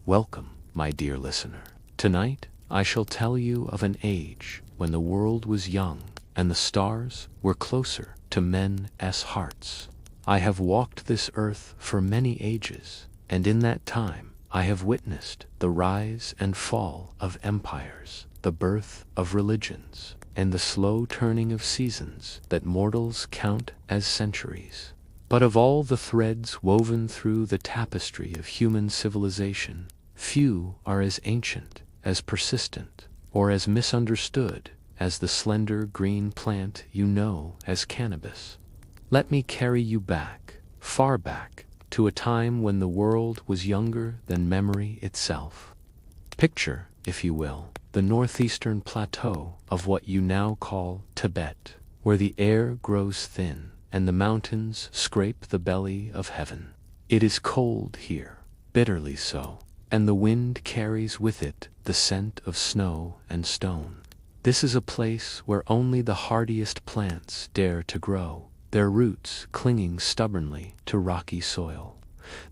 Welcome, my dear listener. Tonight, I shall tell you of an age when the world was young and the stars were closer to men's hearts. I have walked this earth for many ages, and in that time I have witnessed the rise and fall of empires, the birth of religions, and the slow turning of seasons that mortals count as centuries. But of all the threads woven through the tapestry of human civilization, few are as ancient, as persistent, or as misunderstood as the slender green plant you know as cannabis. Let me carry you back, far back, to a time when the world was younger than memory itself. Picture, if you will, the northeastern plateau of what you now call Tibet, where the air grows thin and the mountains scrape the belly of heaven. It is cold here, bitterly so, and the wind carries with it the scent of snow and stone. This is a place where only the hardiest plants dare to grow, their roots clinging stubbornly to rocky soil,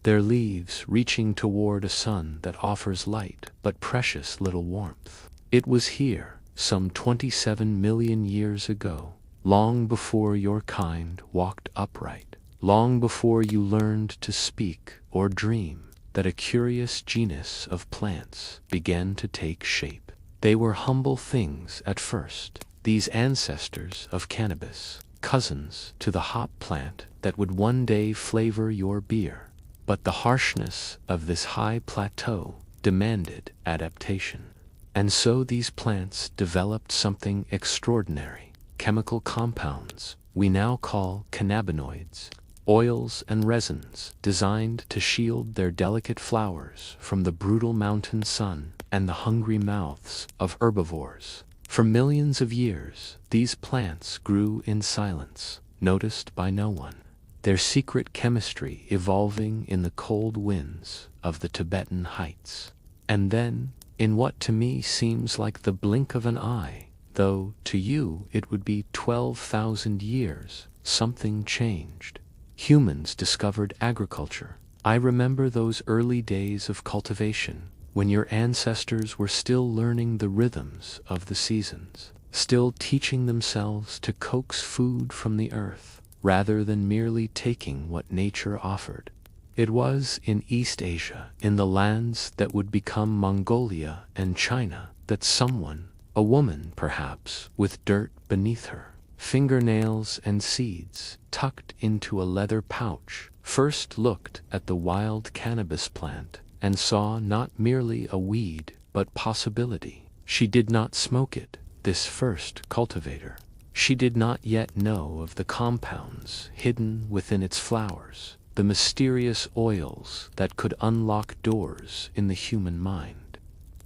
their leaves reaching toward a sun that offers light but precious little warmth. It was here, some 27 million years ago, long before your kind walked upright, long before you learned to speak or dream, that a curious genus of plants began to take shape. They were humble things at first, these ancestors of cannabis, cousins to the hop plant that would one day flavor your beer. But the harshness of this high plateau demanded adaptation. And so these plants developed something extraordinary. Chemical compounds we now call cannabinoids, oils and resins designed to shield their delicate flowers from the brutal mountain sun and the hungry mouths of herbivores. For millions of years, these plants grew in silence, noticed by no one, their secret chemistry evolving in the cold winds of the Tibetan heights. And then, in what to me seems like the blink of an eye, though to you it would be 12,000 years, something changed. Humans discovered agriculture. I remember those early days of cultivation, when your ancestors were still learning the rhythms of the seasons, still teaching themselves to coax food from the earth, rather than merely taking what nature offered. It was in East Asia, in the lands that would become Mongolia and China, that someone, a woman perhaps, with dirt beneath her, fingernails and seeds tucked into a leather pouch, first looked at the wild cannabis plant and saw not merely a weed but possibility. She did not smoke it, this first cultivator. She did not yet know of the compounds hidden within its flowers, the mysterious oils that could unlock doors in the human mind.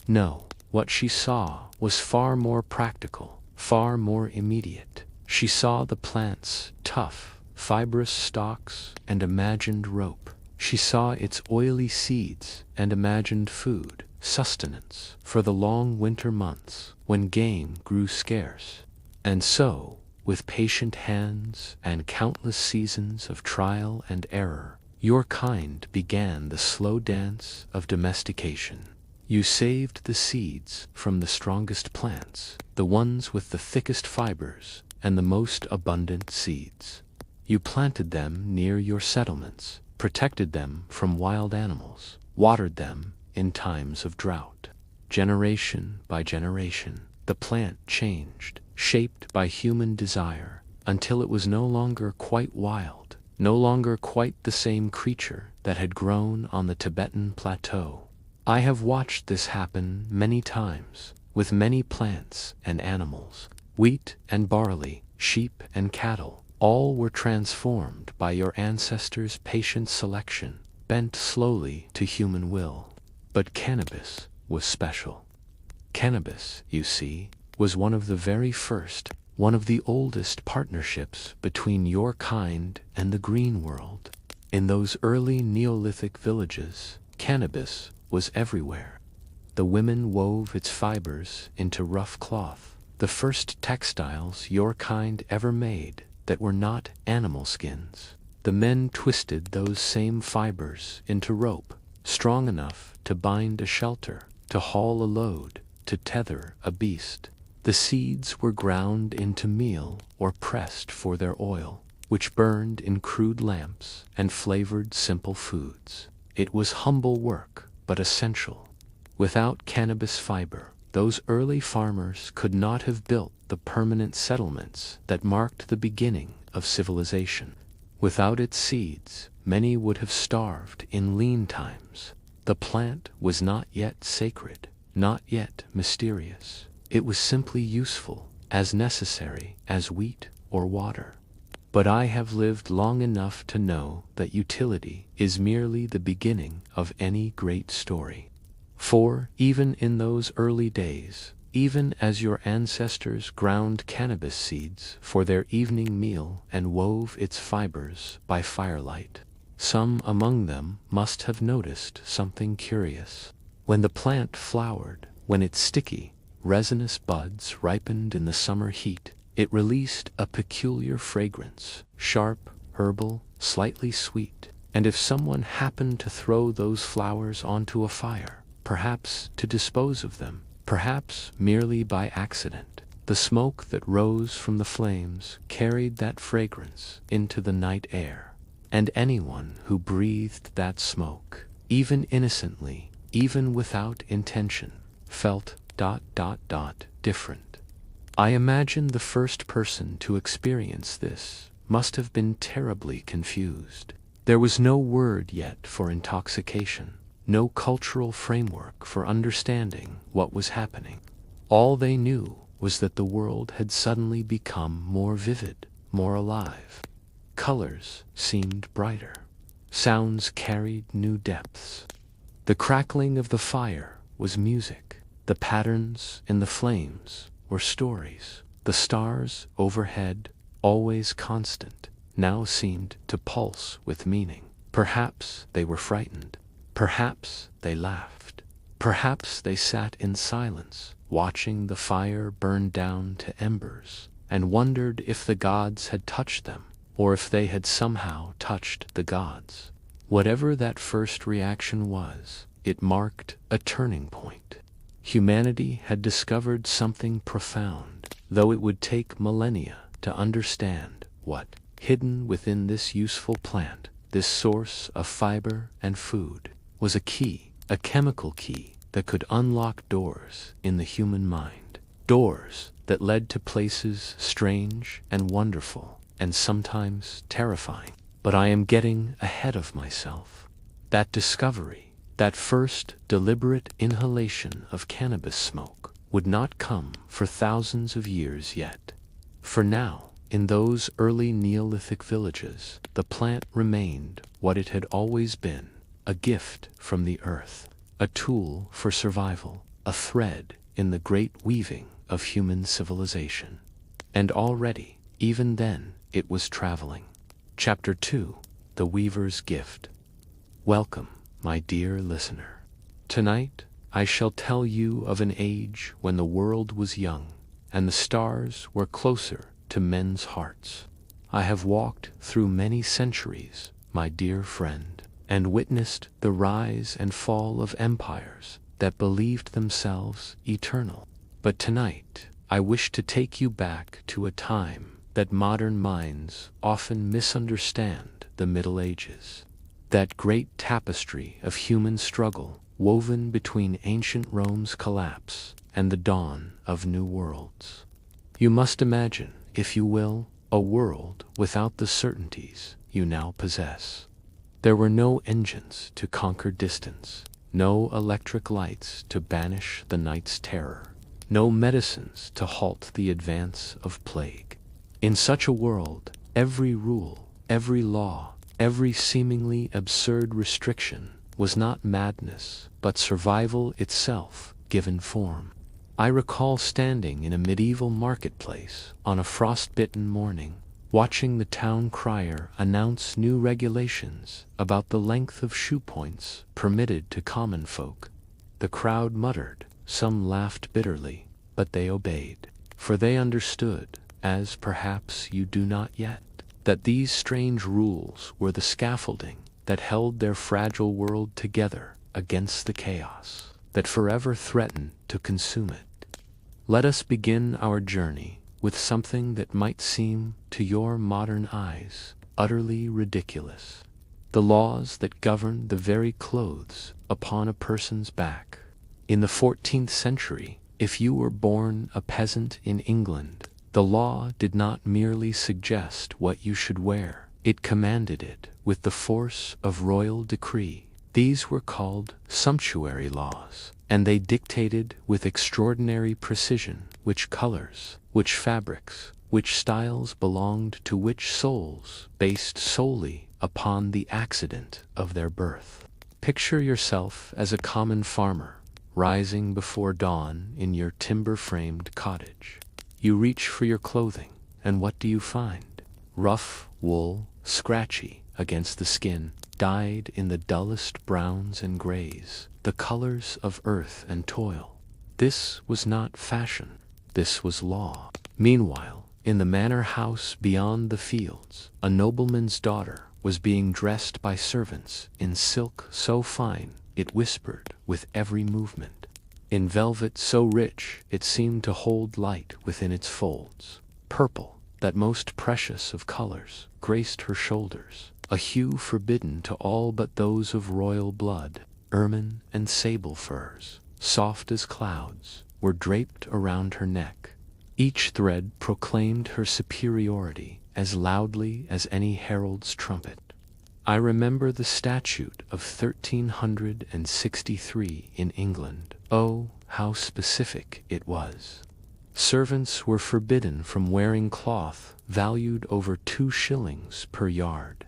No, what she saw was far more practical, far more immediate. She saw the plant's tough, fibrous stalks and imagined rope. She saw its oily seeds and imagined food, sustenance for the long winter months when game grew scarce. And so, with patient hands and countless seasons of trial and error, your kind began the slow dance of domestication. You saved the seeds from the strongest plants, the ones with the thickest fibers and the most abundant seeds. You planted them near your settlements, protected them from wild animals, watered them in times of drought. Generation by generation, the plant changed, shaped by human desire, until it was no longer quite wild, no longer quite the same creature that had grown on the Tibetan plateau. I have watched this happen many times, with many plants and animals. Wheat and barley, sheep and cattle, all were transformed by your ancestors' patient selection, bent slowly to human will. But cannabis was special. Cannabis, you see, was one of the very first, one of the oldest partnerships between your kind and the green world. In those early Neolithic villages, cannabis was everywhere. The women wove its fibers into rough cloth, the first textiles your kind ever made that were not animal skins. The men twisted those same fibers into rope, strong enough to bind a shelter, to haul a load, to tether a beast. The seeds were ground into meal or pressed for their oil, which burned in crude lamps and flavored simple foods. It was humble work, but essential. Without cannabis fiber, those early farmers could not have built the permanent settlements that marked the beginning of civilization. Without its seeds, many would have starved in lean times. The plant was not yet sacred, not yet mysterious. It was simply useful, as necessary as wheat or water. But I have lived long enough to know that utility is merely the beginning of any great story. For, even in those early days, even as your ancestors ground cannabis seeds for their evening meal and wove its fibers by firelight, some among them must have noticed something curious. When the plant flowered, when its sticky, resinous buds ripened in the summer heat, it released a peculiar fragrance, sharp, herbal, slightly sweet. And if someone happened to throw those flowers onto a fire, perhaps to dispose of them, perhaps merely by accident, the smoke that rose from the flames carried that fragrance into the night air. And anyone who breathed that smoke, even innocently, even without intention, felt ... different. I imagine the first person to experience this must have been terribly confused. There was no word yet for intoxication, no cultural framework for understanding what was happening. All they knew was that the world had suddenly become more vivid, more alive. Colors seemed brighter. Sounds carried new depths. The crackling of the fire was music. The patterns in the flames were stories. The stars overhead, always constant, now seemed to pulse with meaning. Perhaps they were frightened. Perhaps they laughed. Perhaps they sat in silence, watching the fire burn down to embers, and wondered if the gods had touched them, or if they had somehow touched the gods. Whatever that first reaction was, it marked a turning point. Humanity had discovered something profound, though it would take millennia to understand what, hidden within this useful plant, this source of fiber and food, was a key, a chemical key that could unlock doors in the human mind, doors that led to places strange and wonderful, and sometimes terrifying. But I am getting ahead of myself. That discovery, that first deliberate inhalation of cannabis smoke, would not come for thousands of years yet. For now, in those early Neolithic villages, the plant remained what it had always been, a gift from the earth, a tool for survival, a thread in the great weaving of human civilization. And already, even then, it was traveling. Chapter 2: The Weaver's Gift. Welcome, my dear listener. Tonight, I shall tell you of an age when the world was young, and the stars were closer to men's hearts. I have walked through many centuries, my dear friend, and witnessed the rise and fall of empires that believed themselves eternal. But tonight, I wish to take you back to a time that modern minds often misunderstand: the Middle Ages. That great tapestry of human struggle woven between ancient Rome's collapse and the dawn of new worlds. You must imagine, if you will, a world without the certainties you now possess. There were no engines to conquer distance, no electric lights to banish the night's terror, no medicines to halt the advance of plague. In such a world, every rule, every law, every seemingly absurd restriction was not madness, but survival itself given form. I recall standing in a medieval marketplace on a frost-bitten morning, watching the town crier announce new regulations about the length of shoe points permitted to common folk. The crowd muttered, some laughed bitterly, but they obeyed, for they understood, as perhaps you do not yet, that these strange rules were the scaffolding that held their fragile world together against the chaos that forever threatened to consume it. Let us begin our journey with something that might seem to your modern eyes utterly ridiculous: the laws that govern the very clothes upon a person's back. In the 14th century, if you were born a peasant in England, the law did not merely suggest what you should wear, it commanded it with the force of royal decree. These were called sumptuary laws, and they dictated with extraordinary precision which colors, which fabrics, which styles belonged to which souls, based solely upon the accident of their birth. Picture yourself as a common farmer, rising before dawn in your timber-framed cottage. You reach for your clothing, and what do you find? Rough wool, scratchy against the skin, dyed in the dullest browns and grays, the colors of earth and toil. This was not fashion, this was law. Meanwhile, in the manor house beyond the fields, a nobleman's daughter was being dressed by servants in silk so fine it whispered with every movement, in velvet so rich it seemed to hold light within its folds. Purple, that most precious of colors, graced her shoulders, a hue forbidden to all but those of royal blood. Ermine and sable furs, soft as clouds, were draped around her neck. Each thread proclaimed her superiority as loudly as any herald's trumpet. I remember the statute of 1363 in England. Oh, how specific it was. Servants were forbidden from wearing cloth valued over 2 shillings per yard.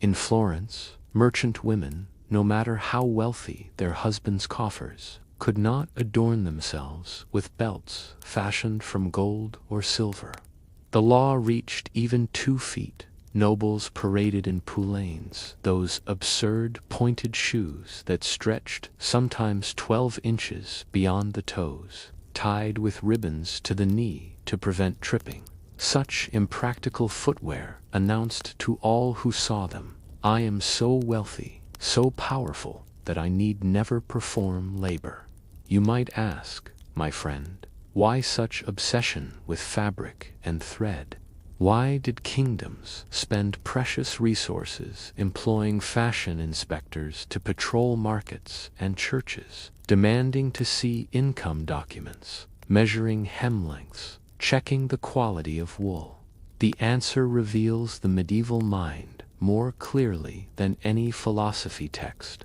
In Florence, merchant women, no matter how wealthy their husbands' coffers, could not adorn themselves with belts fashioned from gold or silver. The law reached even 2 feet. Nobles paraded in poulaines, those absurd pointed shoes that stretched sometimes 12 inches beyond the toes, tied with ribbons to the knee to prevent tripping. Such impractical footwear announced to all who saw them, "I am so wealthy, so powerful, that I need never perform labor." You might ask, my friend, why such obsession with fabric and thread? Why did kingdoms spend precious resources employing fashion inspectors to patrol markets and churches, demanding to see income documents, measuring hem lengths, checking the quality of wool? The answer reveals the medieval mind more clearly than any philosophy text.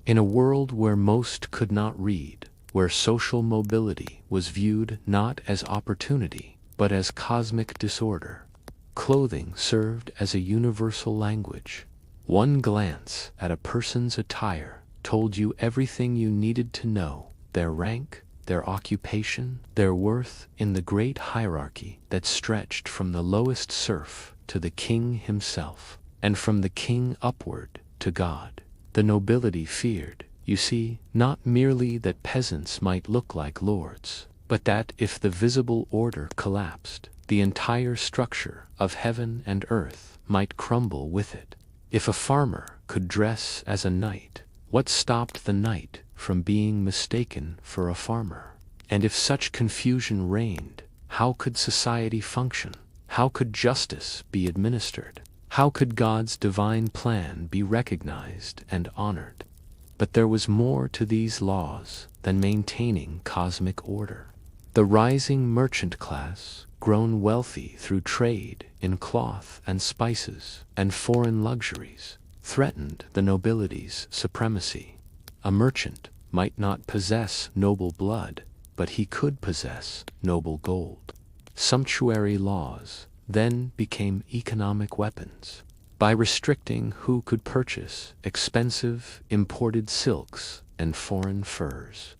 In a world where most could not read, where social mobility was viewed not as opportunity, but as cosmic disorder, clothing served as a universal language. One glance at a person's attire told you everything you needed to know: their rank, their occupation, their worth in the great hierarchy that stretched from the lowest serf to the king himself, and from the king upward to God. The nobility feared, you see, not merely that peasants might look like lords, but that if the visible order collapsed, the entire structure of heaven and earth might crumble with it. If a farmer could dress as a knight, what stopped the knight from being mistaken for a farmer? And if such confusion reigned, how could society function? How could justice be administered? How could God's divine plan be recognized and honored? But there was more to these laws than maintaining cosmic order. The rising merchant class, grown wealthy through trade in cloth and spices and foreign luxuries, threatened the nobility's supremacy. A merchant might not possess noble blood, but he could possess noble gold. Sumptuary laws then became economic weapons. By restricting who could purchase expensive imported silks and foreign furs,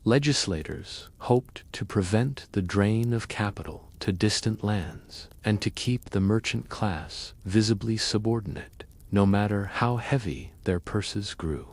legislators hoped to prevent the drain of capital to distant lands and to keep the merchant class visibly subordinate, no matter how heavy their purses grew.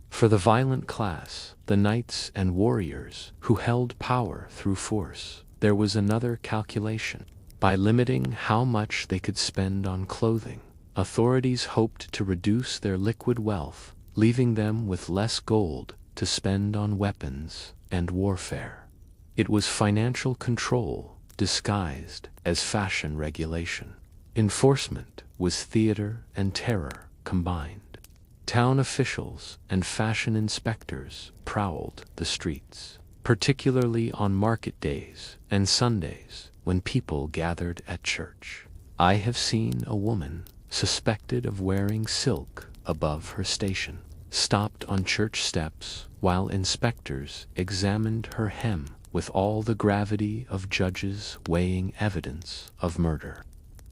For the violent class, the knights and warriors who held power through force, there was another calculation. By limiting how much they could spend on clothing, authorities hoped to reduce their liquid wealth, leaving them with less gold to spend on weapons and warfare. It was financial control disguised as fashion regulation. Enforcement was theater and terror combined. Town officials and fashion inspectors prowled the streets, particularly on market days and Sundays when people gathered at church. I have seen a woman suspected of wearing silk above her station, stopped on church steps while inspectors examined her hem with all the gravity of judges weighing evidence of murder.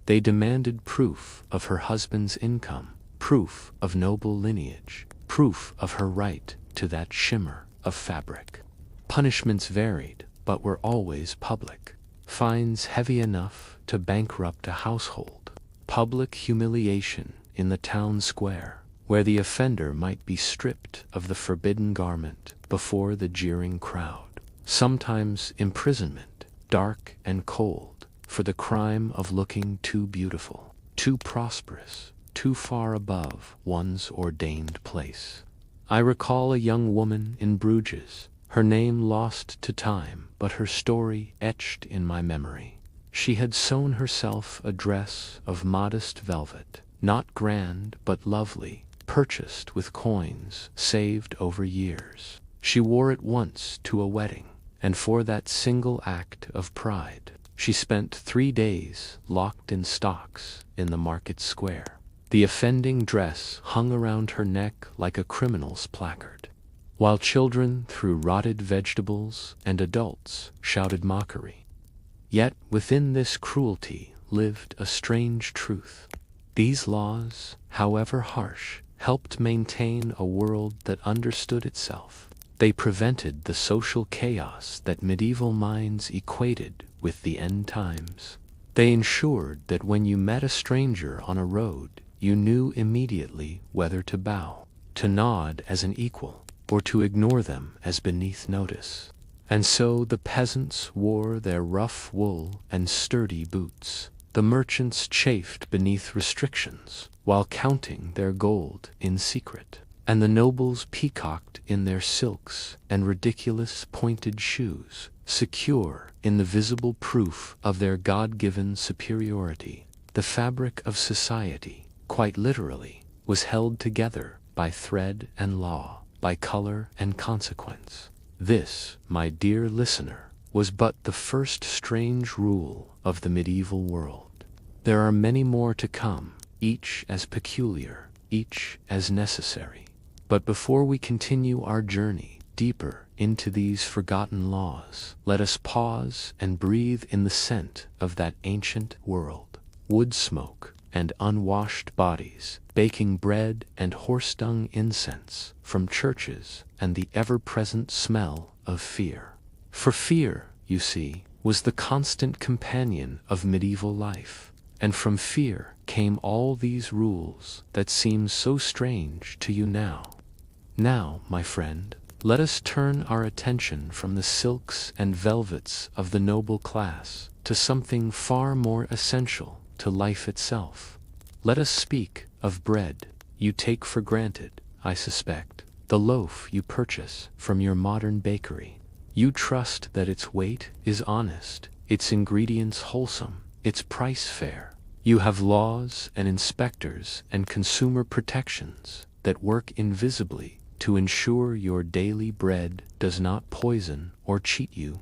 They demanded proof of her husband's income, proof of noble lineage, proof of her right to that shimmer of fabric. Punishments varied, but were always public. Fines heavy enough to bankrupt a household. Public humiliation in the town square, where the offender might be stripped of the forbidden garment before the jeering crowd. Sometimes imprisonment, dark and cold, for the crime of looking too beautiful, too prosperous, too far above one's ordained place. I recall a young woman in Bruges, her name lost to time, but her story etched in my memory. She had sewn herself a dress of modest velvet, not grand but lovely, purchased with coins saved over years. She wore it once to a wedding, and for that single act of pride, she spent 3 days locked in stocks in the market square. The offending dress hung around her neck like a criminal's placard, while children threw rotted vegetables and adults shouted mockery. Yet within this cruelty lived a strange truth. These laws, however harsh, helped maintain a world that understood itself. They prevented the social chaos that medieval minds equated with the end times. They ensured that when you met a stranger on a road, you knew immediately whether to bow, to nod as an equal, or to ignore them as beneath notice. And so the peasants wore their rough wool and sturdy boots. The merchants chafed beneath restrictions, while counting their gold in secret. And the nobles peacocked in their silks and ridiculous pointed shoes, secure in the visible proof of their God-given superiority. The fabric of society, quite literally, was held together by thread and law, by color and consequence. This, my dear listener, was but the first strange rule of the medieval world. There are many more to come, each as peculiar, each as necessary. But before we continue our journey deeper into these forgotten laws, let us pause and breathe in the scent of that ancient world. Wood smoke and unwashed bodies, baking bread and horse-dung incense from churches, and the ever-present smell of fear. For fear, you see, was the constant companion of medieval life, and from fear came all these rules that seem so strange to you now. Now, my friend, let us turn our attention from the silks and velvets of the noble class to something far more essential to life itself. Let us speak of bread. You take for granted, I suspect, the loaf you purchase from your modern bakery. You trust that its weight is honest, its ingredients wholesome, its price fair. You have laws and inspectors and consumer protections that work invisibly to ensure your daily bread does not poison or cheat you.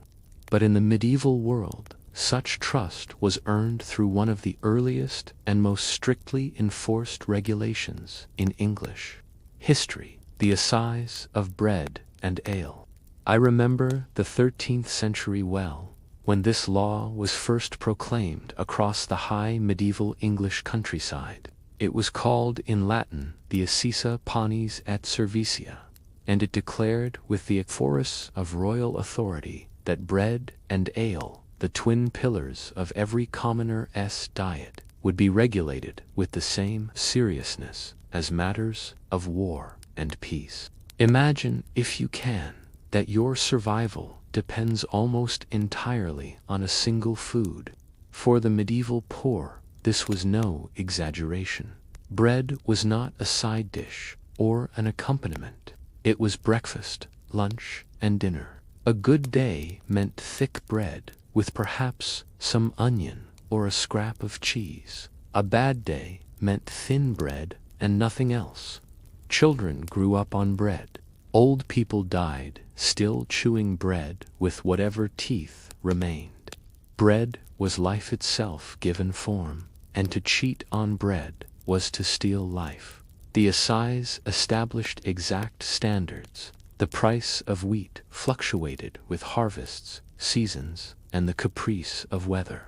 But in the medieval world, such trust was earned through one of the earliest and most strictly enforced regulations in English history, the Assize of Bread and Ale. I remember the 13th century well, when this law was first proclaimed across the high medieval English countryside. It was called in Latin the Assize Panis et Servicia, and it declared with the force of royal authority that bread and ale, the twin pillars of every commoner's diet, would be regulated with the same seriousness as matters of war and peace. Imagine, if you can, that your survival depends almost entirely on a single food. For the medieval poor, this was no exaggeration. Bread was not a side dish or an accompaniment. It was breakfast, lunch, and dinner. A good day meant thick bread, with perhaps some onion or a scrap of cheese. A bad day meant thin bread and nothing else. Children grew up on bread. Old people died, still chewing bread with whatever teeth remained. Bread was life itself given form, and to cheat on bread was to steal life. The Assize established exact standards. The price of wheat fluctuated with harvests, seasons, and the caprice of weather.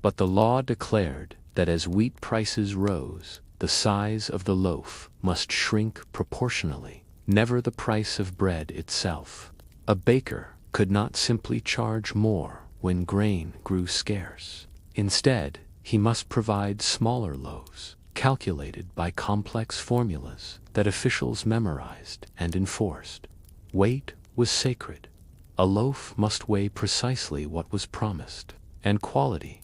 But the law declared that as wheat prices rose, the size of the loaf must shrink proportionally, never the price of bread itself. A baker could not simply charge more when grain grew scarce. Instead, he must provide smaller loaves, calculated by complex formulas that officials memorized and enforced. Weight was sacred. A loaf must weigh precisely what was promised. And quality,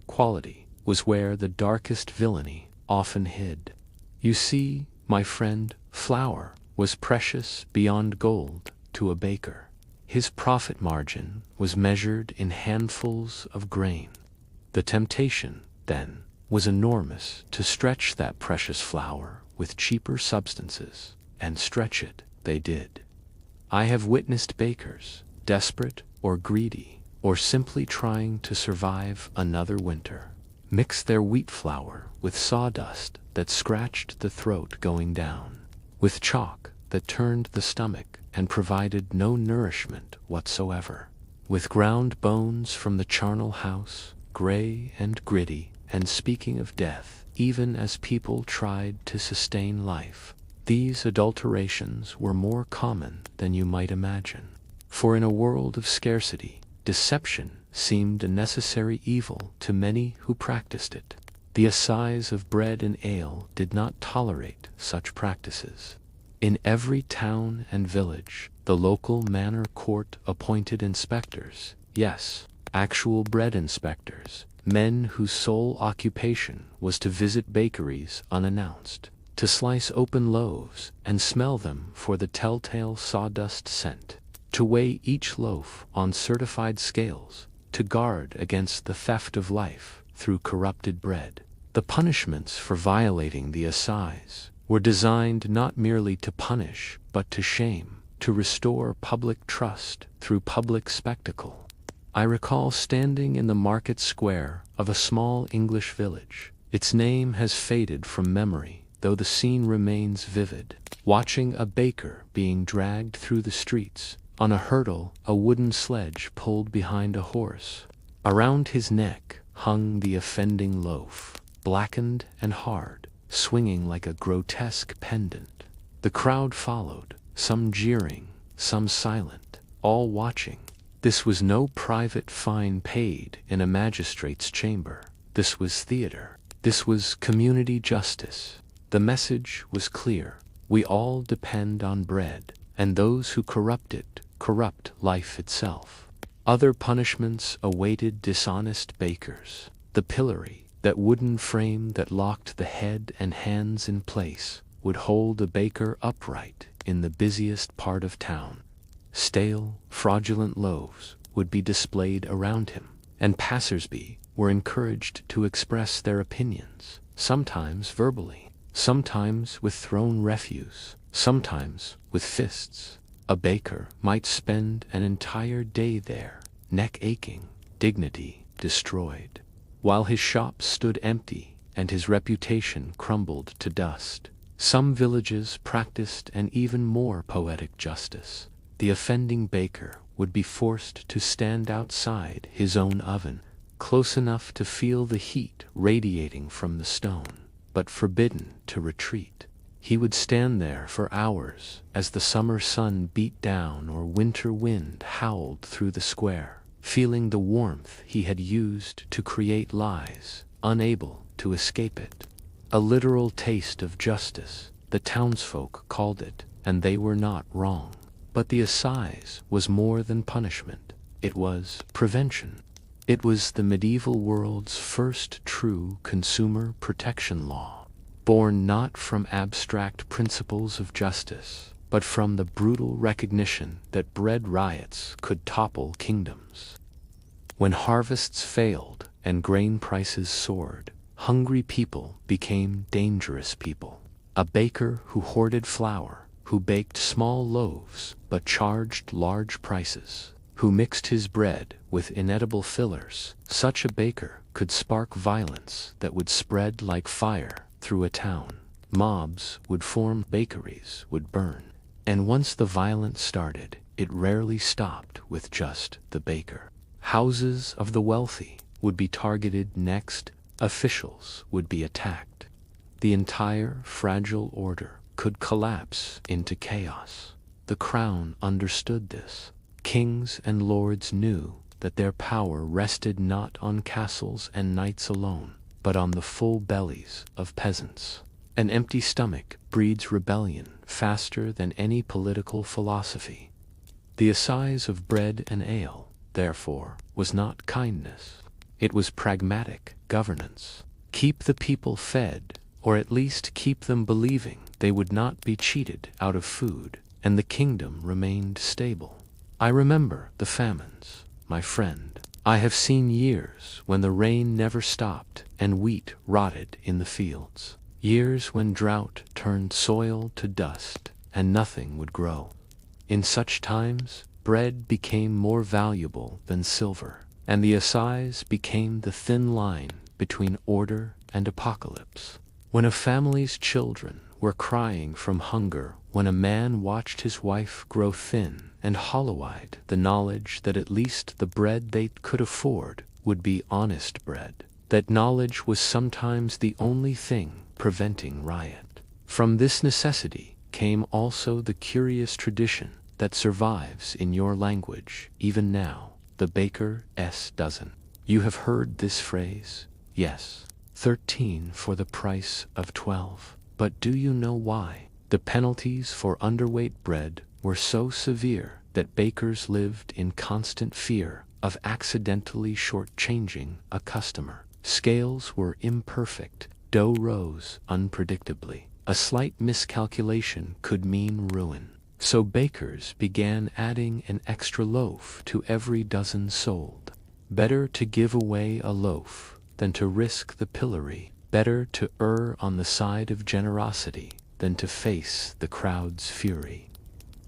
quality, was where the darkest villainy often hid. You see, my friend, flour was precious beyond gold to a baker. His profit margin was measured in handfuls of grain. The temptation, then, was enormous to stretch that precious flour with cheaper substances, and stretch it they did. I have witnessed bakers, desperate or greedy, or simply trying to survive another winter, mix their wheat flour with sawdust that scratched the throat going down, with chalk that turned the stomach and provided no nourishment whatsoever, with ground bones from the charnel house, gray and gritty, and speaking of death, even as people tried to sustain life. These adulterations were more common than you might imagine. For in a world of scarcity, deception seemed a necessary evil to many who practiced it. The Assize of Bread and Ale did not tolerate such practices. In every town and village, the local manor court appointed inspectors, yes, actual bread inspectors, men whose sole occupation was to visit bakeries unannounced, to slice open loaves and smell them for the telltale sawdust scent, to weigh each loaf on certified scales, to guard against the theft of life through corrupted bread. The punishments for violating the Assize were designed not merely to punish, but to shame, to restore public trust through public spectacle. I recall standing in the market square of a small English village. Its name has faded from memory, though the scene remains vivid, watching a baker being dragged through the streets, on a hurdle a wooden sledge pulled behind a horse. Around his neck hung the offending loaf, blackened and hard, swinging like a grotesque pendant. The crowd followed, some jeering, some silent, all watching. This was no private fine paid in a magistrate's chamber. This was theater. This was community justice. The message was clear. We all depend on bread, and those who corrupt it corrupt life itself. Other punishments awaited dishonest bakers. The pillory, that wooden frame that locked the head and hands in place, would hold a baker upright in the busiest part of town. Stale, fraudulent loaves would be displayed around him, and passers-by were encouraged to express their opinions, sometimes verbally, sometimes with thrown refuse, sometimes with fists. A baker might spend an entire day there, neck aching, dignity destroyed, while his shop stood empty and his reputation crumbled to dust. Some villages practiced an even more poetic justice. The offending baker would be forced to stand outside his own oven, close enough to feel the heat radiating from the stone, but forbidden to retreat. He would stand there for hours as the summer sun beat down or winter wind howled through the square, feeling the warmth he had used to create lies, unable to escape it. A literal taste of justice, the townsfolk called it, and they were not wrong. But the Assize was more than punishment. It was prevention. It was the medieval world's first true consumer protection law, born not from abstract principles of justice, but from the brutal recognition that bread riots could topple kingdoms. When harvests failed and grain prices soared, hungry people became dangerous people. A baker who hoarded flour, who baked small loaves but charged large prices, who mixed his bread with inedible fillers, such a baker could spark violence that would spread like fire through a town. Mobs would form, bakeries would burn. And once the violence started, it rarely stopped with just the baker. Houses of the wealthy would be targeted next, officials would be attacked. The entire fragile order could collapse into chaos. The crown understood this. Kings and lords knew that their power rested not on castles and knights alone, but on the full bellies of peasants. An empty stomach breeds rebellion faster than any political philosophy. The Assize of Bread and Ale, therefore, was not kindness. It was pragmatic governance. Keep the people fed, or at least keep them believing they would not be cheated out of food, and the kingdom remained stable. I remember the famines, my friend. I have seen years when the rain never stopped and wheat rotted in the fields. Years when drought turned soil to dust and nothing would grow. In such times, bread became more valuable than silver, and the assize became the thin line between order and apocalypse. When a family's children were crying from hunger, when a man watched his wife grow thin and hollow-eyed, the knowledge that at least the bread they could afford would be honest bread, that knowledge was sometimes the only thing preventing riot. From this necessity came also the curious tradition that survives in your language even now, the baker's dozen. You have heard this phrase? Yes. 13 for the price of 12. But do you know why? The penalties for underweight bread were so severe that bakers lived in constant fear of accidentally shortchanging a customer. Scales were imperfect, dough rose unpredictably. A slight miscalculation could mean ruin. So bakers began adding an extra loaf to every dozen sold. Better to give away a loaf than to risk the pillory. Better to err on the side of generosity than to face the crowd's fury.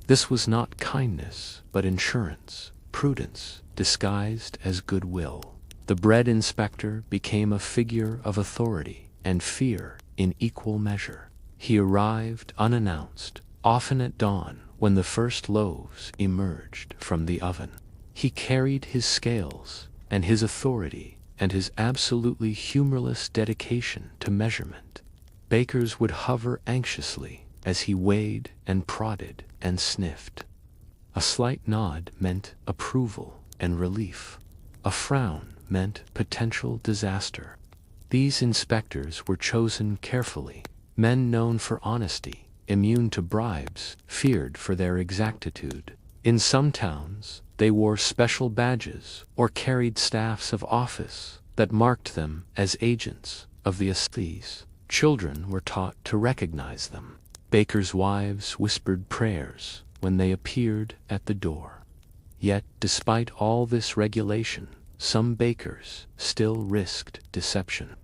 This was not kindness, but insurance, prudence disguised as goodwill. The bread inspector became a figure of authority and fear in equal measure. He arrived unannounced, often at dawn when the first loaves emerged from the oven. He carried his scales and his authority and his absolutely humorless dedication to measurement. Bakers would hover anxiously as he weighed and prodded and sniffed. A slight nod meant approval and relief. A frown meant potential disaster. These inspectors were chosen carefully, men known for honesty, immune to bribes, feared for their exactitude. In some towns, they wore special badges or carried staffs of office that marked them as agents of the Assize. Children were taught to recognize them. Bakers' wives whispered prayers when they appeared at the door. Yet, despite all this regulation, some bakers still risked deception.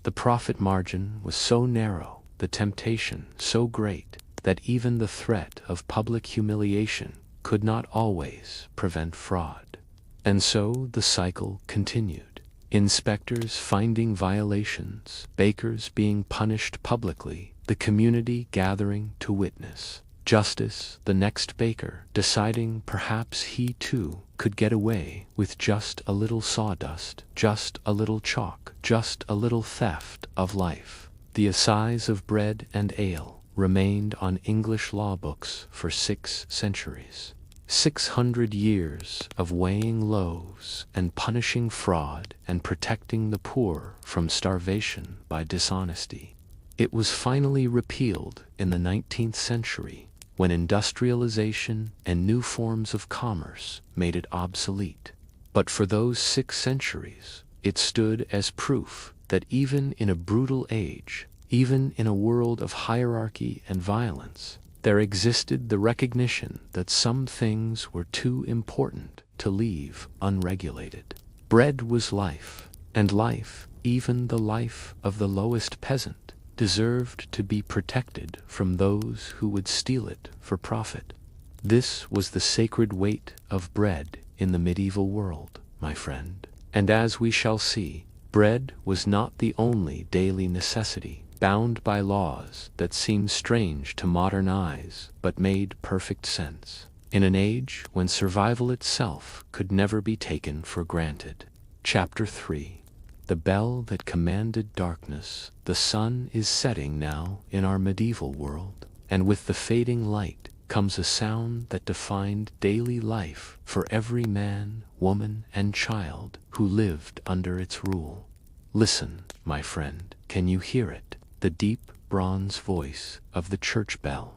The profit margin was so narrow, the temptation so great, that even the threat of public humiliation could not always prevent fraud. And so the cycle continued. Inspectors finding violations, bakers being punished publicly, the community gathering to witness. Justice, the next baker, deciding perhaps he too could get away with just a little sawdust, just a little chalk, just a little theft of life. The Assize of Bread and Ale remained on English law books for 6 centuries. 600 years of weighing loaves and punishing fraud and protecting the poor from starvation by dishonesty. It was finally repealed in the 19th century when industrialization and new forms of commerce made it obsolete. But for those 6 centuries, it stood as proof that even in a brutal age, even in a world of hierarchy and violence, There existed the recognition that some things were too important to leave unregulated. Bread was life, and life, even the life of the lowest peasant, deserved to be protected from those who would steal it for profit. This was the sacred weight of bread in the medieval world, my friend. And as we shall see, bread was not the only daily necessity, bound by laws that seem strange to modern eyes but made perfect sense, in an age when survival itself could never be taken for granted. Chapter 3. The bell that commanded darkness. The sun is setting now in our medieval world, and with the fading light comes a sound that defined daily life for every man, woman, and child who lived under its rule. Listen, my friend, can you hear it? The deep bronze voice of the church bell,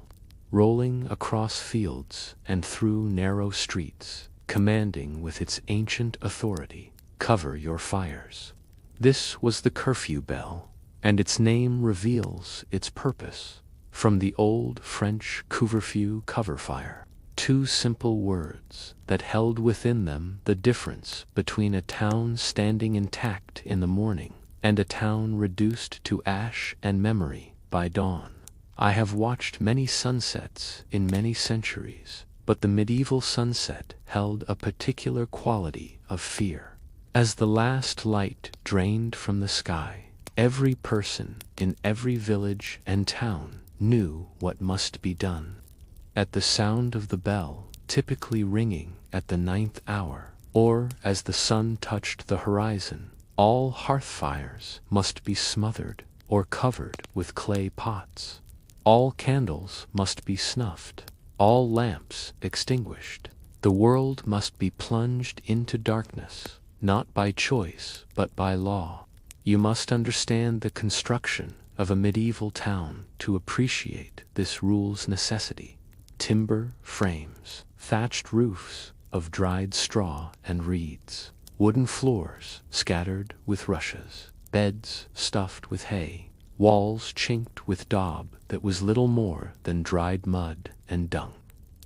rolling across fields and through narrow streets, commanding with its ancient authority, "Cover your fires." This was the curfew bell, and its name reveals its purpose. From the old French couvre-feu, cover fire, two simple words that held within them the difference between a town standing intact in the morning and a town reduced to ash and memory by dawn. I have watched many sunsets in many centuries, but the medieval sunset held a particular quality of fear. As the last light drained from the sky, every person in every village and town knew what must be done. At the sound of the bell, typically ringing at the 9th hour, or as the sun touched the horizon, all hearth fires must be smothered or covered with clay pots. All candles must be snuffed, all lamps extinguished. The world must be plunged into darkness, not by choice but by law. You must understand the construction of a medieval town to appreciate this rule's necessity. Timber frames, thatched roofs of dried straw and reeds, wooden floors scattered with rushes, beds stuffed with hay, walls chinked with daub that was little more than dried mud and dung.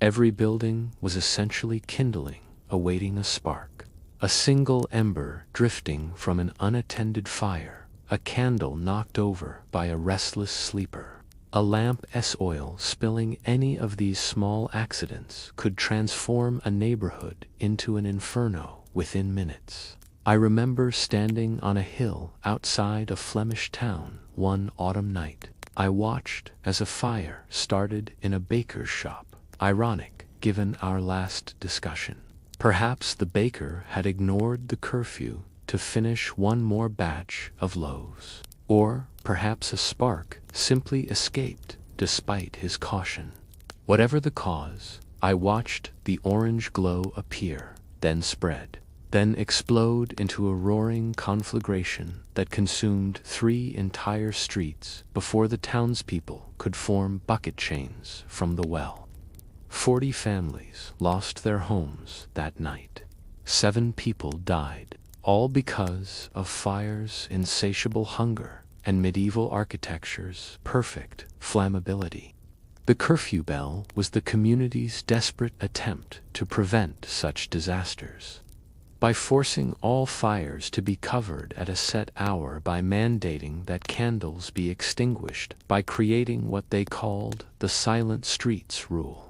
Every building was essentially kindling, awaiting a spark. A single ember drifting from an unattended fire, a candle knocked over by a restless sleeper, a lamp's oil spilling. Any of these small accidents could transform a neighborhood into an inferno within minutes. I remember standing on a hill outside a Flemish town one autumn night. I watched as a fire started in a baker's shop. Ironic, given our last discussion. Perhaps the baker had ignored the curfew to finish one more batch of loaves. Or perhaps a spark simply escaped despite his caution. Whatever the cause, I watched the orange glow appear, then spread, then explode into a roaring conflagration that consumed 3 entire streets before the townspeople could form bucket chains from the well. 40 families lost their homes that night. 7 people died, all because of fire's insatiable hunger and medieval architecture's perfect flammability. The curfew bell was the community's desperate attempt to prevent such disasters. By forcing all fires to be covered at a set hour, by mandating that candles be extinguished, by creating what they called the silent streets rule.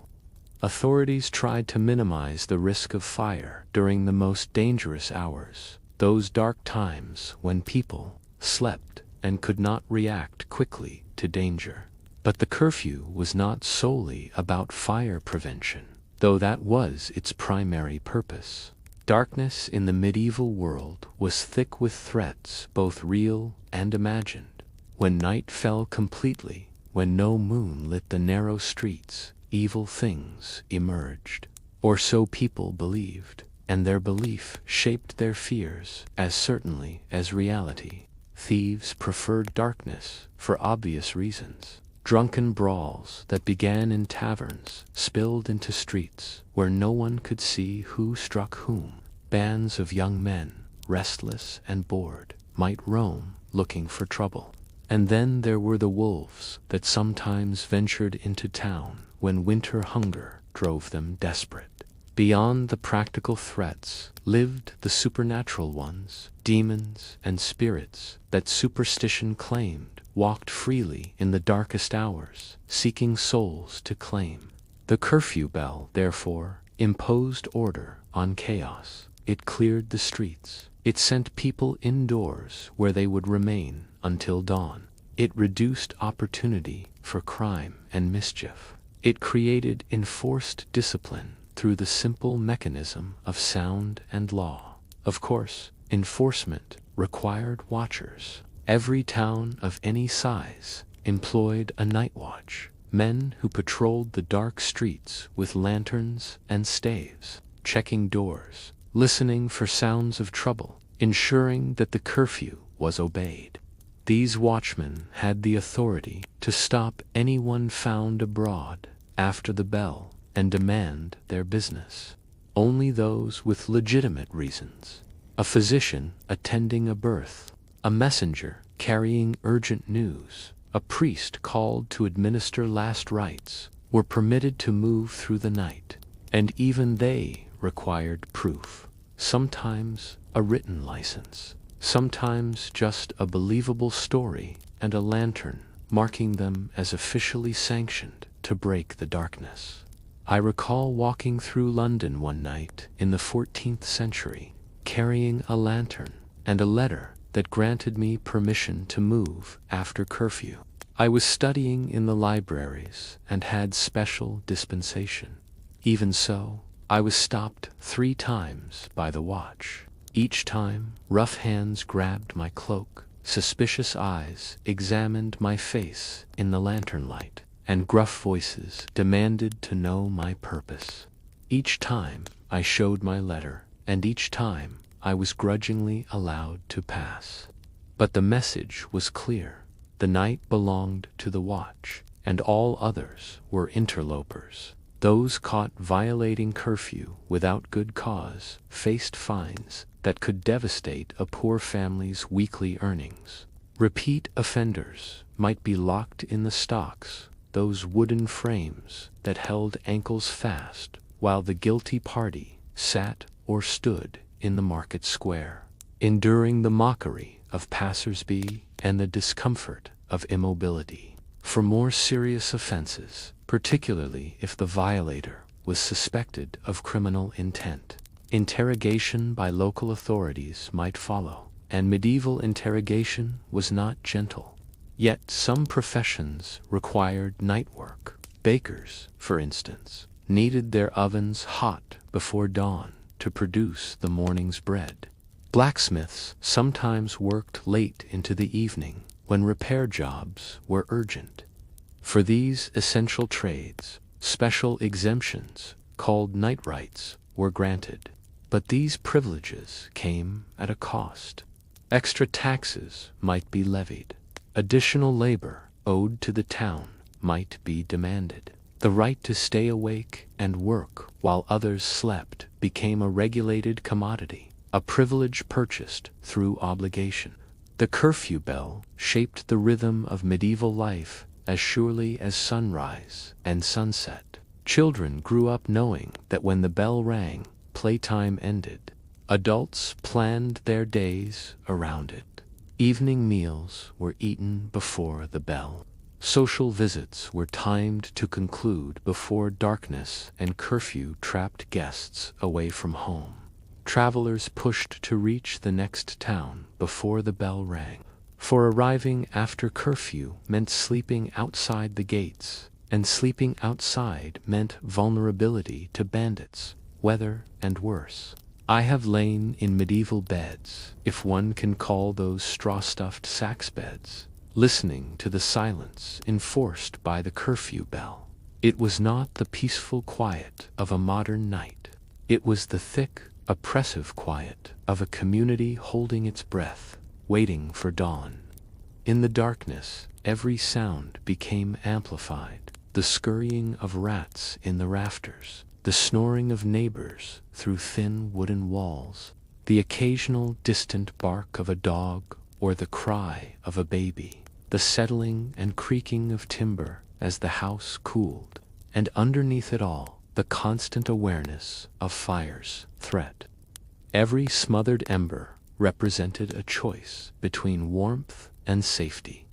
Authorities tried to minimize the risk of fire during the most dangerous hours, those dark times when people slept and could not react quickly to danger. But the curfew was not solely about fire prevention, though that was its primary purpose. Darkness in the medieval world was thick with threats, both real and imagined. When night fell completely, when no moon lit the narrow streets, evil things emerged, or so people believed, and their belief shaped their fears as certainly as reality. Thieves preferred darkness for obvious reasons. Drunken brawls that began in taverns spilled into streets where no one could see who struck whom. Bands of young men, restless and bored, might roam looking for trouble. And then there were the wolves that sometimes ventured into town when winter hunger drove them desperate. Beyond the practical threats lived the supernatural ones, demons and spirits that superstition claimed walked freely in the darkest hours, seeking souls to claim. The curfew bell, therefore, imposed order on chaos. It cleared the streets. It sent people indoors where they would remain until dawn. It reduced opportunity for crime and mischief. It created enforced discipline through the simple mechanism of sound and law. Of course, enforcement required watchers. Every town of any size employed a night watch, men who patrolled the dark streets with lanterns and staves, checking doors, listening for sounds of trouble, ensuring that the curfew was obeyed. These watchmen had the authority to stop anyone found abroad after the bell and demand their business. Only those with legitimate reasons, a physician attending a birth, a messenger carrying urgent news, a priest called to administer last rites, were permitted to move through the night, and even they required proof, sometimes a written license, sometimes just a believable story and a lantern marking them as officially sanctioned to break the darkness. I recall walking through London one night in the 14th century, carrying a lantern and a letter that granted me permission to move after curfew. I was studying in the libraries and had special dispensation. Even so, I was stopped 3 times by the watch. Each time, rough hands grabbed my cloak, suspicious eyes examined my face in the lantern light, and gruff voices demanded to know my purpose. Each time I showed my letter, and each time I was grudgingly allowed to pass. But the message was clear. The night belonged to the watch, and all others were interlopers. Those caught violating curfew without good cause faced fines that could devastate a poor family's weekly earnings. Repeat offenders might be locked in the stocks, those wooden frames that held ankles fast, while the guilty party sat or stood in the market square, enduring the mockery of passers-by and the discomfort of immobility. For more serious offenses, particularly if the violator was suspected of criminal intent, interrogation by local authorities might follow, and medieval interrogation was not gentle. Yet some professions required night work. Bakers, for instance, needed their ovens hot before dawn to produce the morning's bread. Blacksmiths sometimes worked late into the evening when repair jobs were urgent. For these essential trades, special exemptions, called night rights, were granted. But these privileges came at a cost. Extra taxes might be levied. Additional labor owed to the town might be demanded. The right to stay awake and work while others slept became a regulated commodity, a privilege purchased through obligation. The curfew bell shaped the rhythm of medieval life as surely as sunrise and sunset. Children grew up knowing that when the bell rang, playtime ended. Adults planned their days around it. Evening meals were eaten before the bell. Social visits were timed to conclude before darkness and curfew trapped guests away from home. Travelers pushed to reach the next town before the bell rang. For arriving after curfew meant sleeping outside the gates, and sleeping outside meant vulnerability to bandits, weather, and worse. I have lain in medieval beds, if one can call those straw-stuffed sax beds, listening to the silence enforced by the curfew bell. It was not the peaceful quiet of a modern night. It was the thick, oppressive quiet of a community holding its breath, waiting for dawn. In the darkness, every sound became amplified. The scurrying of rats in the rafters, the snoring of neighbors through thin wooden walls, the occasional distant bark of a dog or the cry of a baby, the settling and creaking of timber as the house cooled, and underneath it all, the constant awareness of fire's threat. Every smothered ember represented a choice between warmth and safety.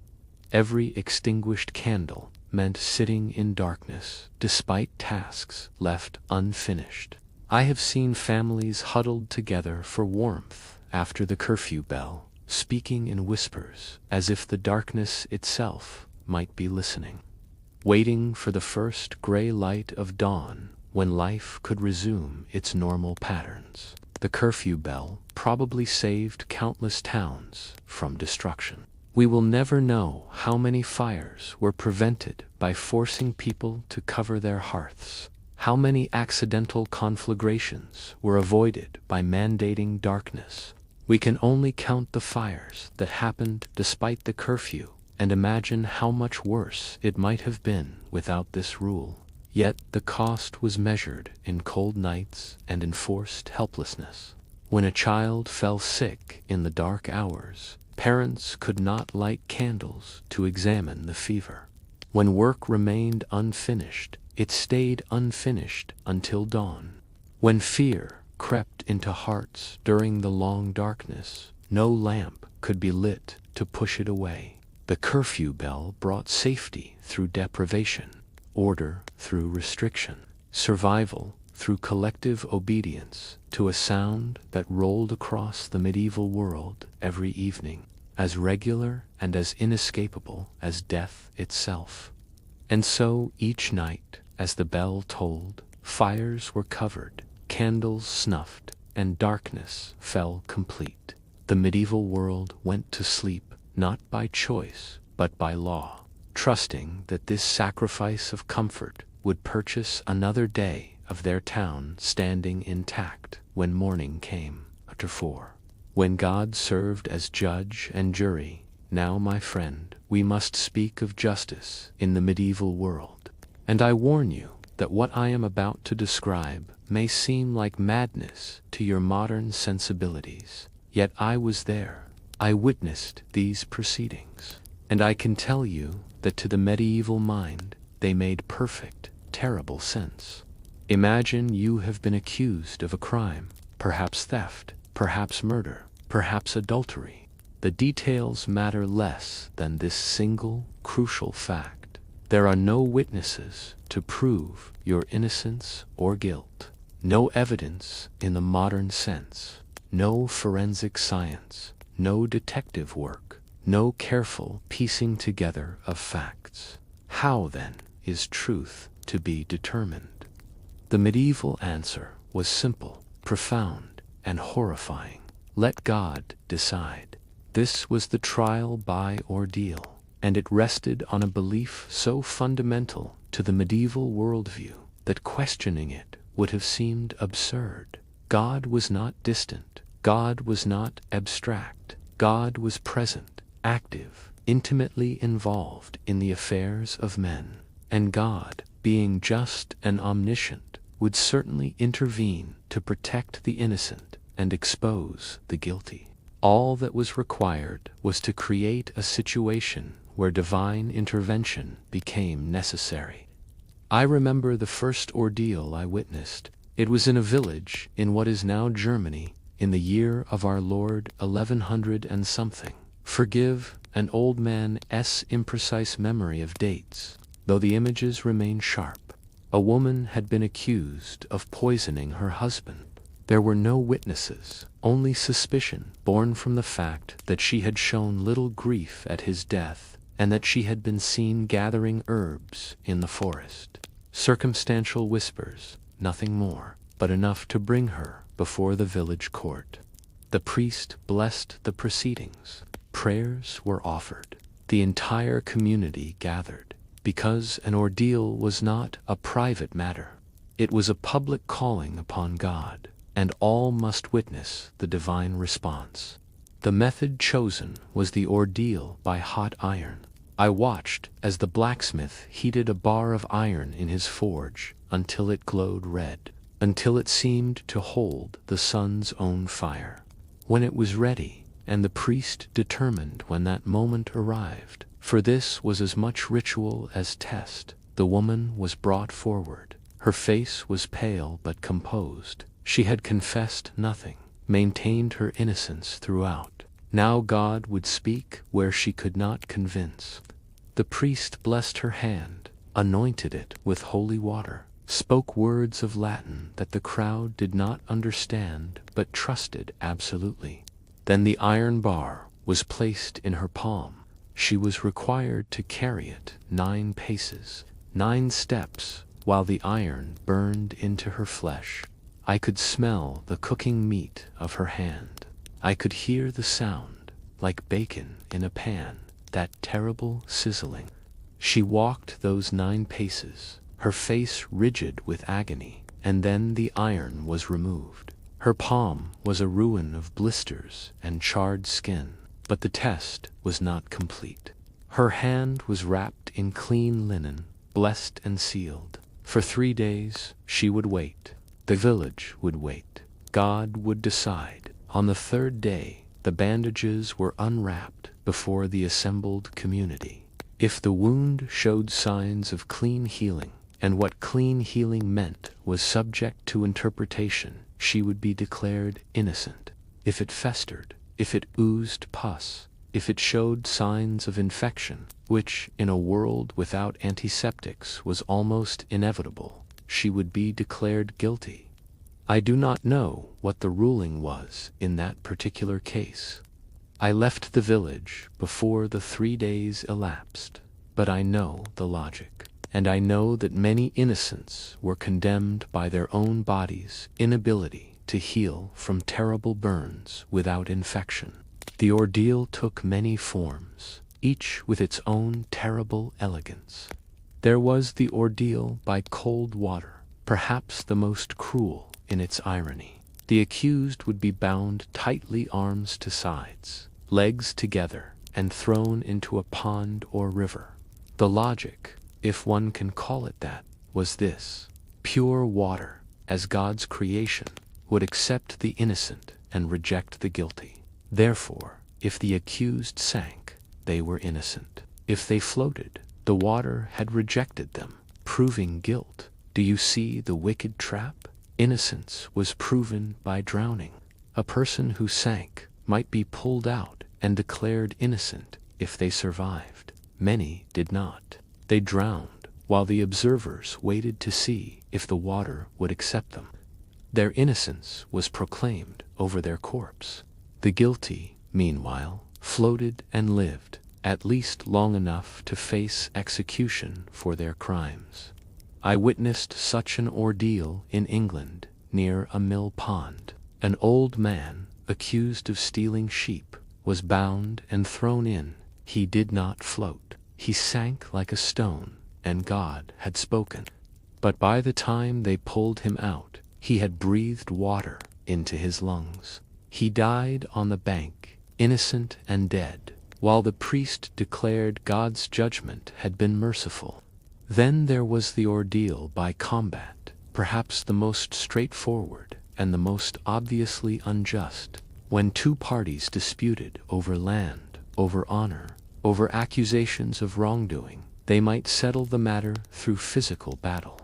Every extinguished candle meant sitting in darkness despite tasks left unfinished. I have seen families huddled together for warmth after the curfew bell, speaking in whispers as if the darkness itself might be listening, waiting for the first gray light of dawn when life could resume its normal patterns. The curfew bell probably saved countless towns from destruction. We will never know how many fires were prevented by forcing people to cover their hearths, how many accidental conflagrations were avoided by mandating darkness. We can only count the fires that happened despite the curfew and imagine how much worse it might have been without this rule. Yet the cost was measured in cold nights and enforced helplessness. When a child fell sick in the dark hours, parents could not light candles to examine the fever. When work remained unfinished, it stayed unfinished until dawn. When fear crept into hearts during the long darkness, no lamp could be lit to push it away. The curfew bell brought safety through deprivation, order through restriction, survival through collective obedience to a sound that rolled across the medieval world every evening, as regular and as inescapable as death itself. And so each night, as the bell tolled, fires were covered, candles snuffed, and darkness fell complete. The medieval world went to sleep not by choice but by law, trusting that this sacrifice of comfort would purchase another day of their town standing intact when morning came. Chapter 4. When God served as judge and jury, now, my friend, we must speak of justice in the medieval world. And I warn you that what I am about to describe may seem like madness to your modern sensibilities. Yet I was there. I witnessed these proceedings. And I can tell you that to the medieval mind, they made perfect, terrible sense. Imagine you have been accused of a crime, perhaps theft, perhaps murder, perhaps adultery. The details matter less than this single, crucial fact. There are no witnesses to prove your innocence or guilt. No evidence in the modern sense. No forensic science. No detective work. No careful piecing together of facts. How, then, is truth to be determined? The medieval answer was simple, profound, and horrifying. Let God decide. This was the trial by ordeal, and it rested on a belief so fundamental to the medieval worldview that questioning it would have seemed absurd. God was not distant. God was not abstract. God was present, active, intimately involved in the affairs of men. And God, being just and omniscient, would certainly intervene to protect the innocent and expose the guilty. All that was required was to create a situation where divine intervention became necessary. I remember the first ordeal I witnessed. It was in a village in what is now Germany, in the year of our Lord 1100 and something. Forgive an old man's imprecise memory of dates, though the images remain sharp. A woman had been accused of poisoning her husband. There were no witnesses, only suspicion born from the fact that she had shown little grief at his death and that she had been seen gathering herbs in the forest. Circumstantial whispers, nothing more, but enough to bring her before the village court. The priest blessed the proceedings. Prayers were offered. The entire community gathered, because an ordeal was not a private matter. It was a public calling upon God, and all must witness the divine response. The method chosen was the ordeal by hot iron. I watched as the blacksmith heated a bar of iron in his forge until it glowed red, until it seemed to hold the sun's own fire. When it was ready, and the priest determined when that moment arrived, for this was as much ritual as test, The woman was brought forward. Her face was pale but composed. She had confessed nothing, maintained her innocence throughout. Now God would speak where she could not convince. The priest blessed her hand, anointed it with holy water, spoke words of Latin that the crowd did not understand but trusted absolutely. Then the iron bar was placed in her palm. She was required to carry it 9 paces, 9 steps, while the iron burned into her flesh. I could smell the cooking meat of her hand. I could hear the sound, like bacon in a pan, that terrible sizzling. She walked those 9 paces, her face rigid with agony, and then the iron was removed. Her palm was a ruin of blisters and charred skin, but the test was not complete. Her hand was wrapped in clean linen, blessed and sealed. For 3 days she would wait. The village would wait. God would decide. On the 3rd day, the bandages were unwrapped before the assembled community. If the wound showed signs of clean healing, and what clean healing meant was subject to interpretation, she would be declared innocent. If it festered, if it oozed pus, if it showed signs of infection, which in a world without antiseptics was almost inevitable, she would be declared guilty. I do not know what the ruling was in that particular case. I left the village before the 3 days elapsed, but I know the logic, and I know that many innocents were condemned by their own bodies' inability to heal from terrible burns without infection. The ordeal took many forms, each with its own terrible elegance. There was the ordeal by cold water, perhaps the most cruel in its irony. The accused would be bound tightly arms to sides, legs together, and thrown into a pond or river. The logic, if one can call it that, was this: pure water, as God's creation, would accept the innocent and reject the guilty. Therefore, if the accused sank, they were innocent. If they floated, the water had rejected them, proving guilt. Do you see the wicked trap? Innocence was proven by drowning. A person who sank might be pulled out and declared innocent if they survived. Many did not. They drowned, while the observers waited to see if the water would accept them. Their innocence was proclaimed over their corpse. The guilty, meanwhile, floated and lived, at least long enough to face execution for their crimes. I witnessed such an ordeal in England, near a mill pond. An old man, accused of stealing sheep, was bound and thrown in. He did not float. He sank like a stone, and God had spoken. But by the time they pulled him out, he had breathed water into his lungs. He died on the bank, innocent and dead, while the priest declared God's judgment had been merciful. Then there was the ordeal by combat, perhaps the most straightforward and the most obviously unjust, when 2 parties disputed over land, over honor, over accusations of wrongdoing. They might settle the matter through physical battle.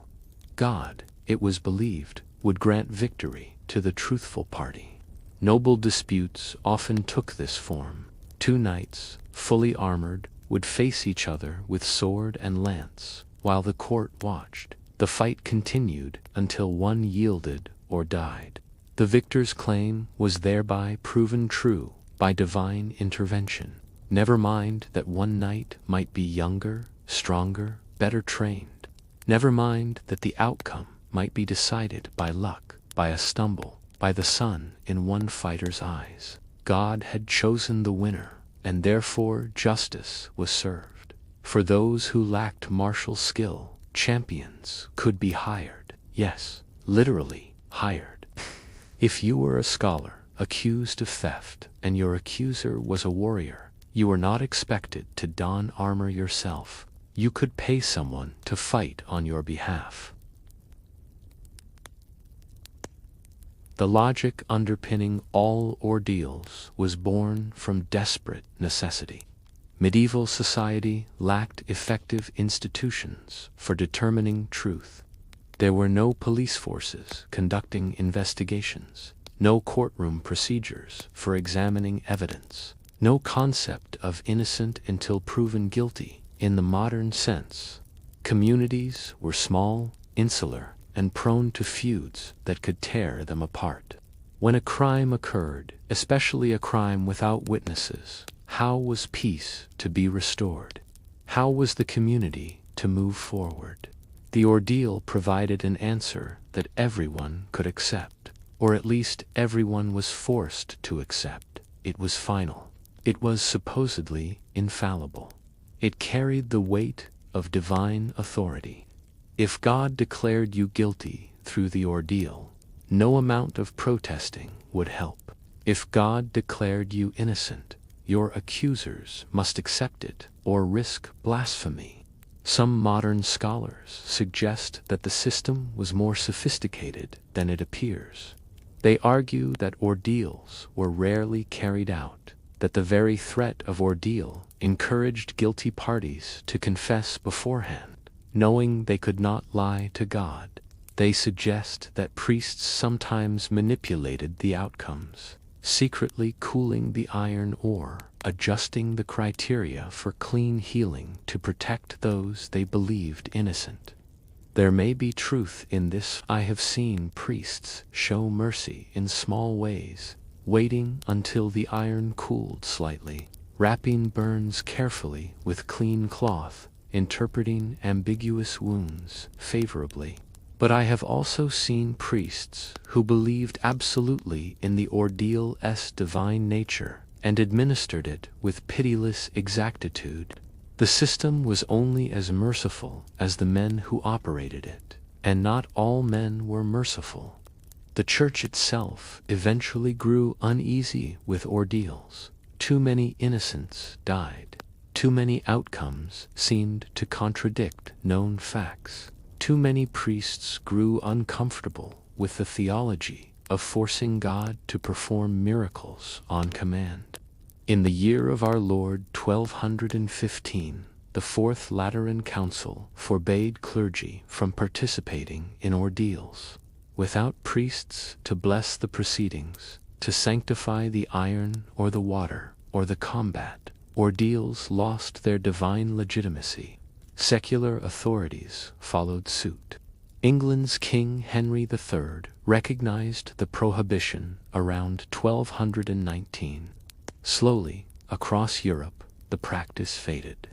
God, it was believed, would grant victory to the truthful party. Noble disputes often took this form. 2 knights, fully armored, would face each other with sword and lance, while the court watched. The fight continued until one yielded or died. The victor's claim was thereby proven true by divine intervention. Never mind that one knight might be younger, stronger, better trained. Never mind that the outcome might be decided by luck, by a stumble, by the sun in one fighter's eyes. God had chosen the winner, and therefore justice was served. For those who lacked martial skill, champions could be hired. Yes, literally hired. If you were a scholar accused of theft, and your accuser was a warrior, you were not expected to don armor yourself. You could pay someone to fight on your behalf. The logic underpinning all ordeals was born from desperate necessity. Medieval society lacked effective institutions for determining truth. There were no police forces conducting investigations, no courtroom procedures for examining evidence, no concept of innocent until proven guilty in the modern sense. Communities were small, insular, and prone to feuds that could tear them apart. When a crime occurred, especially a crime without witnesses, how was peace to be restored? How was the community to move forward? The ordeal provided an answer that everyone could accept, or at least everyone was forced to accept. It was final. It was supposedly infallible. It carried the weight of divine authority. If God declared you guilty through the ordeal, no amount of protesting would help. If God declared you innocent, your accusers must accept it or risk blasphemy. Some modern scholars suggest that the system was more sophisticated than it appears. They argue that ordeals were rarely carried out, that the very threat of ordeal encouraged guilty parties to confess beforehand, knowing they could not lie to God. They suggest that priests sometimes manipulated the outcomes, secretly cooling the iron ore, adjusting the criteria for clean healing to protect those they believed innocent. There may be truth in this. I have seen priests show mercy in small ways, waiting until the iron cooled slightly, wrapping burns carefully with clean cloth, interpreting ambiguous wounds favorably. But I have also seen priests who believed absolutely in the ordeal's divine nature and administered it with pitiless exactitude. The system was only as merciful as the men who operated it, and not all men were merciful. The church itself eventually grew uneasy with ordeals. Too many innocents died. Too many outcomes seemed to contradict known facts. Too many priests grew uncomfortable with the theology of forcing God to perform miracles on command. In the year of our Lord 1215, the Fourth Lateran Council forbade clergy from participating in ordeals. Without priests to bless the proceedings, to sanctify the iron or the water or the combat, ordeals lost their divine legitimacy. Secular authorities followed suit. England's King Henry III recognized the prohibition around 1219. Slowly, across Europe, the practice faded.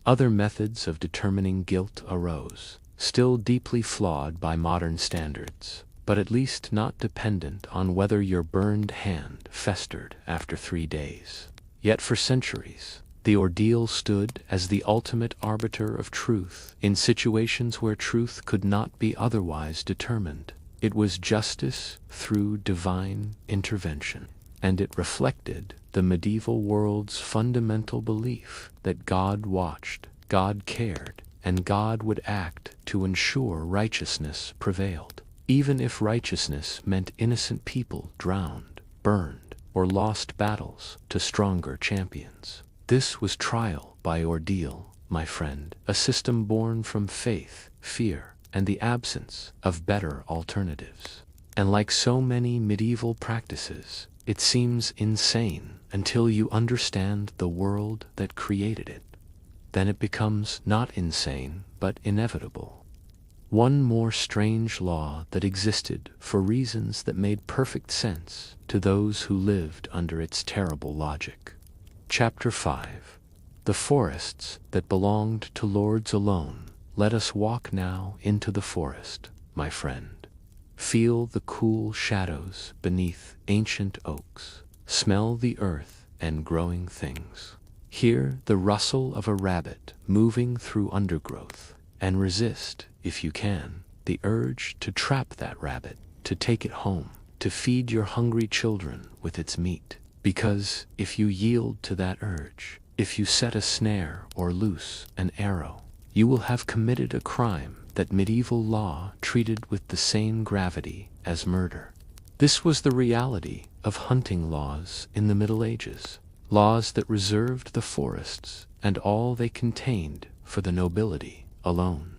Other methods of determining guilt arose, still deeply flawed by modern standards, but at least not dependent on whether your burned hand festered after 3 days. Yet for centuries, the ordeal stood as the ultimate arbiter of truth in situations where truth could not be otherwise determined. It was justice through divine intervention, and it reflected the medieval world's fundamental belief that God watched, God cared, and God would act to ensure righteousness prevailed, even if righteousness meant innocent people drowned, burned, or lost battles to stronger champions. This was trial by ordeal, my friend, a system born from faith, fear, and the absence of better alternatives. And like so many medieval practices, it seems insane until you understand the world that created it. Then it becomes not insane, but inevitable. One more strange law that existed for reasons that made perfect sense to those who lived under its terrible logic. Chapter 5. The forests that belonged to lords alone. Let us walk now into the forest, my friend. Feel the cool shadows beneath ancient oaks. Smell the earth and growing things. Hear the rustle of a rabbit moving through undergrowth, and resist, if you can, the urge to trap that rabbit, to take it home, to feed your hungry children with its meat. Because if you yield to that urge, if you set a snare or loose an arrow, you will have committed a crime that medieval law treated with the same gravity as murder. This was the reality of hunting laws in the Middle Ages. laws that reserved the forests and all they contained for the nobility alone.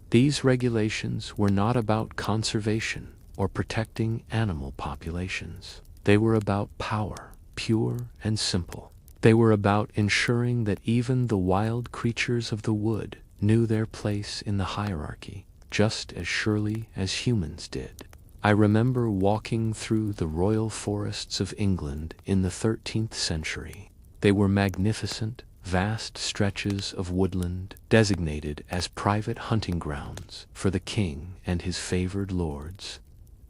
These regulations were not about conservation or protecting animal populations. They were about power, pure and simple. They were about ensuring that even the wild creatures of the wood knew their place in the hierarchy, just as surely as humans did. I remember walking through the royal forests of England in the 13th century. They were magnificent, vast stretches of woodland designated as private hunting grounds for the king and his favored lords.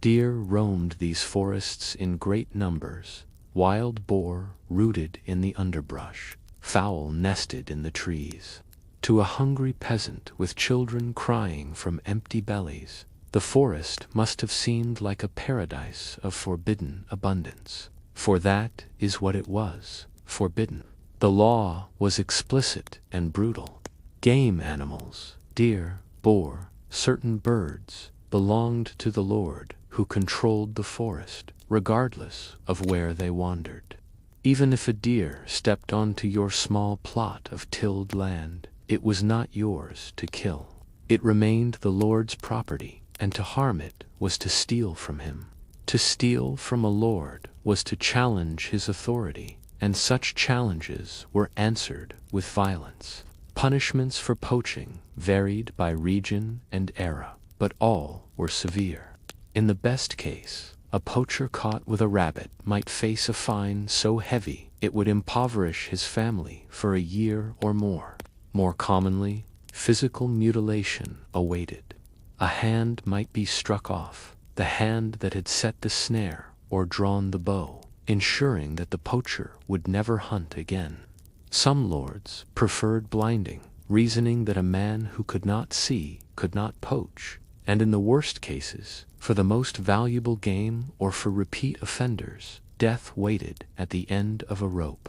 Deer roamed these forests in great numbers, wild boar rooted in the underbrush, fowl nested in the trees. To a hungry peasant with children crying from empty bellies, the forest must have seemed like a paradise of forbidden abundance. For that is what it was, forbidden. The law was explicit and brutal. Game animals, deer, boar, certain birds, belonged to the lord who controlled the forest, regardless of where they wandered. Even if a deer stepped onto your small plot of tilled land, it was not yours to kill. It remained the lord's property, and to harm it was to steal from him. To steal from a lord was to challenge his authority, and such challenges were answered with violence. Punishments for poaching varied by region and era, but all were severe. In the best case, a poacher caught with a rabbit might face a fine so heavy it would impoverish his family for a year or more. More commonly, physical mutilation awaited. A hand might be struck off, the hand that had set the snare or drawn the bow, ensuring that the poacher would never hunt again. Some lords preferred blinding, reasoning that a man who could not see could not poach, and in the worst cases, for the most valuable game or for repeat offenders, death waited at the end of a rope.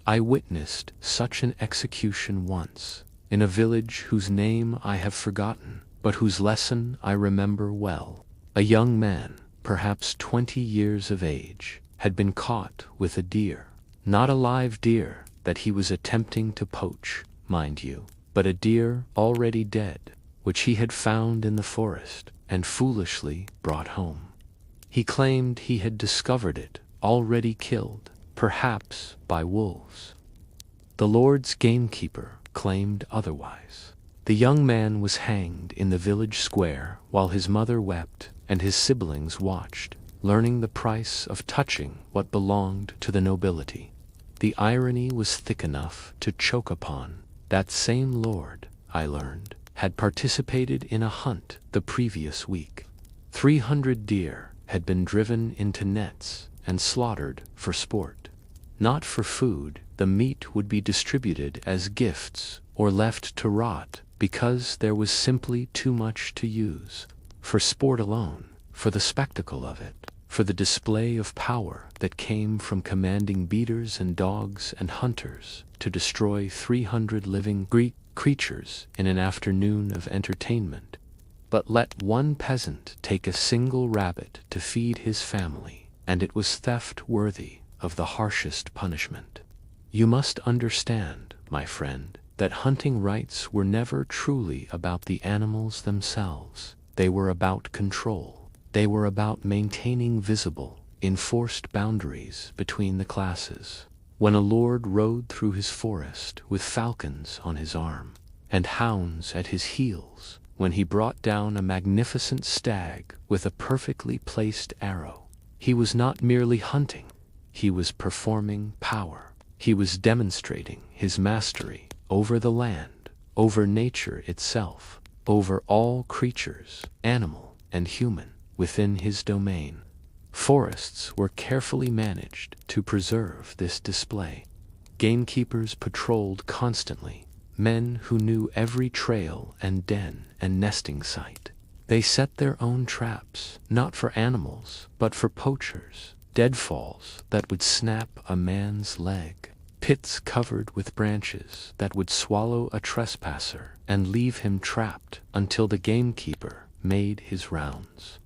I witnessed such an execution once, in a village whose name I have forgotten, but whose lesson I remember well. A young man, perhaps 20 years of age, had been caught with a deer. Not a live deer that he was attempting to poach, mind you, but a deer already dead, which he had found in the forest and foolishly brought home. He claimed he had discovered it already killed, perhaps by wolves. The lord's gamekeeper claimed otherwise. The young man was hanged in the village square while his mother wept and his siblings watched, learning the price of touching what belonged to the nobility. The irony was thick enough to choke upon. That same lord, I learned, had participated in a hunt the previous week. 300 deer had been driven into nets and slaughtered for sport. Not for food, the meat would be distributed as gifts or left to rot because there was simply too much to use. For sport alone, for the spectacle of it, for the display of power that came from commanding beaters and dogs and hunters to destroy 300 living Greek creatures in an afternoon of entertainment. But let one peasant take a single rabbit to feed his family, and it was theft worthy of the harshest punishment. You must understand, my friend, that hunting rights were never truly about the animals themselves. They were about control. They were about maintaining visible, enforced boundaries between the classes. When a lord rode through his forest with falcons on his arm and hounds at his heels, when he brought down a magnificent stag with a perfectly placed arrow, he was not merely hunting, he was performing power. He was demonstrating his mastery over the land, over nature itself, over all creatures, animal and human, within his domain. Forests were carefully managed to preserve this display. Gamekeepers patrolled constantly, men who knew every trail and den and nesting site. They set their own traps, not for animals, but for poachers, deadfalls that would snap a man's leg, pits covered with branches that would swallow a trespasser and leave him trapped until the gamekeeper made his rounds.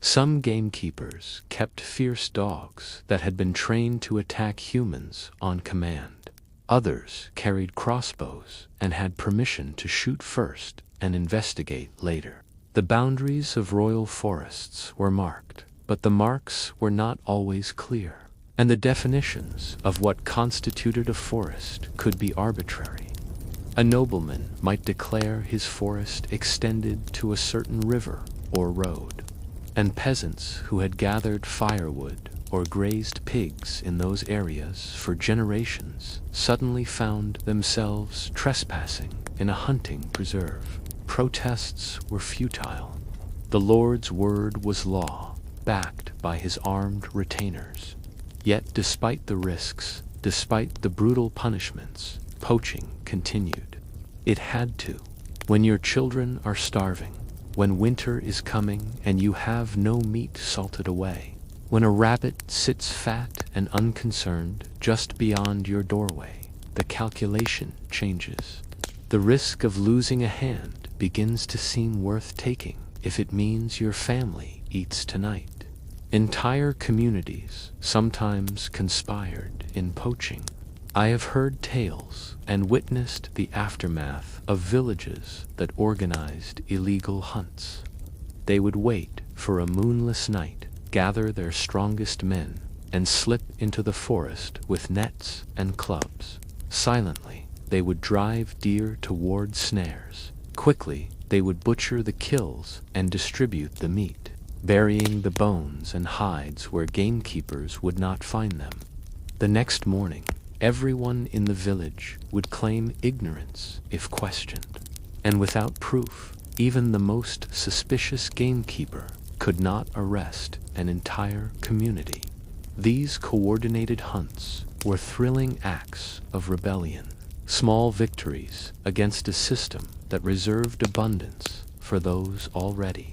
Some gamekeepers kept fierce dogs that had been trained to attack humans on command. Others carried crossbows and had permission to shoot first and investigate later. The boundaries of royal forests were marked, but the marks were not always clear, and the definitions of what constituted a forest could be arbitrary. A nobleman might declare his forest extended to a certain river or road, and peasants who had gathered firewood or grazed pigs in those areas for generations suddenly found themselves trespassing in a hunting preserve. Protests were futile. The Lord's word was law, backed by his armed retainers. Yet despite the risks, despite the brutal punishments, poaching continued. It had to. When your children are starving, when winter is coming and you have no meat salted away, when a rabbit sits fat and unconcerned just beyond your doorway, the calculation changes. The risk of losing a hand begins to seem worth taking if it means your family eats tonight. Entire communities sometimes conspired in poaching. I have heard tales and witnessed the aftermath of villages that organized illegal hunts. They would wait for a moonless night, gather their strongest men, and slip into the forest with nets and clubs. Silently, they would drive deer toward snares. Quickly, they would butcher the kills and distribute the meat, burying the bones and hides where gamekeepers would not find them. The next morning, everyone in the village would claim ignorance if questioned, and without proof, even the most suspicious gamekeeper could not arrest an entire community. These coordinated hunts were thrilling acts of rebellion, small victories against a system that reserved abundance for those already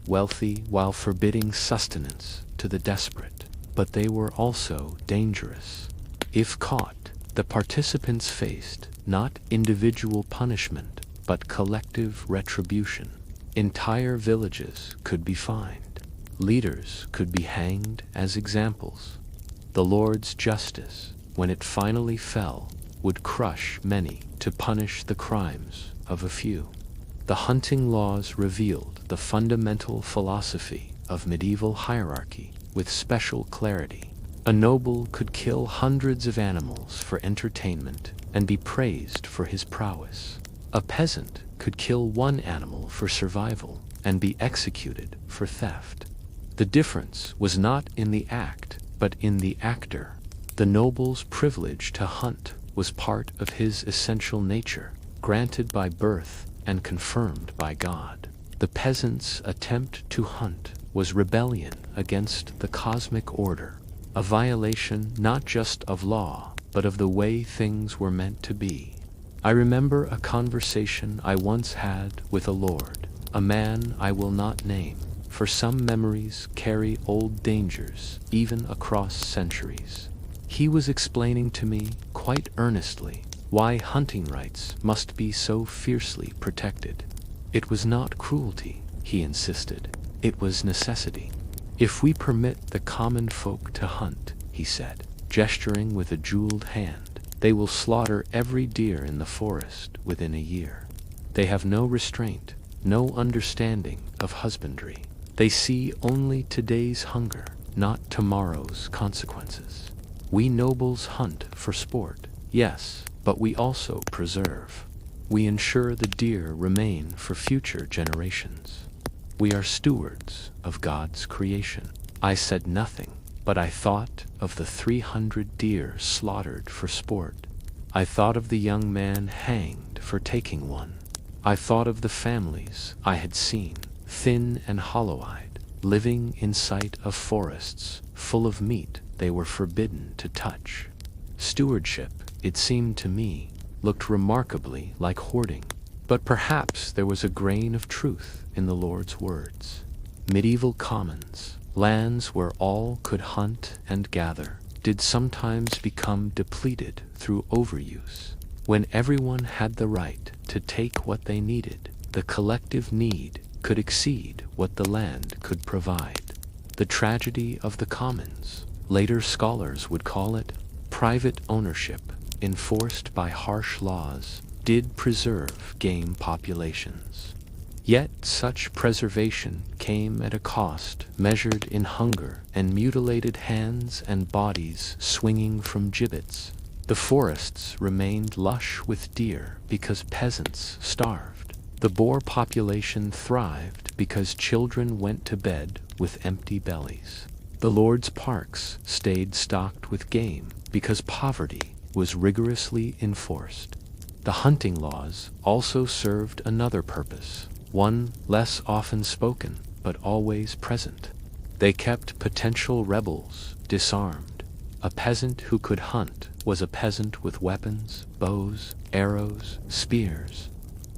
wealthy while forbidding sustenance to the desperate. But they were also dangerous. If caught, the participants faced not individual punishment, but collective retribution. Entire villages could be fined. Leaders could be hanged as examples. The Lord's justice, when it finally fell, would crush many to punish the crimes of a few. The hunting laws revealed the fundamental philosophy of medieval hierarchy with special clarity. A noble could kill hundreds of animals for entertainment and be praised for his prowess. A peasant could kill one animal for survival and be executed for theft. The difference was not in the act, but in the actor. The noble's privilege to hunt was part of his essential nature, granted by birth and confirmed by God. The peasant's attempt to hunt was rebellion against the cosmic order, a violation not just of law, but of the way things were meant to be. I remember a conversation I once had with a lord, a man I will not name, for some memories carry old dangers even across centuries. He was explaining to me, quite earnestly, why hunting rights must be so fiercely protected. It was not cruelty, he insisted, it was necessity. If we permit the common folk to hunt, he said, gesturing with a jeweled hand, they will slaughter every deer in the forest within a year. They have no restraint, no understanding of husbandry. They see only today's hunger, not tomorrow's consequences. We nobles hunt for sport, yes, but we also preserve. We ensure the deer remain for future generations. We are stewards of God's creation. I said nothing, but I thought of the 300 deer slaughtered for sport. I thought of the young man hanged for taking one. I thought of the families I had seen, thin and hollow-eyed, living in sight of forests full of meat they were forbidden to touch. Stewardship, it seemed to me, looked remarkably like hoarding. But perhaps there was a grain of truth in the Lord's words. Medieval commons, lands where all could hunt and gather, did sometimes become depleted through overuse. When everyone had the right to take what they needed, the collective need could exceed what the land could provide. the tragedy of the commons. Later scholars would call it private ownership, enforced by harsh laws, did preserve game populations. Yet such preservation came at a cost, measured in hunger and mutilated hands and bodies swinging from gibbets. The forests remained lush with deer because peasants starved. The boar population thrived because children went to bed with empty bellies. The Lord's parks stayed stocked with game because poverty was rigorously enforced. The hunting laws also served another purpose, one less often spoken but always present. They kept potential rebels disarmed. A peasant who could hunt was a peasant with weapons, bows, arrows, spears.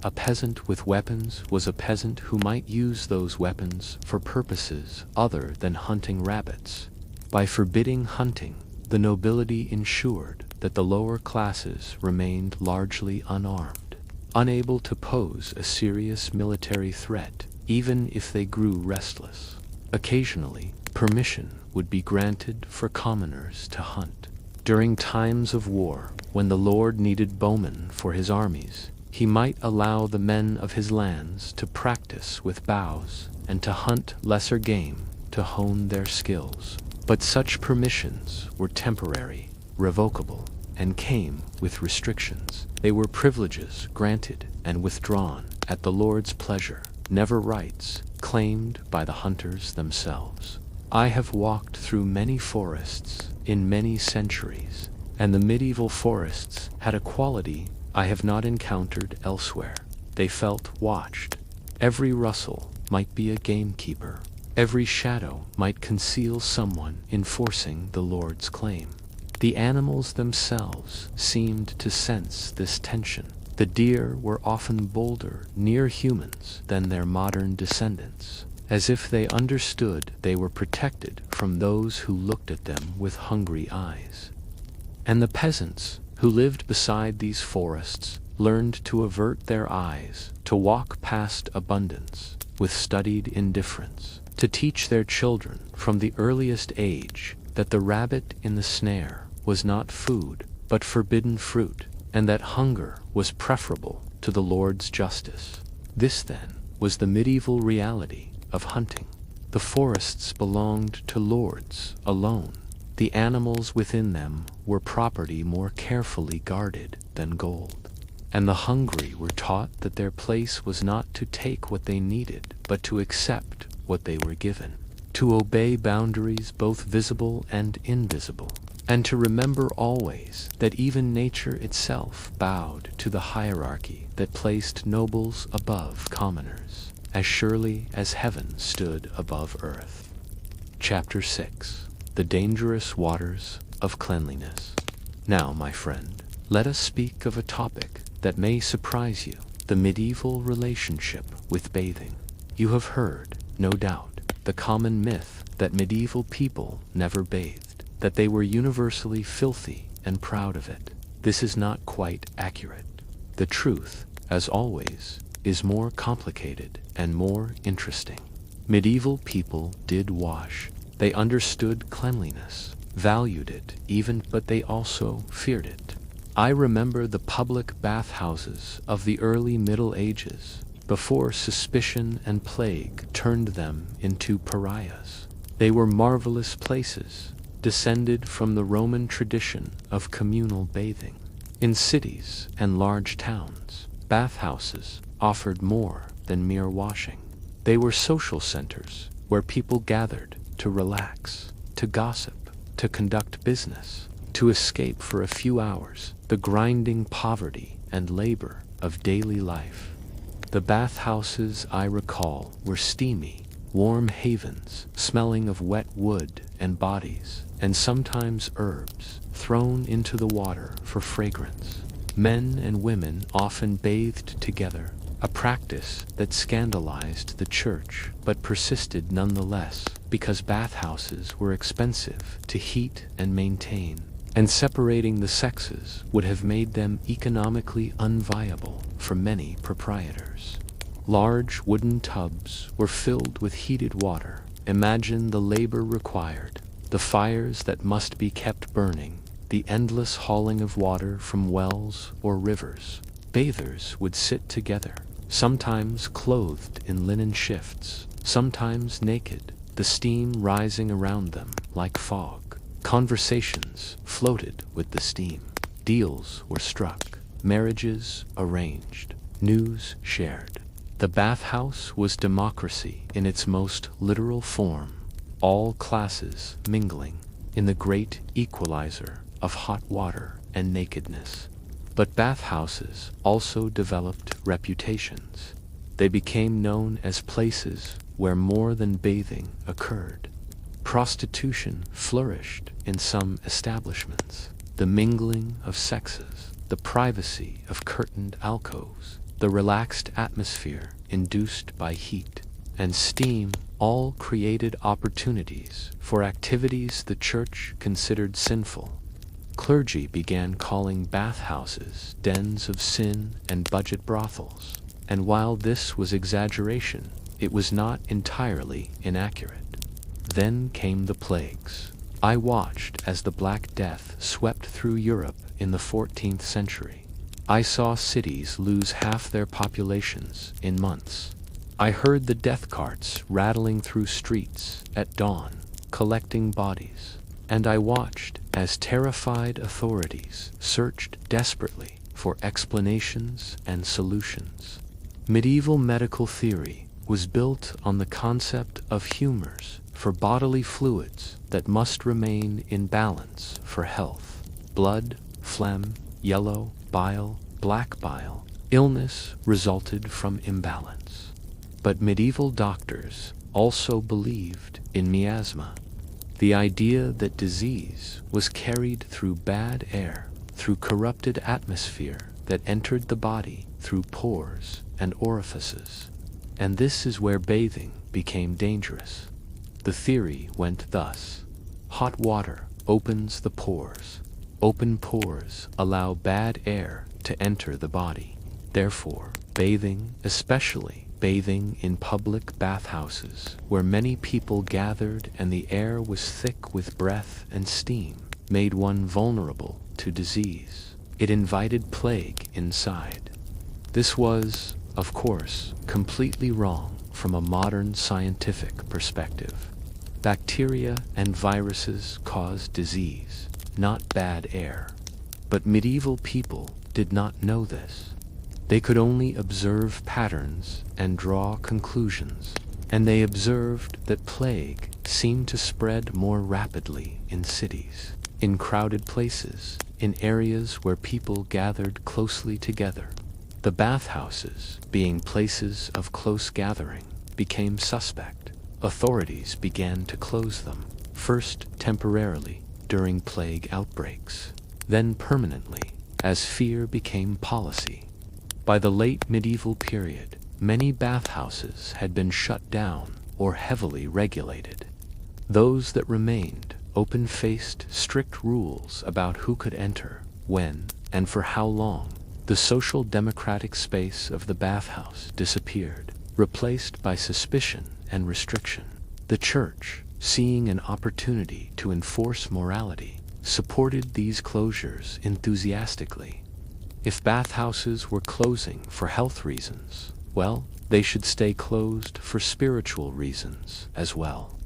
A peasant with weapons was a peasant who might use those weapons for purposes other than hunting rabbits. By forbidding hunting, the nobility ensured that the lower classes remained largely unarmed, unable to pose a serious military threat, even if they grew restless. Occasionally, permission would be granted for commoners to hunt. During times of war, when the Lord needed bowmen for his armies, he might allow the men of his lands to practice with bows and to hunt lesser game to hone their skills. But such permissions were temporary, revocable, and came with restrictions. They were privileges granted and withdrawn at the Lord's pleasure, never rights claimed by the hunters themselves. I have walked through many forests in many centuries, and the medieval forests had a quality I have not encountered elsewhere. They felt watched. Every rustle might be a gamekeeper. Every shadow might conceal someone enforcing the Lord's claim. The animals themselves seemed to sense this tension. The deer were often bolder near humans than their modern descendants, as if they understood they were protected from those who looked at them with hungry eyes. And the peasants who lived beside these forests learned to avert their eyes, to walk past abundance with studied indifference, to teach their children from the earliest age that the rabbit in the snare was not food, but forbidden fruit, and that hunger was preferable to the Lord's justice. This, then, was the medieval reality of hunting. The forests belonged to lords alone. The animals within them were property more carefully guarded than gold. And the hungry were taught that their place was not to take what they needed, but to accept what they were given, to obey boundaries both visible and invisible, and to remember always that even nature itself bowed to the hierarchy that placed nobles above commoners, as surely as heaven stood above earth. Chapter 6. The Dangerous Waters of Cleanliness. Now, my friend, let us speak of a topic that may surprise you, the medieval relationship with bathing. You have heard, no doubt, the common myth that medieval people never bathed, that they were universally filthy and proud of it. This is not quite accurate. The truth, as always, is more complicated and more interesting. Medieval people did wash. They understood cleanliness, valued it even, but they also feared it. I remember the public bathhouses of the early Middle Ages, before suspicion and plague turned them into pariahs. They were marvelous places, descended from the Roman tradition of communal bathing. In cities and large towns, bathhouses offered more than mere washing. They were social centers where people gathered to relax, to gossip, to conduct business, to escape for a few hours the grinding poverty and labor of daily life. The bathhouses I recall were steamy, warm havens smelling of wet wood and bodies, and sometimes herbs thrown into the water for fragrance. Men and women often bathed together, a practice that scandalized the church but persisted nonetheless because bathhouses were expensive to heat and maintain, and separating the sexes would have made them economically unviable for many proprietors. Large wooden tubs were filled with heated water, Imagine the labor required, the fires that must be kept burning, the endless hauling of water from wells or rivers. Bathers would sit together, sometimes clothed in linen shifts, sometimes naked, the steam rising around them like fog. Conversations floated with the steam. Deals were struck, marriages arranged, news shared. The bathhouse was democracy in its most literal form, all classes mingling in the great equalizer of hot water and nakedness. But bathhouses also developed reputations. They became known as places where more than bathing occurred. Prostitution flourished in some establishments. The mingling of sexes, the privacy of curtained alcoves, the relaxed atmosphere induced by heat and steam all created opportunities for activities the church considered sinful. Clergy began calling bathhouses dens of sin and budget brothels, and while this was exaggeration, it was not entirely inaccurate. Then came the plagues. I watched as the Black Death swept through Europe in the 14th century. I saw cities lose half their populations in months. I heard the death carts rattling through streets at dawn, collecting bodies, and I watched as terrified authorities searched desperately for explanations and solutions. Medieval medical theory was built on the concept of humors for bodily fluids that must remain in balance for health. Blood, phlegm, yellow, bile, black bile. Illness resulted from imbalance. But medieval doctors also believed in miasma, the idea that disease was carried through bad air, through corrupted atmosphere that entered the body through pores and orifices. And this is where bathing became dangerous. The theory went thus: hot water opens the pores. Open pores allow bad air to enter the body. Therefore, bathing, especially bathing in public bathhouses, where many people gathered and the air was thick with breath and steam, made one vulnerable to disease. It invited plague inside. This was, of course, completely wrong from a modern scientific perspective. Bacteria and viruses cause disease, not bad air. But medieval people did not know this. They could only observe patterns and draw conclusions, and they observed that plague seemed to spread more rapidly in cities, in crowded places, in areas where people gathered closely together. The bathhouses, being places of close gathering, became suspect. Authorities began to close them, first temporarily during plague outbreaks, then permanently as fear became policy. By the late medieval period, many bathhouses had been shut down or heavily regulated. Those that remained open-faced strict rules about who could enter, when, and for how long. The social democratic space of the bathhouse disappeared, replaced by suspicion and restriction. The church, seeing an opportunity to enforce morality, supported these closures enthusiastically. If bathhouses were closing for health reasons, well, they should stay closed for spiritual reasons as well.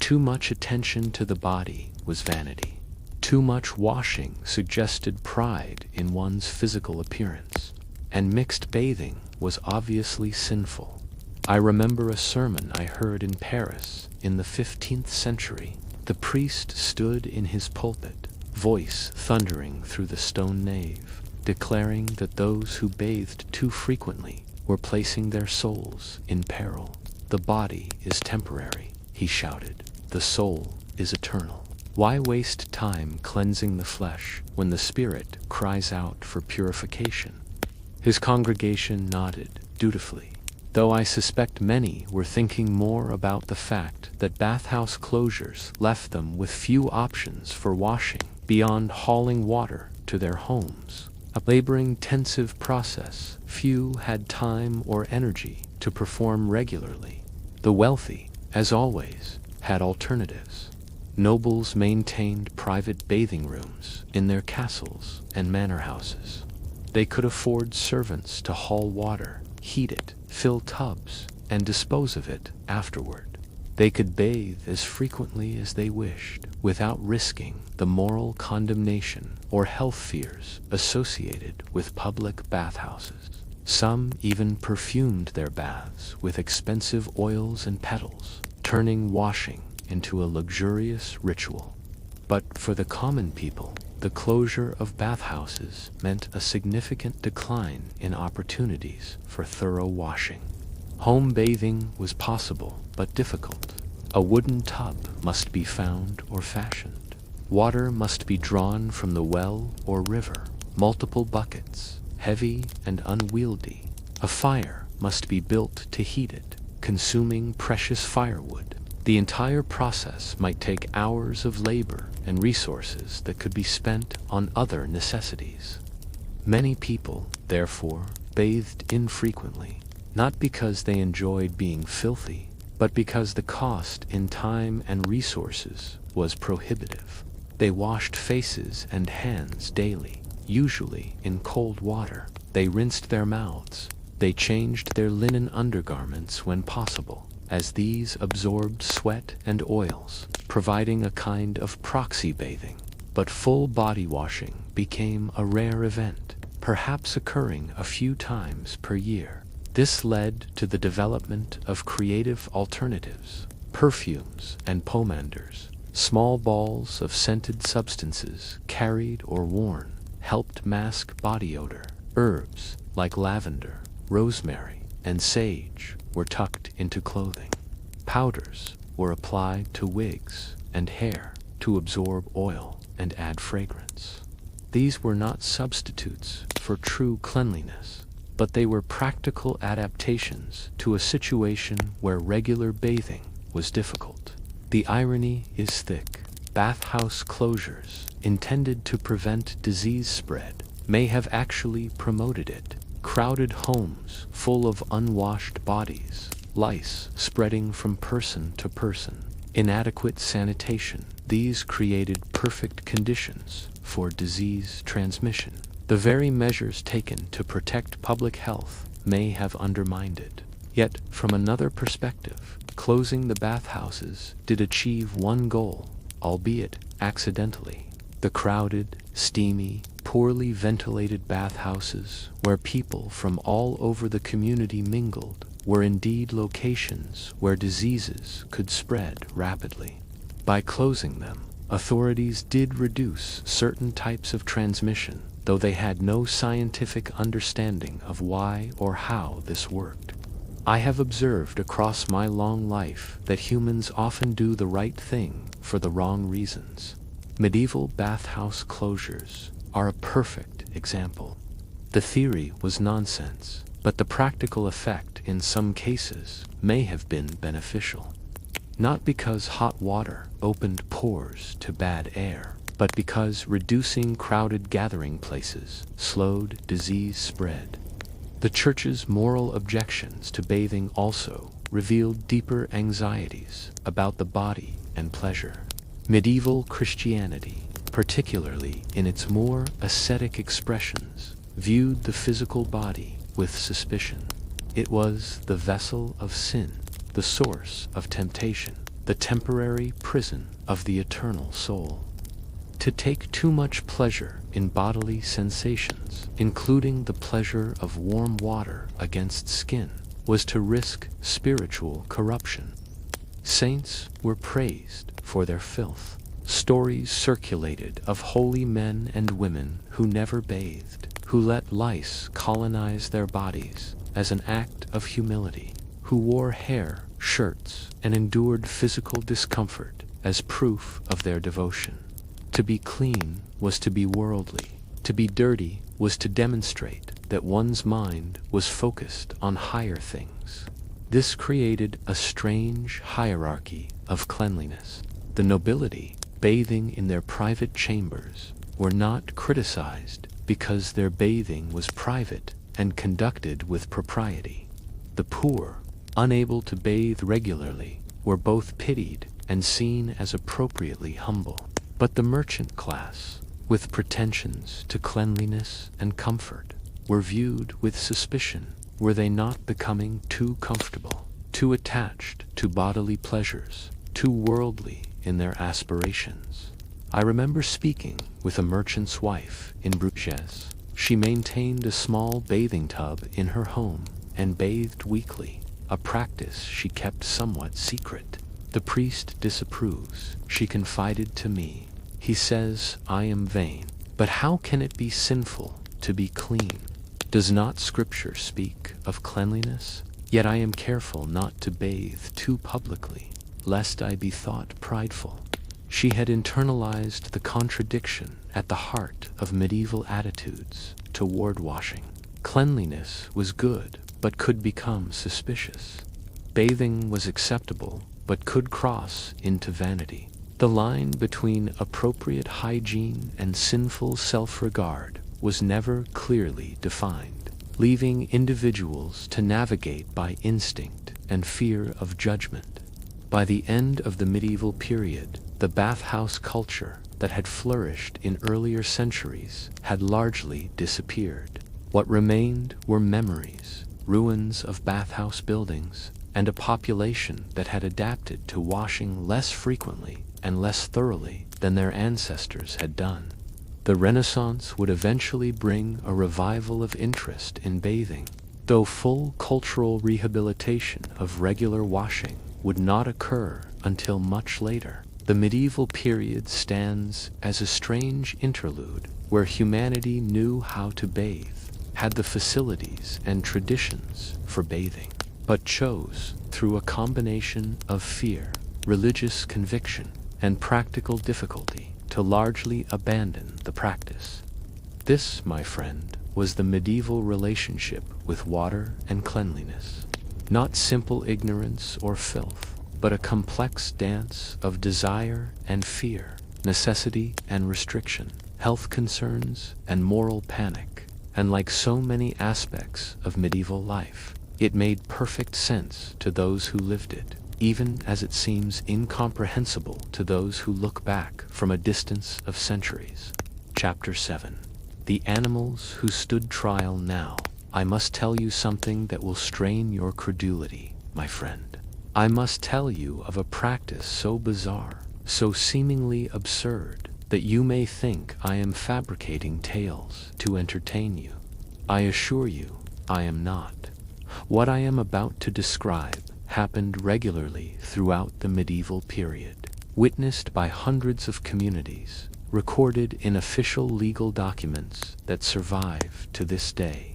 Too much attention to the body was vanity. Too much washing suggested pride in one's physical appearance, and mixed bathing was obviously sinful. I remember a sermon I heard in Paris in the 15th century. The priest stood in his pulpit, voice thundering through the stone nave, declaring that those who bathed too frequently were placing their souls in peril. The body is temporary, he shouted. The soul is eternal. Why waste time cleansing the flesh when the spirit cries out for purification? His congregation nodded dutifully, though I suspect many were thinking more about the fact that bathhouse closures left them with few options for washing beyond hauling water to their homes. A labor-intensive process few had time or energy to perform regularly. The wealthy, as always, had alternatives. Nobles maintained private bathing rooms in their castles and manor houses. They could afford servants to haul water, heat it, fill tubs, and dispose of it afterward. They could bathe as frequently as they wished, without risking the moral condemnation or health fears associated with public bathhouses. Some even perfumed their baths with expensive oils and petals, turning washing into a luxurious ritual. But for the common people, the closure of bathhouses meant a significant decline in opportunities for thorough washing. Home bathing was possible but difficult. A wooden tub must be found or fashioned. Water must be drawn from the well or river, multiple buckets, heavy and unwieldy. A fire must be built to heat it, consuming precious firewood. The entire process might take hours of labor and resources that could be spent on other necessities. Many people, therefore, bathed infrequently, not because they enjoyed being filthy, but because the cost in time and resources was prohibitive. They washed faces and hands daily, usually in cold water. They rinsed their mouths. They changed their linen undergarments when possible, as these absorbed sweat and oils, providing a kind of proxy bathing. But full body washing became a rare event, perhaps occurring a few times per year. This led to the development of creative alternatives, perfumes and pomanders. Small balls of scented substances carried or worn helped mask body odor. Herbs like lavender, rosemary, and sage were tucked into clothing. Powders were applied to wigs and hair to absorb oil and add fragrance. These were not substitutes for true cleanliness, but they were practical adaptations to a situation where regular bathing was difficult. The irony is thick. Bathhouse closures, intended to prevent disease spread, may have actually promoted it. Crowded homes full of unwashed bodies, lice spreading from person to person, inadequate sanitation, these created perfect conditions for disease transmission. The very measures taken to protect public health may have undermined it. Yet, from another perspective, closing the bathhouses did achieve one goal, albeit accidentally. The crowded, steamy, poorly ventilated bathhouses, where people from all over the community mingled, were indeed locations where diseases could spread rapidly. By closing them, authorities did reduce certain types of transmission, though they had no scientific understanding of why or how this worked. I have observed across my long life that humans often do the right thing for the wrong reasons. Medieval bathhouse closures are a perfect example. The theory was nonsense, but the practical effect in some cases may have been beneficial. Not because hot water opened pores to bad air, but because reducing crowded gathering places slowed disease spread. The Church's moral objections to bathing also revealed deeper anxieties about the body and pleasure. Medieval Christianity, particularly in its more ascetic expressions, viewed the physical body with suspicion. It was the vessel of sin, the source of temptation, the temporary prison of the eternal soul. To take too much pleasure in bodily sensations, including the pleasure of warm water against skin, was to risk spiritual corruption. Saints were praised for their filth. Stories circulated of holy men and women who never bathed, who let lice colonize their bodies as an act of humility, who wore hair, shirts, and endured physical discomfort as proof of their devotion. To be clean was to be worldly. To be dirty was to demonstrate that one's mind was focused on higher things. This created a strange hierarchy of cleanliness. The nobility, bathing in their private chambers, were not criticized because their bathing was private and conducted with propriety. The poor, unable to bathe regularly, were both pitied and seen as appropriately humble. But the merchant class, with pretensions to cleanliness and comfort, were viewed with suspicion. Were they not becoming too comfortable, too attached to bodily pleasures, too worldly in their aspirations? I remember speaking with a merchant's wife in Bruges. She maintained a small bathing tub in her home and bathed weekly, a practice she kept somewhat secret. The priest disapproves, she confided to me. He says I am vain. But how can it be sinful to be clean? Does not Scripture speak of cleanliness? Yet I am careful not to bathe too publicly, lest I be thought prideful. She had internalized the contradiction at the heart of medieval attitudes toward washing. Cleanliness was good, but could become suspicious. Bathing was acceptable, but could cross into vanity. The line between appropriate hygiene and sinful self-regard was never clearly defined, leaving individuals to navigate by instinct and fear of judgment. By the end of the medieval period, the bathhouse culture that had flourished in earlier centuries had largely disappeared. What remained were memories, ruins of bathhouse buildings, and a population that had adapted to washing less frequently and less thoroughly than their ancestors had done. The Renaissance would eventually bring a revival of interest in bathing, though full cultural rehabilitation of regular washing would not occur until much later. The medieval period stands as a strange interlude where humanity knew how to bathe, had the facilities and traditions for bathing, but chose, through a combination of fear, religious conviction, and practical difficulty, to largely abandon the practice. This, my friend, was the medieval relationship with water and cleanliness. Not simple ignorance or filth, but a complex dance of desire and fear, necessity and restriction, health concerns and moral panic. And like so many aspects of medieval life, it made perfect sense to those who lived it, even as it seems incomprehensible to those who look back from a distance of centuries. Chapter 7. The animals who stood trial now. I must tell you something that will strain your credulity, my friend. I must tell you of a practice so bizarre, so seemingly absurd, that you may think I am fabricating tales to entertain you. I assure you, I am not. What I am about to describe happened regularly throughout the medieval period, witnessed by hundreds of communities, recorded in official legal documents that survive to this day.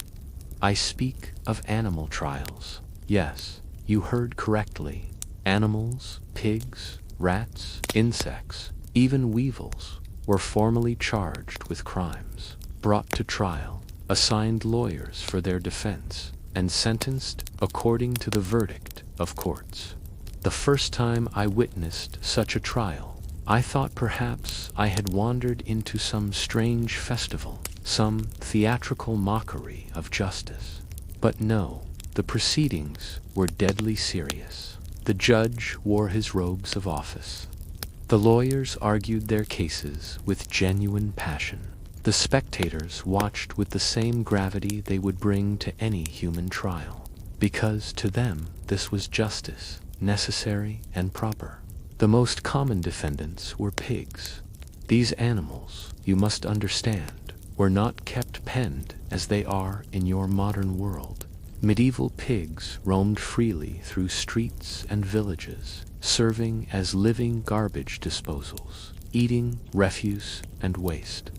I speak of animal trials. Yes, you heard correctly. Animals, pigs, rats, insects, even weevils were formally charged with crimes, brought to trial, assigned lawyers for their defense, and sentenced according to the verdict of courts. The first time I witnessed such a trial, I thought perhaps I had wandered into some strange festival, some theatrical mockery of justice. But no, the proceedings were deadly serious. The judge wore his robes of office. The lawyers argued their cases with genuine passion. The spectators watched with the same gravity they would bring to any human trial, because to them this was justice, necessary and proper. The most common defendants were pigs. These animals, you must understand, were not kept penned as they are in your modern world. Medieval pigs roamed freely through streets and villages, serving as living garbage disposals, eating refuse and waste.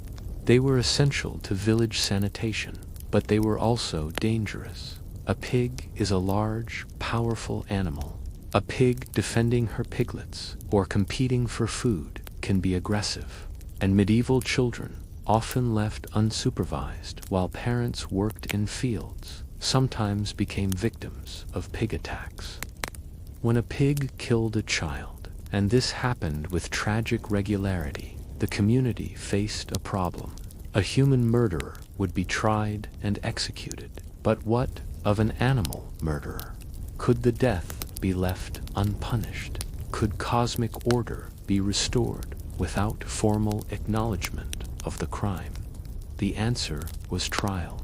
They were essential to village sanitation, but they were also dangerous. A pig is a large, powerful animal. A pig defending her piglets or competing for food can be aggressive, and medieval children, often left unsupervised while parents worked in fields, sometimes became victims of pig attacks. When a pig killed a child, and this happened with tragic regularity, the community faced a problem. A human murderer would be tried and executed, but what of an animal murderer? Could the death be left unpunished? could cosmic order be restored without formal acknowledgement of the crime? The answer was trial.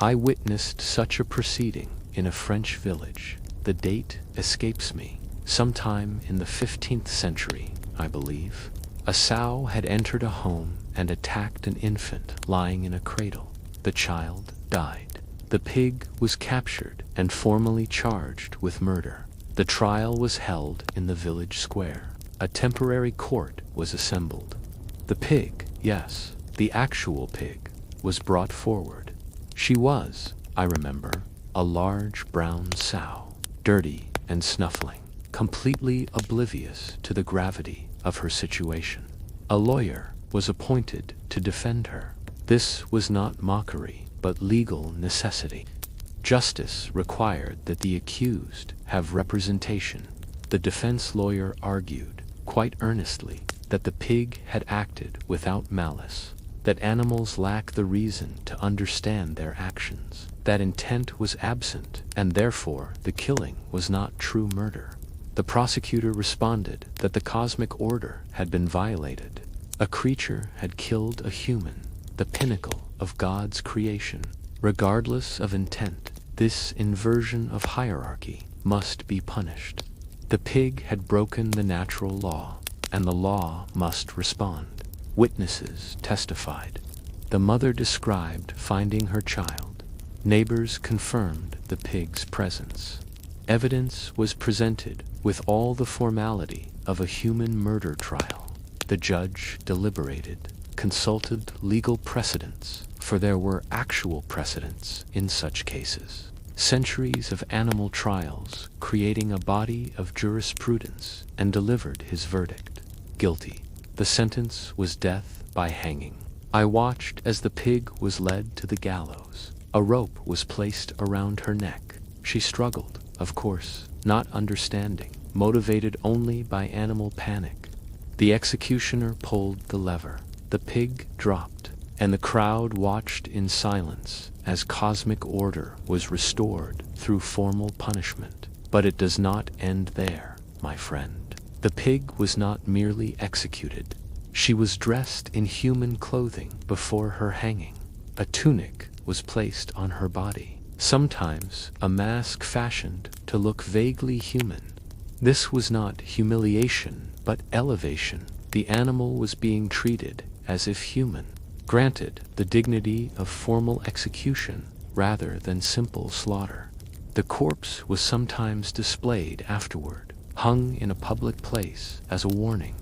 I witnessed such a proceeding in a French village. The date escapes me. Sometime in the 15th century, I believe. A sow had entered a home and attacked an infant lying in a cradle. The child died. The pig was captured and formally charged with murder. The trial was held in the village square. A temporary court was assembled. The pig, yes, the actual pig, was brought forward. She was, I remember, a large brown sow, dirty and snuffling, completely oblivious to the gravity of her situation. A lawyer was appointed to defend her. This was not mockery, but legal necessity. Justice required that the accused have representation. The defense lawyer argued, quite earnestly, that the pig had acted without malice, that animals lack the reason to understand their actions, that intent was absent, and therefore the killing was not true murder. The prosecutor responded that the cosmic order had been violated. A creature had killed a human, the pinnacle of God's creation. Regardless of intent, this inversion of hierarchy must be punished. The pig had broken the natural law, and the law must respond. Witnesses testified. The mother described finding her child. Neighbors confirmed the pig's presence. Evidence was presented with all the formality of a human murder trial. The judge deliberated, consulted legal precedents, for there were actual precedents in such cases. Centuries of animal trials creating a body of jurisprudence, and delivered his verdict. Guilty. The sentence was death by hanging. I watched as the pig was led to the gallows. A rope was placed around her neck. She struggled, of course, not understanding, motivated only by animal panic. The executioner pulled the lever. The pig dropped, and the crowd watched in silence as cosmic order was restored through formal punishment. But it does not end there, my friend. The pig was not merely executed. She was dressed in human clothing before her hanging. A tunic was placed on her body, sometimes a mask fashioned to look vaguely human. This was not humiliation, but elevation. The animal was being treated as if human, granted the dignity of formal execution rather than simple slaughter. The corpse was sometimes displayed afterward, hung in a public place as a warning.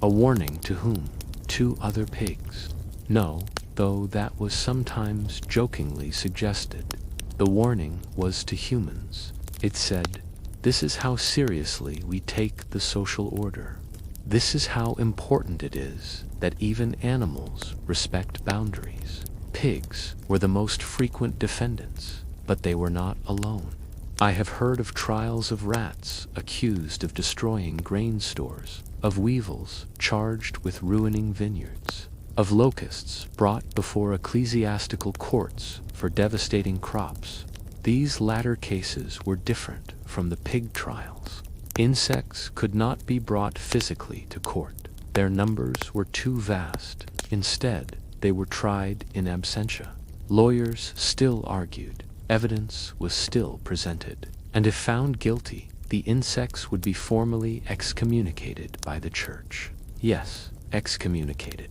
A warning to whom? To other pigs. No, though that was sometimes jokingly suggested. The warning was to humans. It said, "This is how seriously we take the social order. This is how important it is that even animals respect boundaries." Pigs were the most frequent defendants, but they were not alone. I have heard of trials of rats accused of destroying grain stores, of weevils charged with ruining vineyards, of locusts brought before ecclesiastical courts for devastating crops. These latter cases were different from the pig trials. Insects could not be brought physically to court. Their numbers were too vast. Instead, they were tried in absentia. Lawyers still argued. Evidence was still presented. And if found guilty, the insects would be formally excommunicated by the church. Yes, excommunicated.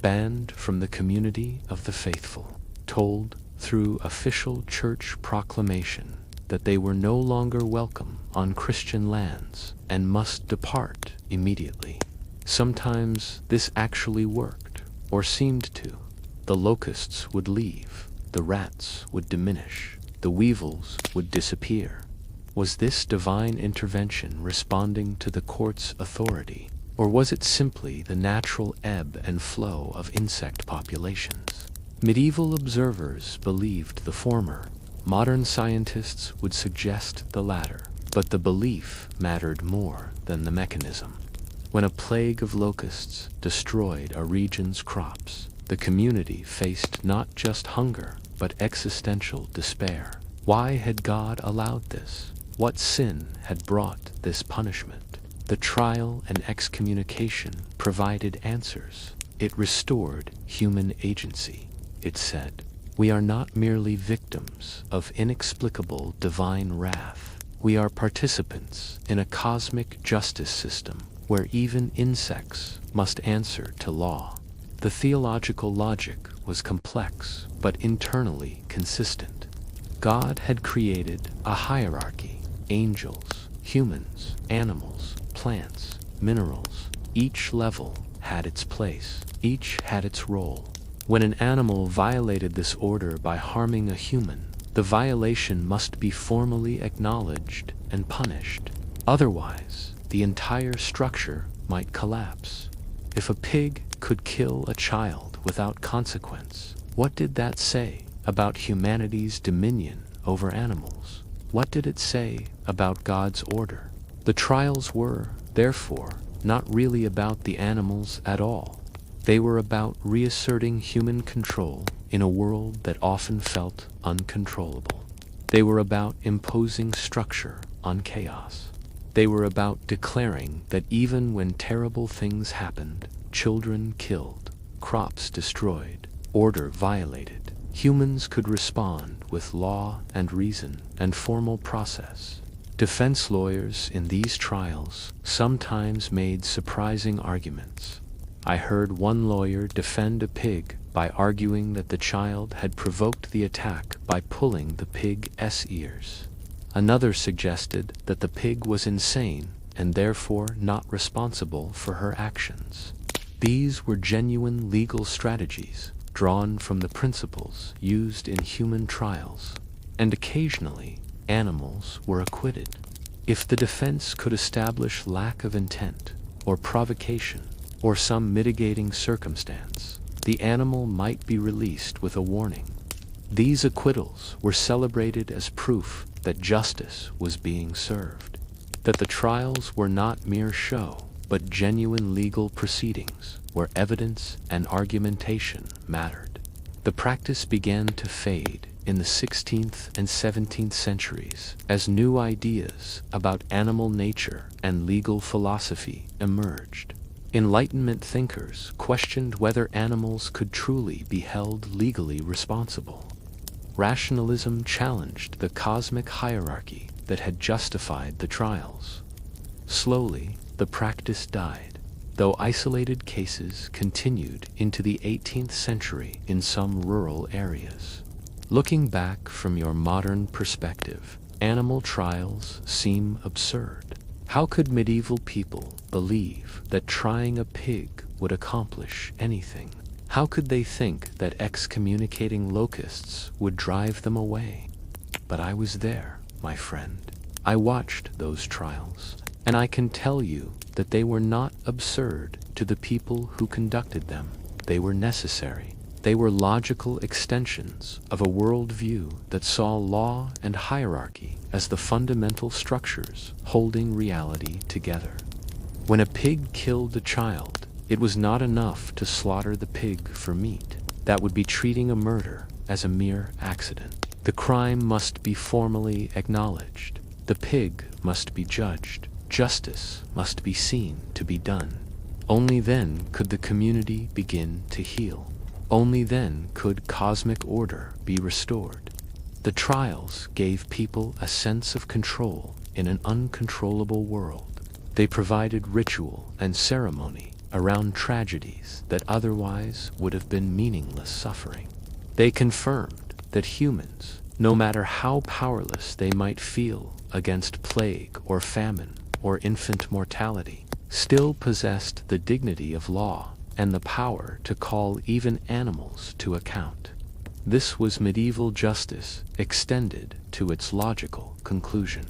Banned from the community of the faithful. Told through official church proclamation that they were no longer welcome on Christian lands and must depart immediately. Sometimes this actually worked, or seemed to. The locusts would leave, the rats would diminish, the weevils would disappear. Was this divine intervention responding to the court's authority, or was it simply the natural ebb and flow of insect populations? Medieval observers believed the former. Modern scientists would suggest the latter, but the belief mattered more than the mechanism. When a plague of locusts destroyed a region's crops, the community faced not just hunger, but existential despair. Why had God allowed this? What sin had brought this punishment? The trial and excommunication provided answers. It restored human agency. It said, "We are not merely victims of inexplicable divine wrath. We are participants in a cosmic justice system where even insects must answer to law." The theological logic was complex but internally consistent. God had created a hierarchy: angels, humans, animals, plants, minerals. Each level had its place. Each had its role. When an animal violated this order by harming a human, the violation must be formally acknowledged and punished. Otherwise, the entire structure might collapse. If a pig could kill a child without consequence, what did that say about humanity's dominion over animals? What did it say about God's order? The trials were, therefore, not really about the animals at all. They were about reasserting human control in a world that often felt uncontrollable. They were about imposing structure on chaos. They were about declaring that even when terrible things happened, children killed, crops destroyed, order violated, humans could respond with law and reason and formal process. Defense lawyers in these trials sometimes made surprising arguments. I heard one lawyer defend a pig by arguing that the child had provoked the attack by pulling the pig's ears. Another suggested that the pig was insane and therefore not responsible for her actions. These were genuine legal strategies drawn from the principles used in human trials, and occasionally animals were acquitted. If the defense could establish lack of intent, or provocation, or some mitigating circumstance, the animal might be released with a warning. These acquittals were celebrated as proof that justice was being served, that the trials were not mere show, but genuine legal proceedings where evidence and argumentation mattered. The practice began to fade in the 16th and 17th centuries as new ideas about animal nature and legal philosophy emerged. Enlightenment thinkers questioned whether animals could truly be held legally responsible. Rationalism challenged the cosmic hierarchy that had justified the trials. Slowly, the practice died, though isolated cases continued into the 18th century in some rural areas. Looking back from your modern perspective, animal trials seem absurd. How could medieval people believe that trying a pig would accomplish anything? How could they think that excommunicating locusts would drive them away? But I was there, my friend. I watched those trials, and I can tell you that they were not absurd to the people who conducted them. They were necessary. They were logical extensions of a worldview that saw law and hierarchy as the fundamental structures holding reality together. When a pig killed a child, it was not enough to slaughter the pig for meat. That would be treating a murder as a mere accident. The crime must be formally acknowledged. The pig must be judged. Justice must be seen to be done. Only then could the community begin to heal. Only then could cosmic order be restored. The trials gave people a sense of control in an uncontrollable world. They provided ritual and ceremony around tragedies that otherwise would have been meaningless suffering. They confirmed that humans, no matter how powerless they might feel against plague or famine or infant mortality, still possessed the dignity of law and the power to call even animals to account. This was medieval justice extended to its logical conclusion.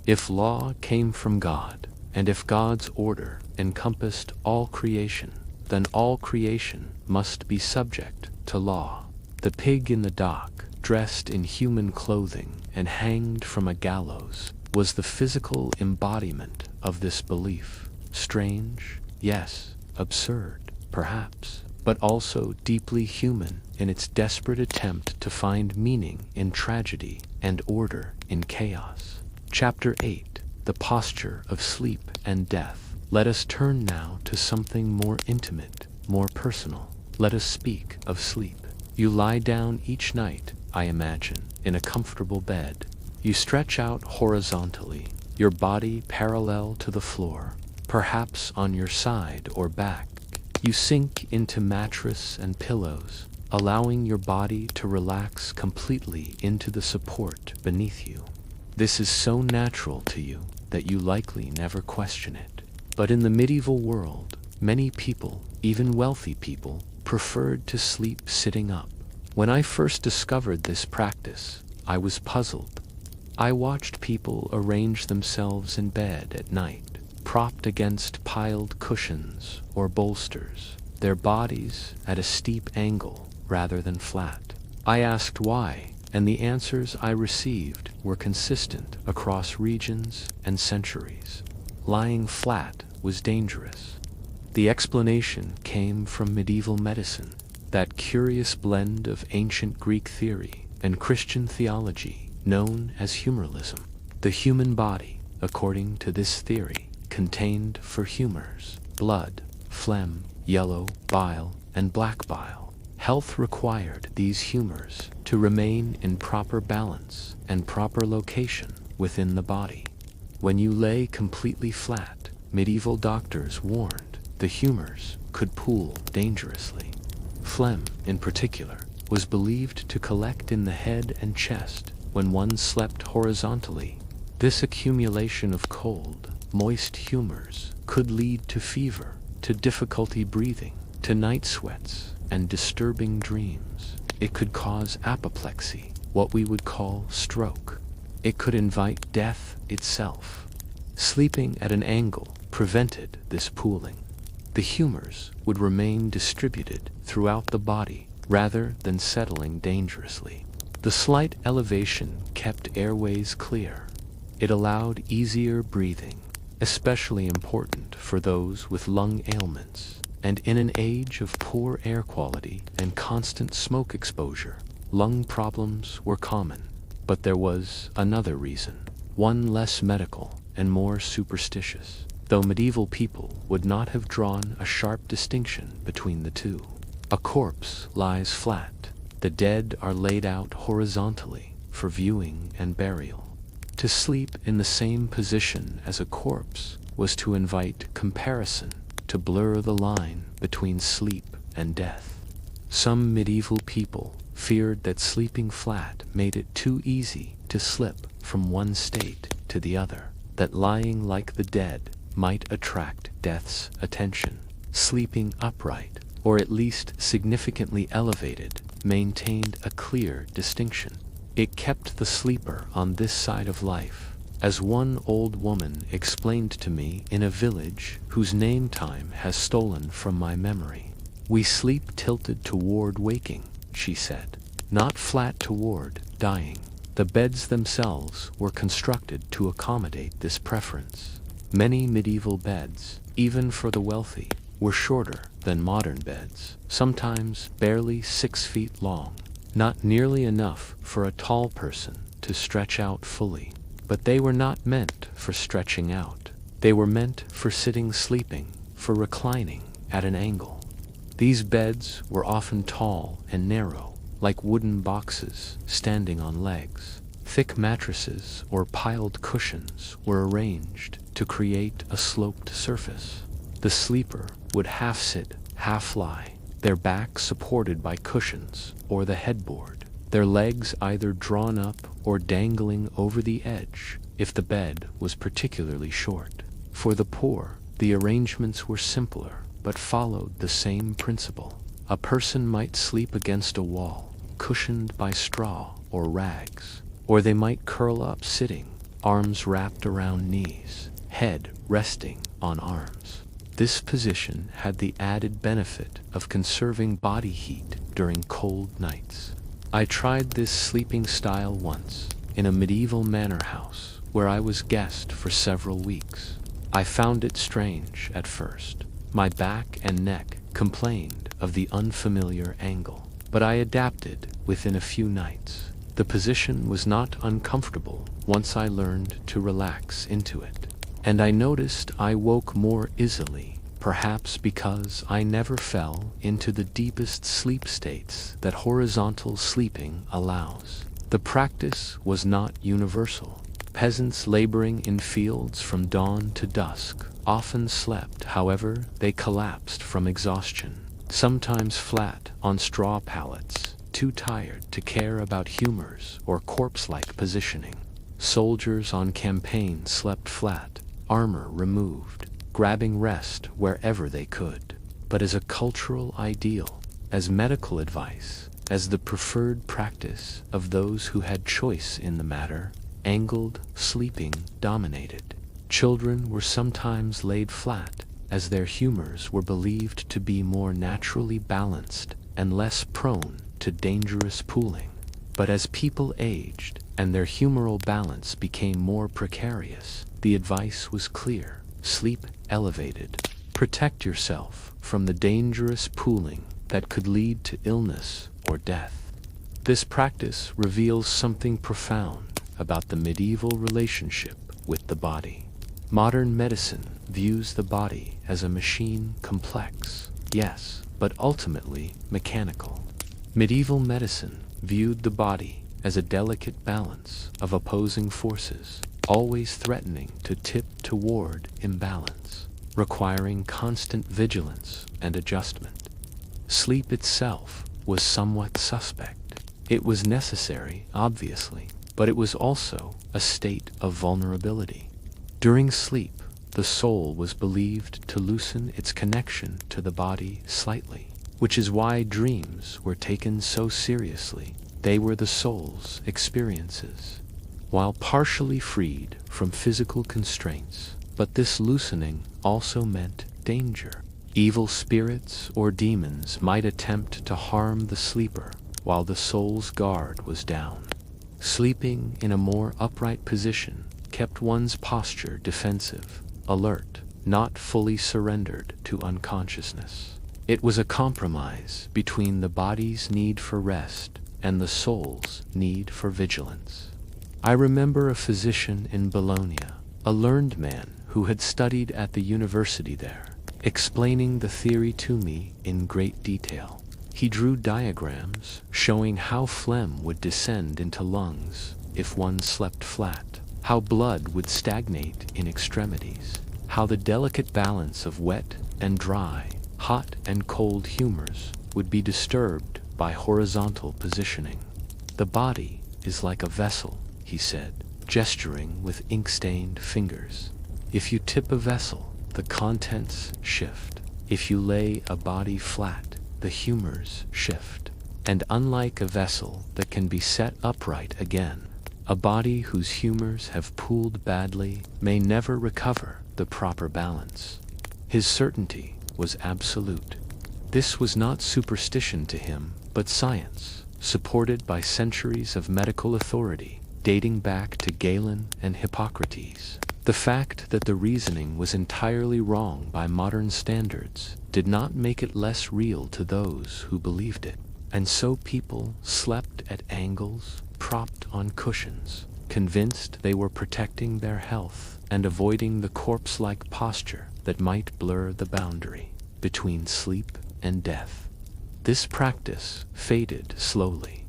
If law came from God, and if God's order encompassed all creation, then all creation must be subject to law. The pig in the dock, dressed in human clothing and hanged from a gallows, was the physical embodiment of this belief. Strange, yes, absurd, perhaps, but also deeply human in its desperate attempt to find meaning in tragedy and order in chaos. Chapter 8. the posture of sleep and death. Let us turn now to something more intimate, more personal. Let us speak of sleep. You lie down each night, I imagine, in a comfortable bed. You stretch out horizontally, your body parallel to the floor, perhaps on your side or back. You sink into mattress and pillows, allowing your body to relax completely into the support beneath you. This is so natural to you that you likely never question it. But in the medieval world, many people, even wealthy people, preferred to sleep sitting up. When I first discovered this practice, I was puzzled. I watched people arrange themselves in bed at night, propped against piled cushions or bolsters, their bodies at a steep angle rather than flat. I asked why, and the answers I received were consistent across regions and centuries. Lying flat was dangerous. The explanation came from medieval medicine, that curious blend of ancient Greek theory and Christian theology known as humorism. The human body, according to this theory, contained four humors: blood, phlegm, yellow bile, and black bile. Health required these humors to remain in proper balance and proper location within the body. When you lay completely flat, medieval doctors warned the humors could pool dangerously. Phlegm, in particular, was believed to collect in the head and chest when one slept horizontally. This accumulation of cold, moist humors could lead to fever, to difficulty breathing, to night sweats, and disturbing dreams. It could cause apoplexy, what we would call stroke. It could invite death itself. Sleeping at an angle prevented this pooling. The humors would remain distributed throughout the body rather than settling dangerously. The slight elevation kept airways clear. It allowed easier breathing, especially important for those with lung ailments. And in an age of poor air quality and constant smoke exposure, lung problems were common. But there was another reason, one less medical and more superstitious, though medieval people would not have drawn a sharp distinction between the two. A corpse lies flat. The dead are laid out horizontally for viewing and burial. To sleep in the same position as a corpse was to invite comparison, to blur the line between sleep and death. Some medieval people feared that sleeping flat made it too easy to slip from one state to the other, that lying like the dead might attract death's attention. Sleeping upright, or at least significantly elevated, maintained a clear distinction. It kept the sleeper on this side of life, as one old woman explained to me in a village whose name time has stolen from my memory. We sleep tilted toward waking, she said, not flat toward dying. The beds themselves were constructed to accommodate this preference. Many medieval beds, even for the wealthy, were shorter than modern beds, sometimes barely 6 feet long, not nearly enough for a tall person to stretch out fully. But they were not meant for stretching out. They were meant for sitting sleeping, for reclining at an angle. These beds were often tall and narrow, like wooden boxes standing on legs. Thick mattresses or piled cushions were arranged to create a sloped surface. The sleeper would half sit, half lie, their back supported by cushions or the headboard, their legs either drawn up or dangling over the edge if the bed was particularly short. For the poor, the arrangements were simpler but followed the same principle. A person might sleep against a wall, cushioned by straw or rags, or they might curl up sitting, arms wrapped around knees, head resting on arms. This position had the added benefit of conserving body heat during cold nights. I tried this sleeping style once in a medieval manor house where I was guest for several weeks. I found it strange at first. My back and neck complained of the unfamiliar angle, but I adapted within a few nights. The position was not uncomfortable once I learned to relax into it. And I noticed I woke more easily, perhaps because I never fell into the deepest sleep states that horizontal sleeping allows. The practice was not universal. Peasants laboring in fields from dawn to dusk often slept, however, they collapsed from exhaustion, sometimes flat on straw pallets, too tired to care about humors or corpse-like positioning. Soldiers on campaign slept flat, armor removed, grabbing rest wherever they could. But as a cultural ideal, as medical advice, as the preferred practice of those who had choice in the matter, angled sleeping dominated. Children were sometimes laid flat, as their humors were believed to be more naturally balanced and less prone to dangerous pooling. But as people aged and their humoral balance became more precarious, the advice was clear: sleep elevated. Protect yourself from the dangerous pooling that could lead to illness or death. This practice reveals something profound about the medieval relationship with the body. Modern medicine views the body as a machine, complex, yes, but ultimately mechanical. Medieval medicine viewed the body as a delicate balance of opposing forces, always threatening to tip toward imbalance, requiring constant vigilance and adjustment. Sleep itself was somewhat suspect. It was necessary, obviously, but it was also a state of vulnerability. During sleep, the soul was believed to loosen its connection to the body slightly, which is why dreams were taken so seriously. They were the soul's experiences, while partially freed from physical constraints. But this loosening also meant danger. Evil spirits or demons might attempt to harm the sleeper while the soul's guard was down. Sleeping in a more upright position kept one's posture defensive, alert, not fully surrendered to unconsciousness. It was a compromise between the body's need for rest and the soul's need for vigilance. I remember a physician in Bologna, a learned man who had studied at the university there, explaining the theory to me in great detail. He drew diagrams showing how phlegm would descend into lungs if one slept flat, how blood would stagnate in extremities, how the delicate balance of wet and dry, hot and cold humors would be disturbed by horizontal positioning. The body is like a vessel, he said, gesturing with ink-stained fingers. If you tip a vessel, the contents shift. If you lay a body flat, the humors shift. And unlike a vessel that can be set upright again, a body whose humors have pooled badly may never recover the proper balance. His certainty was absolute. This was not superstition to him, but science, supported by centuries of medical authority, dating back to Galen and Hippocrates. The fact that the reasoning was entirely wrong by modern standards did not make it less real to those who believed it. And so people slept at angles, propped on cushions, convinced they were protecting their health and avoiding the corpse-like posture that might blur the boundary between sleep and death. This practice faded slowly.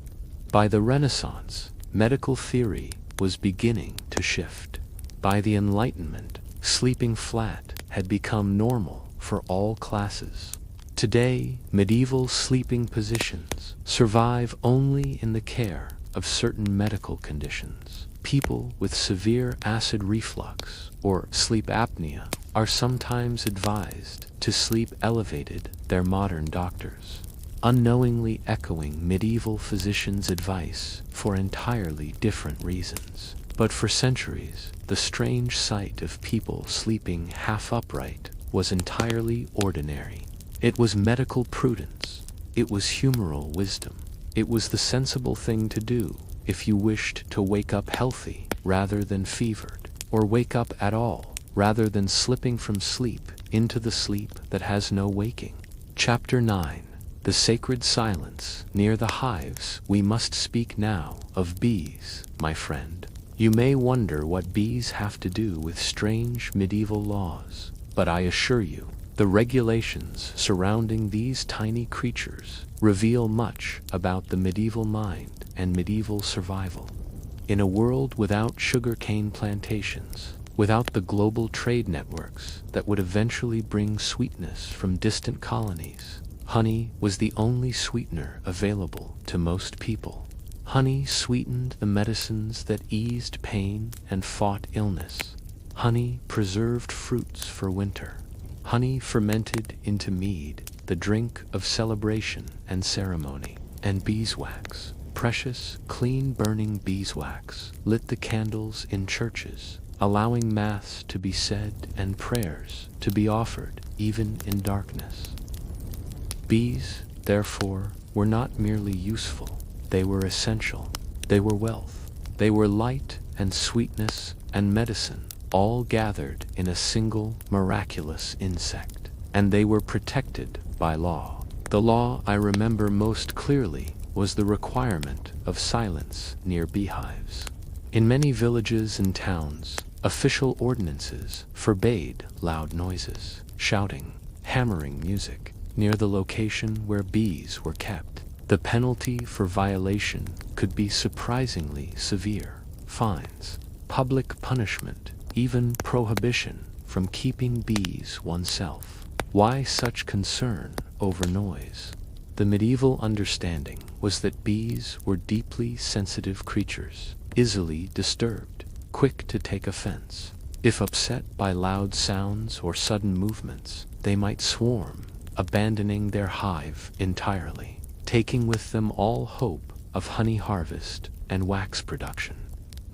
By the Renaissance, medical theory was beginning to shift. By the Enlightenment, sleeping flat had become normal for all classes. Today, medieval sleeping positions survive only in the care of certain medical conditions. People with severe acid reflux or sleep apnea are sometimes advised to sleep elevated their modern doctors, unknowingly echoing medieval physicians' advice for entirely different reasons. But for centuries, the strange sight of people sleeping half upright was entirely ordinary. It was medical prudence. It was humoral wisdom. It was the sensible thing to do if you wished to wake up healthy rather than fevered, or wake up at all rather than slipping from sleep into the sleep that has no waking. Chapter 9. the sacred silence near the hives. We must speak now of bees, my friend. You may wonder what bees have to do with strange medieval laws, but I assure you, the regulations surrounding these tiny creatures reveal much about the medieval mind and medieval survival. In a world without sugarcane plantations, without the global trade networks that would eventually bring sweetness from distant colonies, honey was the only sweetener available to most people. Honey sweetened the medicines that eased pain and fought illness. Honey preserved fruits for winter. Honey fermented into mead, the drink of celebration and ceremony. And beeswax, precious, clean-burning beeswax, lit the candles in churches, allowing mass to be said and prayers to be offered even in darkness. Bees, therefore, were not merely useful. They were essential. They were wealth. They were light and sweetness and medicine, all gathered in a single miraculous insect. And they were protected by law. The law I remember most clearly was the requirement of silence near beehives. In many villages and towns, official ordinances forbade loud noises, shouting, hammering music, near the location where bees were kept. The penalty for violation could be surprisingly severe: fines, public punishment, even prohibition from keeping bees oneself. Why such concern over noise? The medieval understanding was that bees were deeply sensitive creatures, easily disturbed, quick to take offense. If upset by loud sounds or sudden movements, they might swarm, abandoning their hive entirely, taking with them all hope of honey harvest and wax production.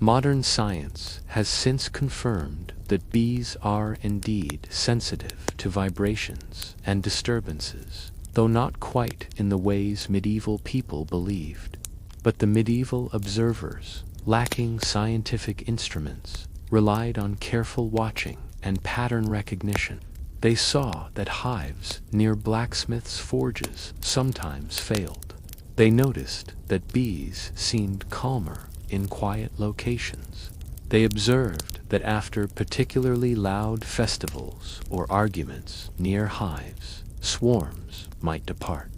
Modern science has since confirmed that bees are indeed sensitive to vibrations and disturbances, though not quite in the ways medieval people believed. But the medieval observers, lacking scientific instruments, relied on careful watching and pattern recognition. They saw that hives near blacksmiths' forges sometimes failed. They noticed that bees seemed calmer in quiet locations. They observed that after particularly loud festivals or arguments near hives, swarms might depart.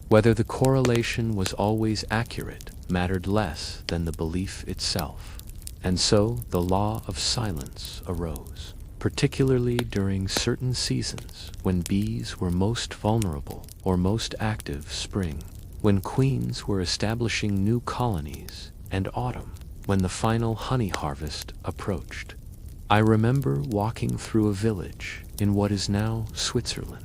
Whether the correlation was always accurate mattered less than the belief itself. And so the law of silence arose, particularly during certain seasons when bees were most vulnerable or most active: spring, when queens were establishing new colonies, and autumn, when the final honey harvest approached. I remember walking through a village in what is now Switzerland.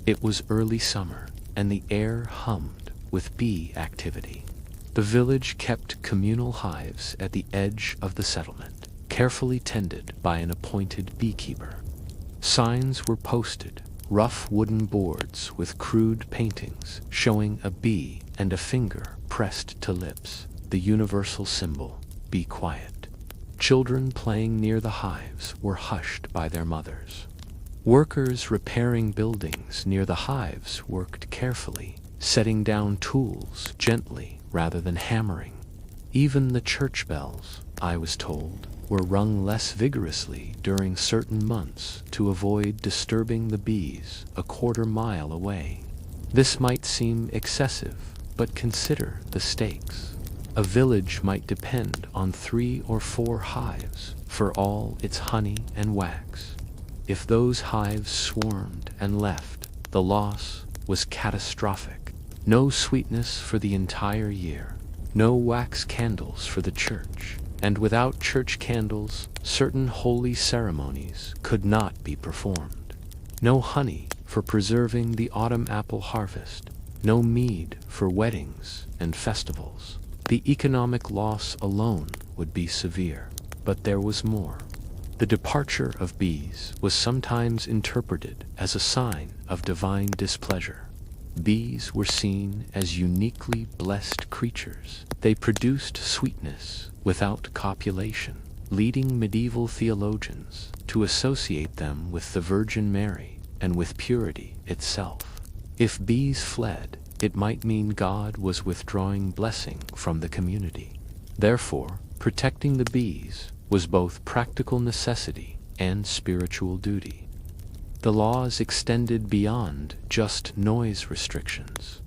It was early summer, and the air hummed with bee activity. The village kept communal hives at the edge of the settlement, carefully tended by an appointed beekeeper. Signs were posted, rough wooden boards with crude paintings showing a bee and a finger pressed to lips, the universal symbol: be quiet. Children playing near the hives were hushed by their mothers. Workers repairing buildings near the hives worked carefully, setting down tools gently rather than hammering. Even the church bells, I was told, were rung less vigorously during certain months to avoid disturbing the bees a quarter-mile away. This might seem excessive, but consider the stakes. A village might depend on 3 or 4 hives for all its honey and wax. If those hives swarmed and left, the loss was catastrophic. No sweetness for the entire year, no wax candles for the church, and without church candles, certain holy ceremonies could not be performed. No honey for preserving the autumn apple harvest, no mead for weddings and festivals. The economic loss alone would be severe, but there was more. The departure of bees was sometimes interpreted as a sign of divine displeasure. Bees were seen as uniquely blessed creatures. They produced sweetness without copulation, leading medieval theologians to associate them with the Virgin Mary and with purity itself. If bees fled, it might mean God was withdrawing blessing from the community. Therefore, protecting the bees was both practical necessity and spiritual duty. The laws extended beyond just noise restrictions.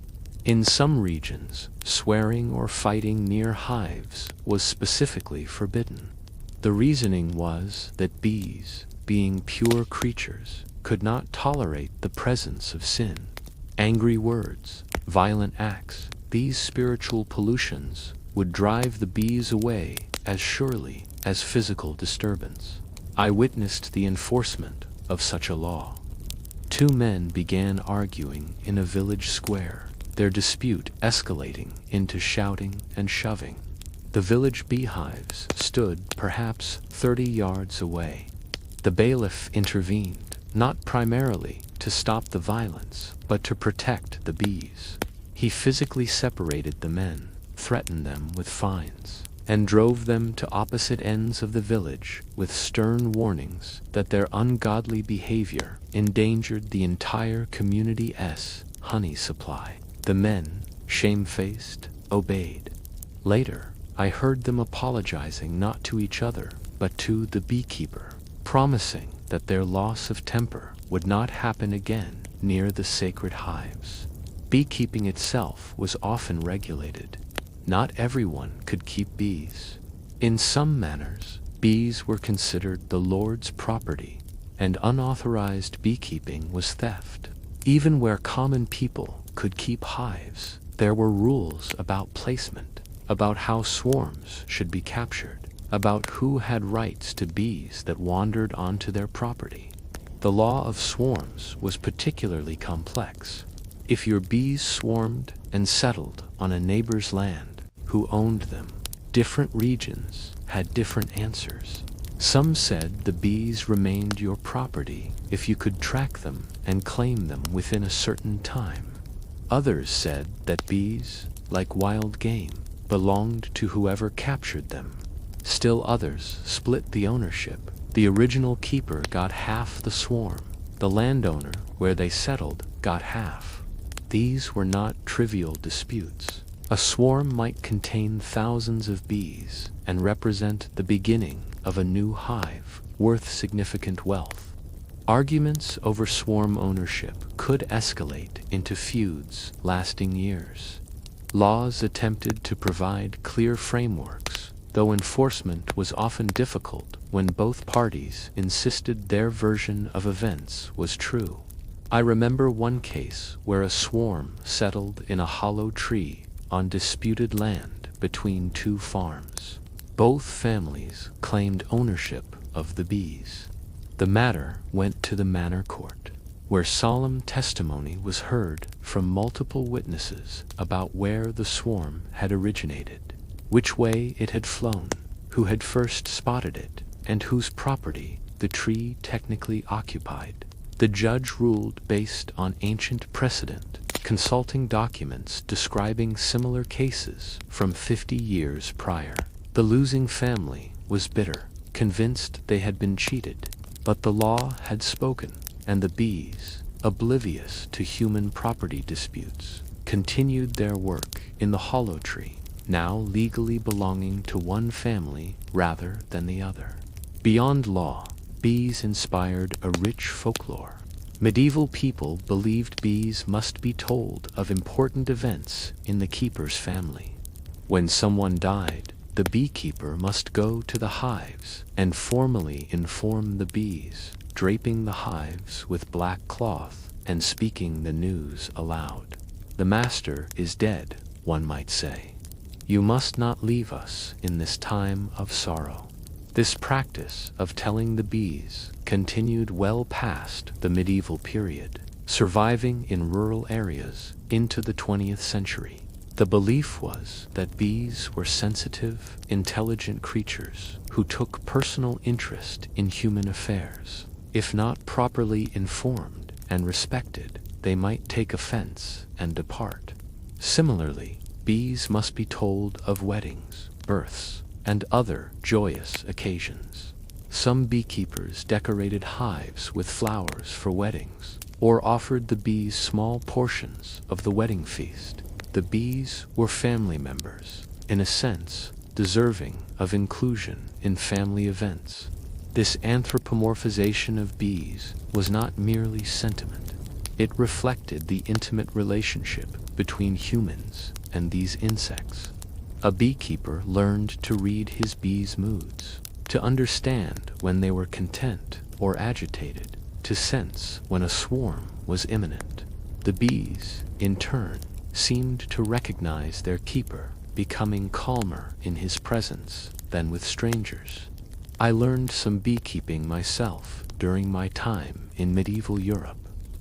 In some regions, swearing or fighting near hives was specifically forbidden. The reasoning was that bees, being pure creatures, could not tolerate the presence of sin. Angry words, violent acts, these spiritual pollutions would drive the bees away as surely as physical disturbance. I witnessed the enforcement of such a law. Two men began arguing in a village square, their dispute escalating into shouting and shoving. The village beehives stood perhaps 30 yards away. The bailiff intervened, not primarily to stop the violence, but to protect the bees. He physically separated the men, threatened them with fines, and drove them to opposite ends of the village with stern warnings that their ungodly behavior endangered the entire community's honey supply. The men, shamefaced, obeyed. Later, I heard them apologizing not to each other, but to the beekeeper, promising that their loss of temper would not happen again near the sacred hives. Beekeeping itself was often regulated. Not everyone could keep bees. In some manners, bees were considered the Lord's property, and unauthorized beekeeping was theft. Even where common people could keep hives, there were rules about placement, about how swarms should be captured, about who had rights to bees that wandered onto their property. The law of swarms was particularly complex. If your bees swarmed and settled on a neighbor's land, who owned them? Different regions had different answers. Some said the bees remained your property if you could track them and claim them within a certain time. Others said that bees, like wild game, belonged to whoever captured them. Still others split the ownership. The original keeper got half the swarm. The landowner, where they settled, got half. These were not trivial disputes. A swarm might contain thousands of bees and represent the beginning of a new hive worth significant wealth. Arguments over swarm ownership could escalate into feuds lasting years. Laws attempted to provide clear frameworks, though enforcement was often difficult when both parties insisted their version of events was true. I remember one case where a swarm settled in a hollow tree on disputed land between two farms. Both families claimed ownership of the bees. The matter went to the manor court, where solemn testimony was heard from multiple witnesses about where the swarm had originated, which way it had flown, who had first spotted it, and whose property the tree technically occupied. The judge ruled based on ancient precedent, consulting documents describing similar cases from 50 years prior. The losing family was bitter, convinced they had been cheated, but the law had spoken, and the bees, oblivious to human property disputes, continued their work in the hollow tree, now legally belonging to one family rather than the other. Beyond law, bees inspired a rich folklore. Medieval people believed bees must be told of important events in the keeper's family. When someone died, the beekeeper must go to the hives and formally inform the bees, draping the hives with black cloth and speaking the news aloud. The master is dead, one might say. You must not leave us in this time of sorrow. This practice of telling the bees continued well past the medieval period, surviving in rural areas into the 20th century. The belief was that bees were sensitive, intelligent creatures who took personal interest in human affairs. If not properly informed and respected, they might take offense and depart. Similarly, bees must be told of weddings, births, and other joyous occasions. Some beekeepers decorated hives with flowers for weddings, or offered the bees small portions of the wedding feast. The bees were family members, in a sense, deserving of inclusion in family events. This anthropomorphization of bees was not merely sentiment. It reflected the intimate relationship between humans and these insects. A beekeeper learned to read his bees' moods, to understand when they were content or agitated, to sense when a swarm was imminent. The bees, in turn, seemed to recognize their keeper, becoming calmer in his presence than with strangers. I learned some beekeeping myself during my time in medieval Europe.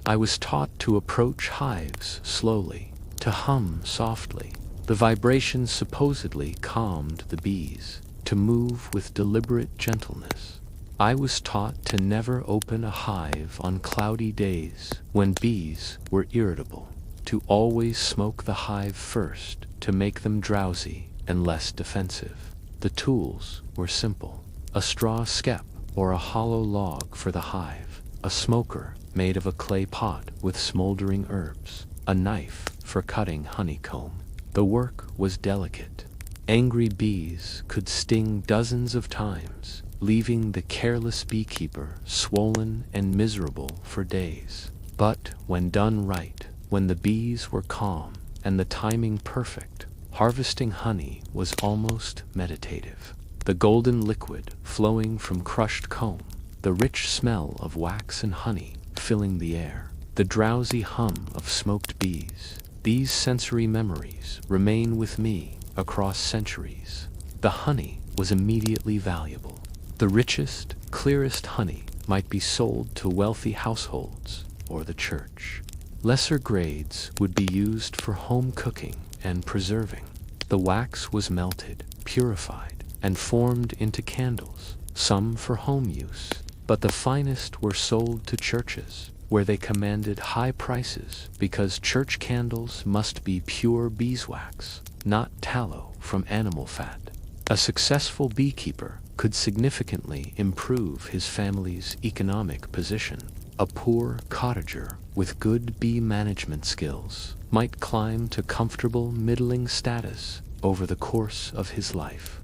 I was taught to approach hives slowly, to hum softly. The vibrations supposedly calmed the bees, to move with deliberate gentleness. I was taught to never open a hive on cloudy days when bees were irritable, to always smoke the hive first to make them drowsy and less defensive. The tools were simple: a straw skep or a hollow log for the hive, a smoker made of a clay pot with smoldering herbs, a knife for cutting honeycomb. The work was delicate. Angry bees could sting dozens of times, leaving the careless beekeeper swollen and miserable for days. But when done right, when the bees were calm and the timing perfect, harvesting honey was almost meditative. The golden liquid flowing from crushed comb, the rich smell of wax and honey filling the air, the drowsy hum of smoked bees. These sensory memories remain with me across centuries. The honey was immediately valuable. The richest, clearest honey might be sold to wealthy households or the church. Lesser grades would be used for home cooking and preserving. The wax was melted, purified, and formed into candles, some for home use, but the finest were sold to churches, where they commanded high prices because church candles must be pure beeswax, not tallow from animal fat. A successful beekeeper could significantly improve his family's economic position. A poor cottager with good bee management skills might climb to comfortable middling status over the course of his life.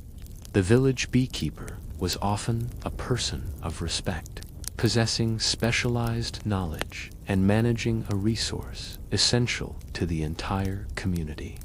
The village beekeeper was often a person of respect, possessing specialized knowledge and managing a resource essential to the entire community.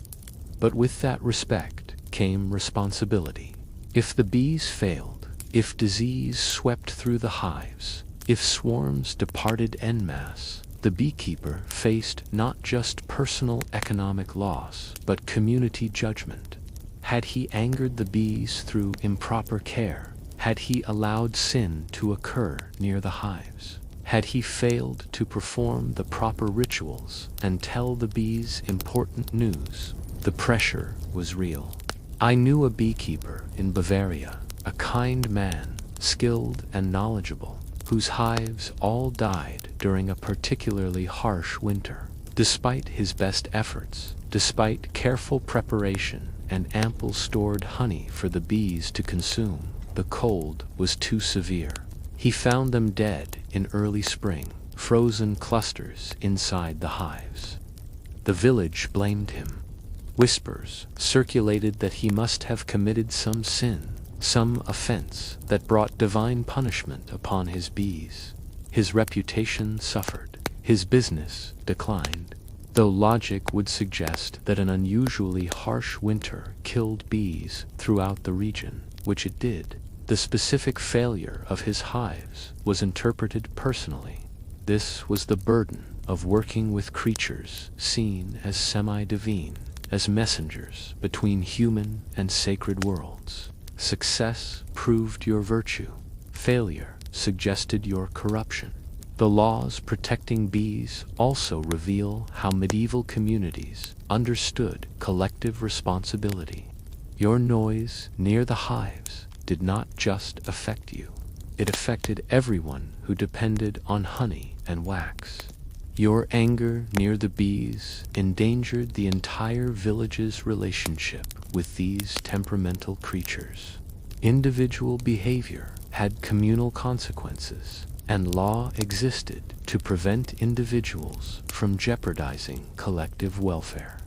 But with that respect came responsibility. If the bees failed, if disease swept through the hives, if swarms departed en masse, the beekeeper faced not just personal economic loss, but community judgment. Had he angered the bees through improper care? Had he allowed sin to occur near the hives? Had he failed to perform the proper rituals and tell the bees important news? The pressure was real. I knew a beekeeper in Bavaria, a kind man, skilled and knowledgeable, whose hives all died during a particularly harsh winter. Despite his best efforts, despite careful preparation and ample stored honey for the bees to consume, the cold was too severe. He found them dead in early spring, frozen clusters inside the hives. The village blamed him. Whispers circulated that he must have committed some sin, some offense that brought divine punishment upon his bees. His reputation suffered. His business declined. Though logic would suggest that an unusually harsh winter killed bees throughout the region, which it did, the specific failure of his hives was interpreted personally. This was the burden of working with creatures seen as semi-divine, as messengers between human and sacred worlds. Success proved your virtue. Failure suggested your corruption. The laws protecting bees also reveal how medieval communities understood collective responsibility. Your noise near the hives did not just affect you. It affected everyone who depended on honey and wax. Your anger near the bees endangered the entire village's relationship with these temperamental creatures. Individual behavior had communal consequences. and law existed to prevent individuals from jeopardizing collective welfare.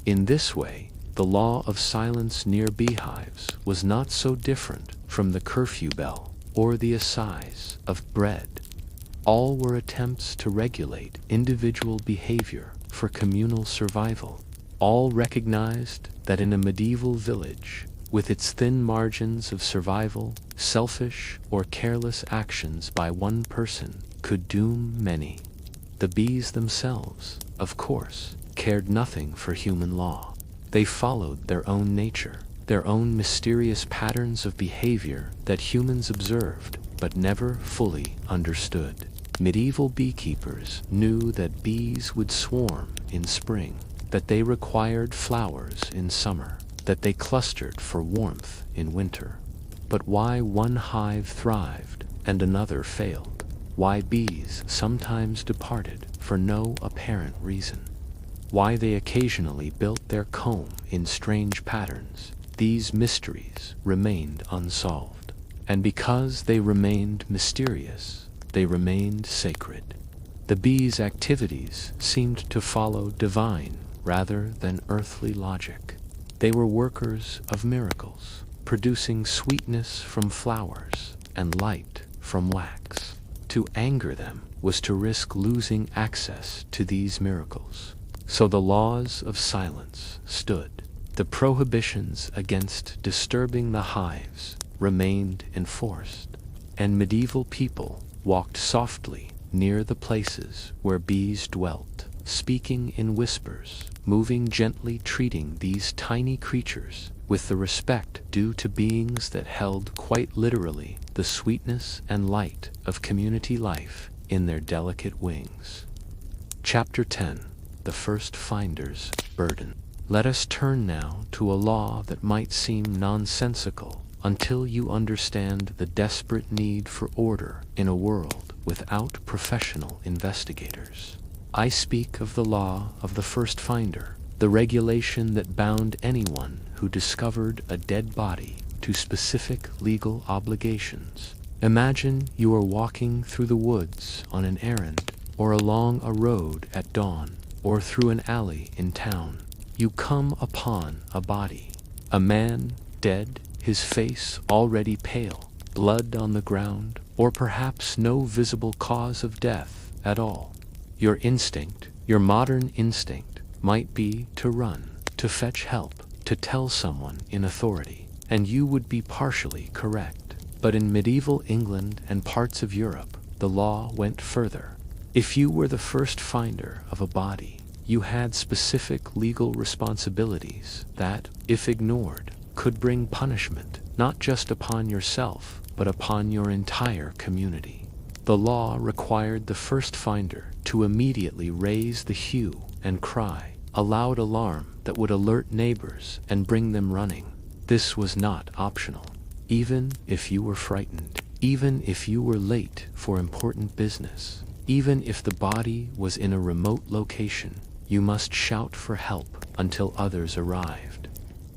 In this way, the law of silence near beehives was not so different from the curfew bell or the Assize of Bread. All were attempts to regulate individual behavior for communal survival. All recognized that in a medieval village, with its thin margins of survival, selfish or careless actions by one person could doom many. The bees themselves, of course, cared nothing for human law. They followed their own nature, their own mysterious patterns of behavior that humans observed but never fully understood. Medieval beekeepers knew that bees would swarm in spring, that they required flowers in summer, that they clustered for warmth in winter. But why one hive thrived and another failed? Why bees sometimes departed for no apparent reason? Why they occasionally built their comb in strange patterns? These mysteries remained unsolved. And because they remained mysterious, they remained sacred. The bees' activities seemed to follow divine rather than earthly logic. They were workers of miracles, producing sweetness from flowers and light from wax. To anger them was to risk losing access to these miracles. So the laws of silence stood. The prohibitions against disturbing the hives remained enforced, and medieval people walked softly near the places where bees dwelt, speaking in whispers, moving gently, treating these tiny creatures with the respect due to beings that held quite literally the sweetness and light of community life in their delicate wings. Chapter 10. The First Finder's Burden. Let us turn now to a law that might seem nonsensical until you understand the desperate need for order in a world without professional investigators. I speak of the law of the first finder, the regulation that bound anyone who discovered a dead body to specific legal obligations. Imagine you are walking through the woods on an errand, or along a road at dawn, or through an alley in town. You come upon a body, a man dead, his face already pale, blood on the ground, or perhaps no visible cause of death at all. Your instinct, your modern instinct, might be to run, to fetch help, to tell someone in authority, and you would be partially correct. But in medieval England and parts of Europe, the law went further. If you were the first finder of a body, you had specific legal responsibilities that, if ignored, could bring punishment not just upon yourself, but upon your entire community. The law required the first finder to immediately raise the hue and cry, a loud alarm that would alert neighbors and bring them running. This was not optional. Even if you were frightened, even if you were late for important business, even if the body was in a remote location, you must shout for help until others arrived.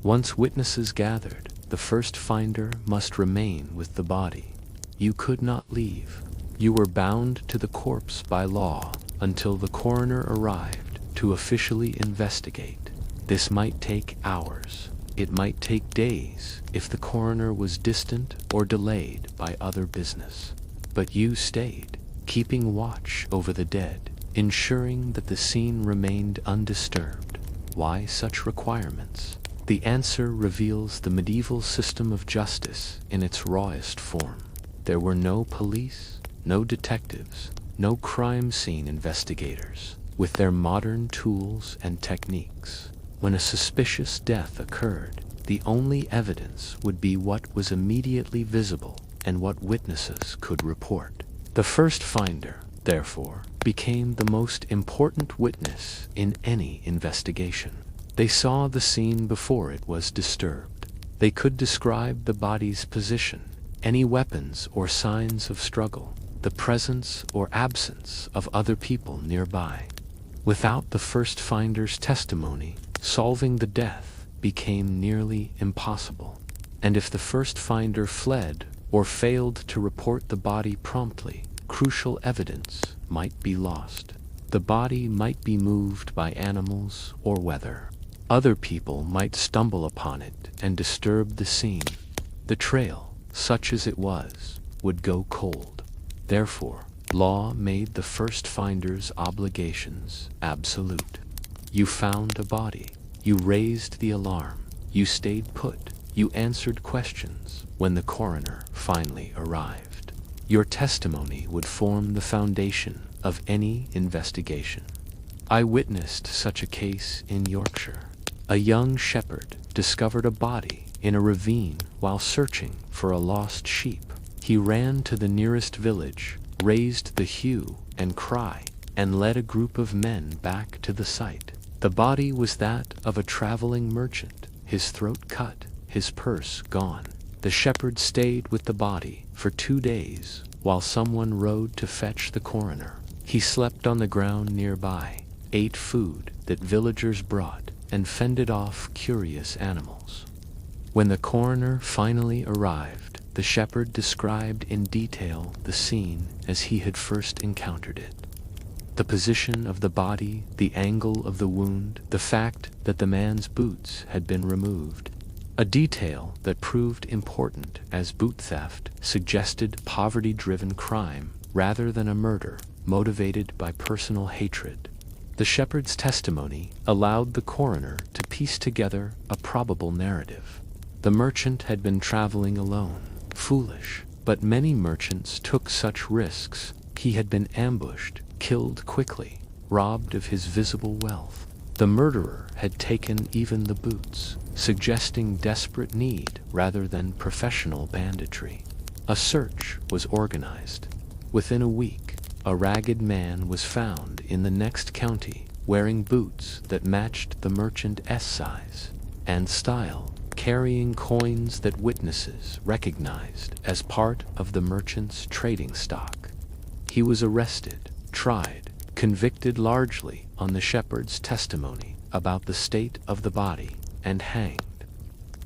Once witnesses gathered, the first finder must remain with the body. You could not leave. You were bound to the corpse by law until the coroner arrived to officially investigate. This might take hours. It might take days if the coroner was distant or delayed by other business. But you stayed, keeping watch over the dead, ensuring that the scene remained undisturbed. Why such requirements? The answer reveals the medieval system of justice in its rawest form. There were no police, no detectives, no crime scene investigators. With their modern tools and techniques, when a suspicious death occurred, the only evidence would be what was immediately visible and what witnesses could report. The first finder, therefore, became the most important witness in any investigation. They saw the scene before it was disturbed. They could describe the body's position, any weapons or signs of struggle, the presence or absence of other people nearby. Without the first finder's testimony, solving the death became nearly impossible. And if the first finder fled or failed to report the body promptly, crucial evidence might be lost. The body might be moved by animals or weather. Other people might stumble upon it and disturb the scene. The trail, such as it was, would go cold. Therefore, law made the first finder's obligations absolute. You found a body. You raised the alarm. You stayed put. You answered questions when the coroner finally arrived. Your testimony would form the foundation of any investigation. I witnessed such a case in Yorkshire. A young shepherd discovered a body in a ravine while searching for a lost sheep. He ran to the nearest village, raised the hue and cry, and led a group of men back to the site. The body was that of a traveling merchant, his throat cut, his purse gone. The shepherd stayed with the body for 2 days while someone rode to fetch the coroner. He slept on the ground nearby, ate food that villagers brought, and fended off curious animals. When the coroner finally arrived, the shepherd described in detail the scene as he had first encountered it. The position of the body, the angle of the wound, the fact that the man's boots had been removed. A detail that proved important as boot theft suggested poverty-driven crime rather than a murder motivated by personal hatred. The shepherd's testimony allowed the coroner to piece together a probable narrative. The merchant had been traveling alone. Foolish, but many merchants took such risks. He had been ambushed, killed quickly, robbed of his visible wealth. The murderer had taken even the boots, suggesting desperate need rather than professional banditry. A search was organized. Within a week, a ragged man was found in the next county, wearing boots that matched the merchant's size and style, carrying coins that witnesses recognized as part of the merchant's trading stock. He was arrested, tried, convicted largely on the shepherd's testimony about the state of the body, and hanged.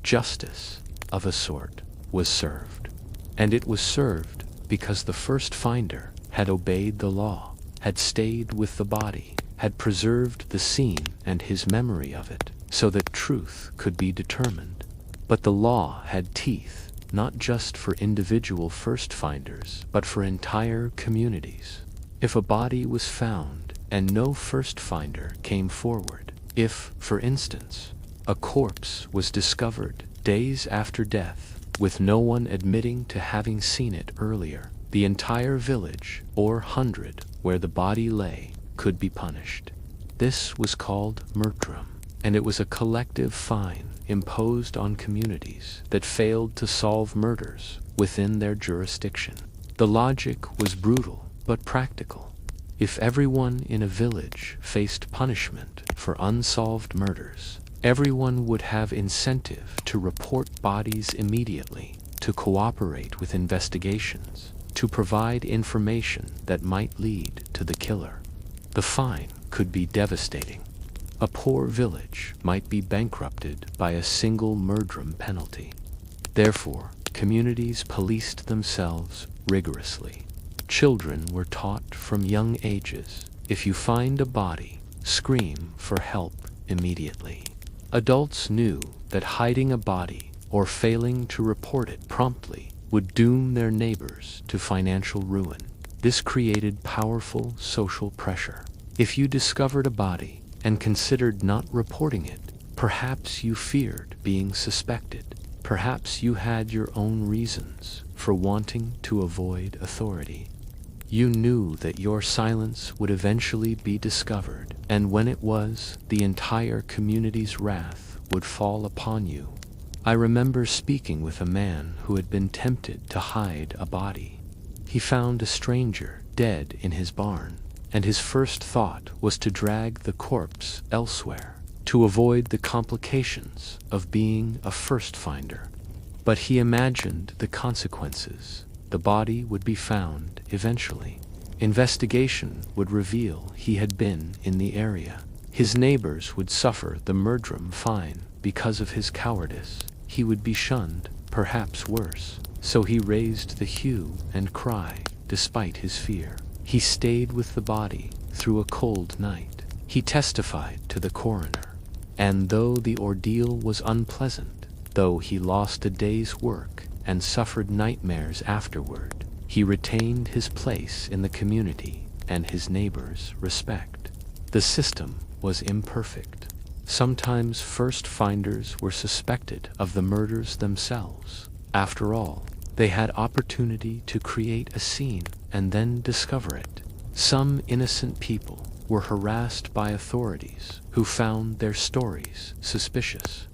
Justice, of a sort, was served. And it was served because the first finder had obeyed the law, had stayed with the body, had preserved the scene and his memory of it, so that truth could be determined. But the law had teeth, not just for individual first finders, but for entire communities. If a body was found and no first finder came forward, if, for instance, a corpse was discovered days after death, with no one admitting to having seen it earlier, the entire village, or hundred, where the body lay, could be punished. This was called murtrum, and it was a collective fine imposed on communities that failed to solve murders within their jurisdiction. The logic was brutal, but practical. If everyone in a village faced punishment for unsolved murders, everyone would have incentive to report bodies immediately, to cooperate with investigations, to provide information that might lead to the killer. The fine could be devastating. A poor village might be bankrupted by a single murdrum penalty. Therefore, communities policed themselves rigorously. Children were taught from young ages, if you find a body, scream for help immediately. Adults knew that hiding a body or failing to report it promptly would doom their neighbors to financial ruin. This created powerful social pressure. If you discovered a body and considered not reporting it, perhaps you feared being suspected. Perhaps you had your own reasons for wanting to avoid authority. You knew that your silence would eventually be discovered, and when it was, the entire community's wrath would fall upon you. I remember speaking with a man who had been tempted to hide a body. He found a stranger dead in his barn, and his first thought was to drag the corpse elsewhere, to avoid the complications of being a first finder. But he imagined the consequences. The body would be found eventually. Investigation would reveal he had been in the area. His neighbors would suffer the murdrum fine because of his cowardice. He would be shunned, perhaps worse. So he raised the hue and cry, despite his fear. He stayed with the body through a cold night. He testified to the coroner. And though the ordeal was unpleasant, though he lost a day's work and suffered nightmares afterward, he retained his place in the community and his neighbors' respect. The system was imperfect. Sometimes first finders were suspected of the murders themselves. After all, they had opportunity to create a scene and then discover it. Some innocent people were harassed by authorities who found their stories suspicious.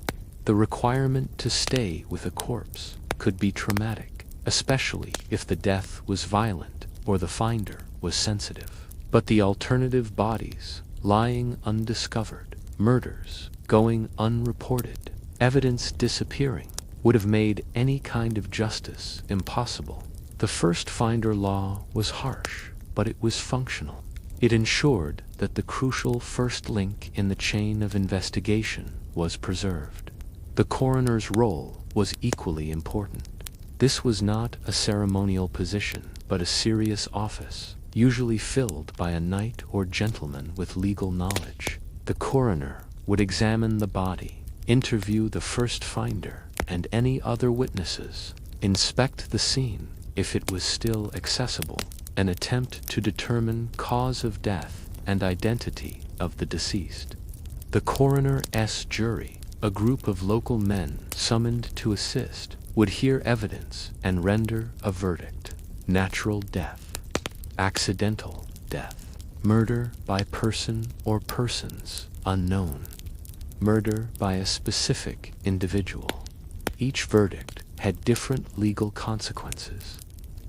The requirement to stay with a corpse could be traumatic, especially if the death was violent or the finder was sensitive. But the alternative bodies, lying undiscovered, murders going unreported, evidence disappearing, would have made any kind of justice impossible. The first finder law was harsh, but it was functional. It ensured that the crucial first link in the chain of investigation was preserved. The coroner's role was equally important. This was not a ceremonial position, but a serious office, usually filled by a knight or gentleman with legal knowledge. The coroner would examine the body, interview the first finder and any other witnesses, inspect the scene if it was still accessible, and attempt to determine cause of death and identity of the deceased. The coroner's jury, a group of local men summoned to assist, would hear evidence and render a verdict. Natural death, accidental death, murder by person or persons unknown, murder by a specific individual. Each verdict had different legal consequences.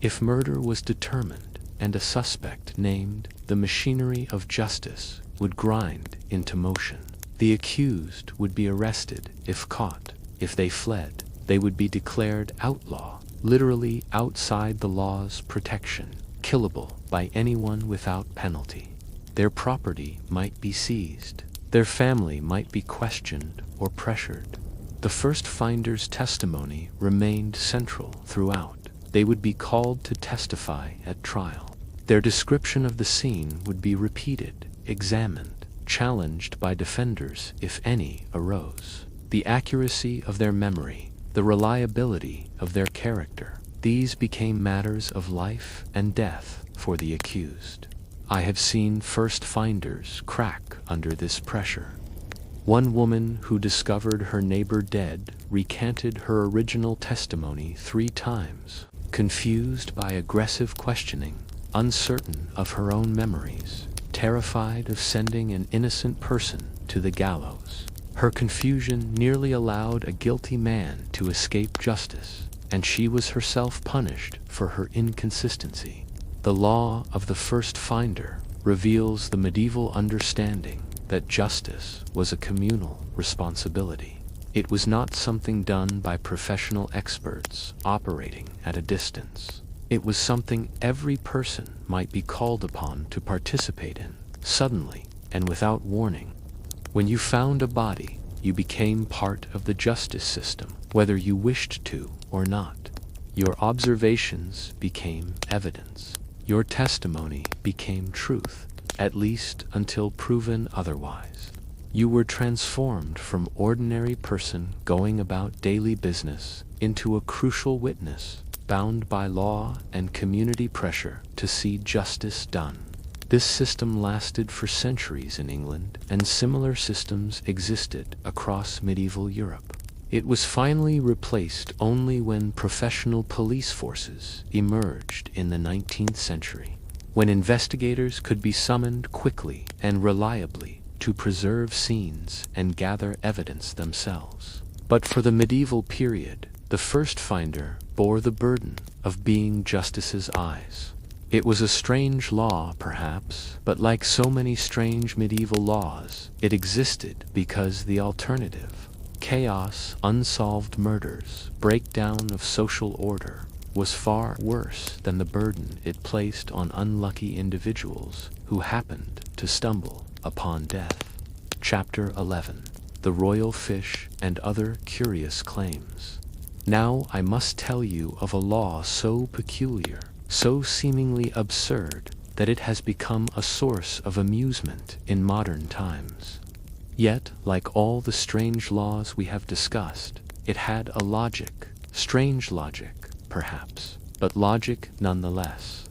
If murder was determined and a suspect named, the machinery of justice would grind into motion. The accused would be arrested if caught. If they fled, they would be declared outlaw, literally outside the law's protection, killable by anyone without penalty. Their property might be seized. Their family might be questioned or pressured. The first finder's testimony remained central throughout. They would be called to testify at trial. Their description of the scene would be repeated, examined, challenged by defenders if any arose. The accuracy of their memory, the reliability of their character, these became matters of life and death for the accused. I have seen first finders crack under this pressure. One woman who discovered her neighbor dead recanted her original testimony 3 times, confused by aggressive questioning, uncertain of her own memories, terrified of sending an innocent person to the gallows. Her confusion nearly allowed a guilty man to escape justice, and she was herself punished for her inconsistency. The law of the first finder reveals the medieval understanding that justice was a communal responsibility. It was not something done by professional experts operating at a distance. It was something every person might be called upon to participate in, suddenly and without warning. When you found a body, you became part of the justice system, whether you wished to or not. Your observations became evidence. Your testimony became truth, at least until proven otherwise. You were transformed from ordinary person going about daily business into a crucial witness, bound by law and community pressure to see justice done. This system lasted for centuries in England, and similar systems existed across medieval Europe. It was finally replaced only when professional police forces emerged in the 19th century, when investigators could be summoned quickly and reliably to preserve scenes and gather evidence themselves. But for the medieval period, the first finder bore the burden of being justice's eyes. It was a strange law, perhaps, but like so many strange medieval laws, it existed because the alternative, chaos, unsolved murders, breakdown of social order, was far worse than the burden it placed on unlucky individuals who happened to stumble upon death. Chapter 11. The Royal Fish and Other Curious Claims. Now I must tell you of a law so peculiar so seemingly absurd that it has become a source of amusement in modern times. Yet, like all the strange laws we have discussed, it had a logic, strange logic, perhaps, but logic nonetheless.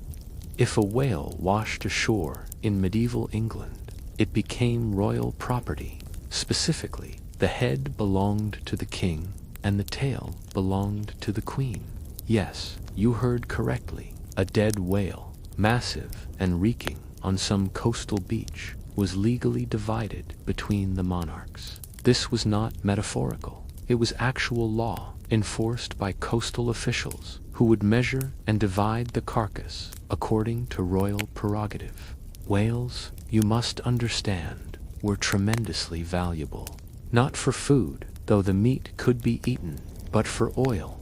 If a whale washed ashore in medieval England, it became royal property. Specifically, the head belonged to the king and the tail belonged to the queen. Yes, you heard correctly. A dead whale, massive and reeking on some coastal beach, was legally divided between the monarchs. This was not metaphorical. It was actual law, enforced by coastal officials who would measure and divide the carcass according to royal prerogative. Whales, you must understand, were tremendously valuable. Not for food, though the meat could be eaten, but for oil.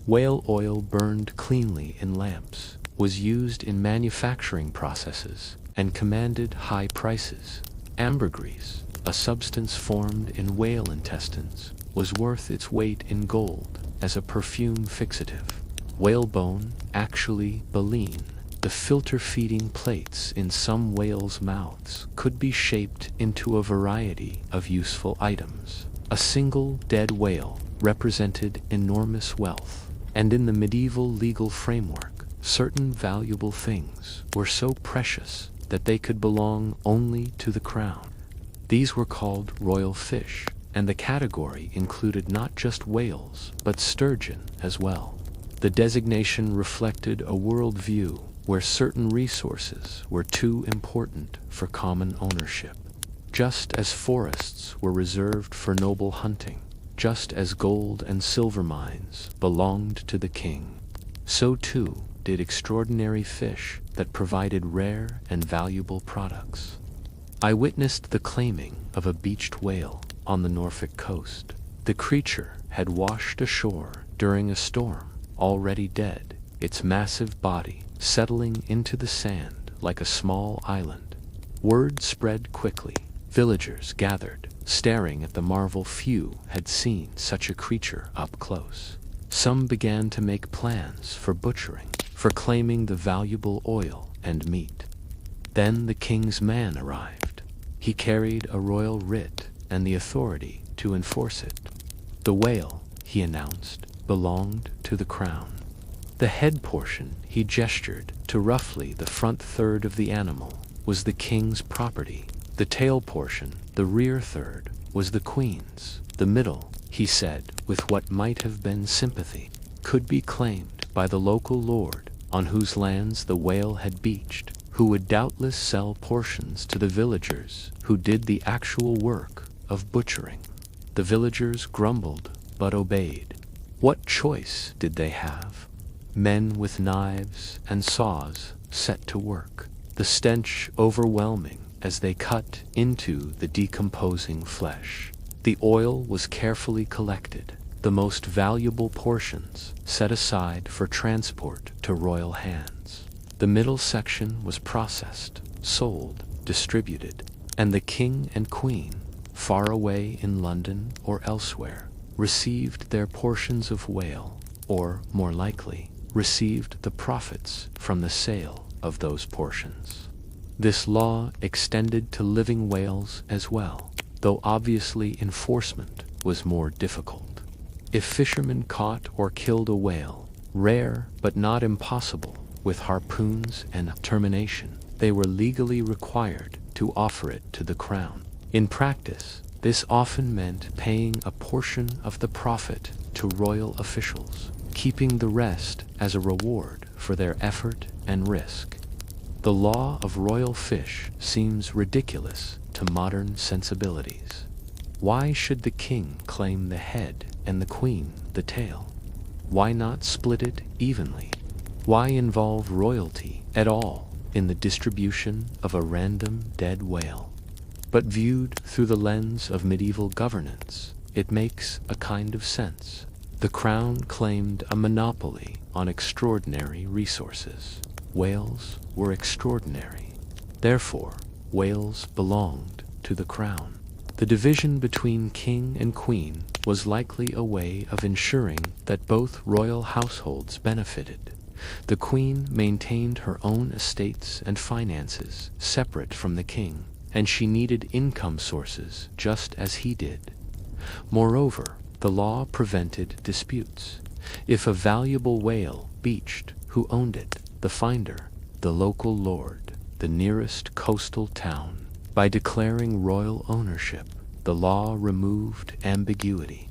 Whale oil burned cleanly in lamps, was used in manufacturing processes, and commanded high prices. Ambergris, a substance formed in whale intestines, was worth its weight in gold as a perfume fixative. Whalebone, actually baleen, the filter-feeding plates in some whales' mouths, could be shaped into a variety of useful items. A single dead whale represented enormous wealth, and in the medieval legal framework, certain valuable things were so precious that they could belong only to the crown. These were called royal fish, and the category included not just whales, but sturgeon as well. The designation reflected a worldview where certain resources were too important for common ownership. Just as forests were reserved for noble hunting, just as gold and silver mines belonged to the king, so too did extraordinary fish that provided rare and valuable products. I witnessed the claiming of a beached whale on the Norfolk coast. The creature had washed ashore during a storm, already dead, its massive body settling into the sand like a small island. Word spread quickly. Villagers gathered, staring at the marvel. Few had seen such a creature up close. Some began to make plans for butchering, for claiming the valuable oil and meat. Then the king's man arrived. He carried a royal writ and the authority to enforce it. The whale, he announced, belonged to the crown. The head portion, he gestured to roughly the front third of the animal, was the king's property. The tail portion, the rear third, was the queen's. The middle, he said, with what might have been sympathy, could be claimed by the local lord on whose lands the whale had beached, who would doubtless sell portions to the villagers who did the actual work of butchering. The villagers grumbled but obeyed. What choice did they have? Men with knives and saws set to work, the stench overwhelming as they cut into the decomposing flesh. The oil was carefully collected, the most valuable portions set aside for transport to royal hands. The middle section was processed, sold, distributed, and the king and queen, far away in London or elsewhere, received their portions of whale, or, more likely, received the profits from the sale of those portions. This law extended to living whales as well, though obviously enforcement was more difficult. If fishermen caught or killed a whale, rare but not impossible, with harpoons and termination, they were legally required to offer it to the crown. In practice, this often meant paying a portion of the profit to royal officials, keeping the rest as a reward for their effort and risk. The law of royal fish seems ridiculous to modern sensibilities. Why should the king claim the head and the queen the tail? Why not split it evenly? Why involve royalty at all in the distribution of a random dead whale? But viewed through the lens of medieval governance, it makes a kind of sense. The crown claimed a monopoly on extraordinary resources. Whales were extraordinary. Therefore, whales belonged to the crown. The division between king and queen was likely a way of ensuring that both royal households benefited, The queen maintained her own estates and finances separate from the king, and she needed income sources just as he did. Moreover, the law prevented disputes. If a valuable whale beached, who owned it? The finder, the local lord, the nearest coastal town. By declaring royal ownership, the law removed ambiguity.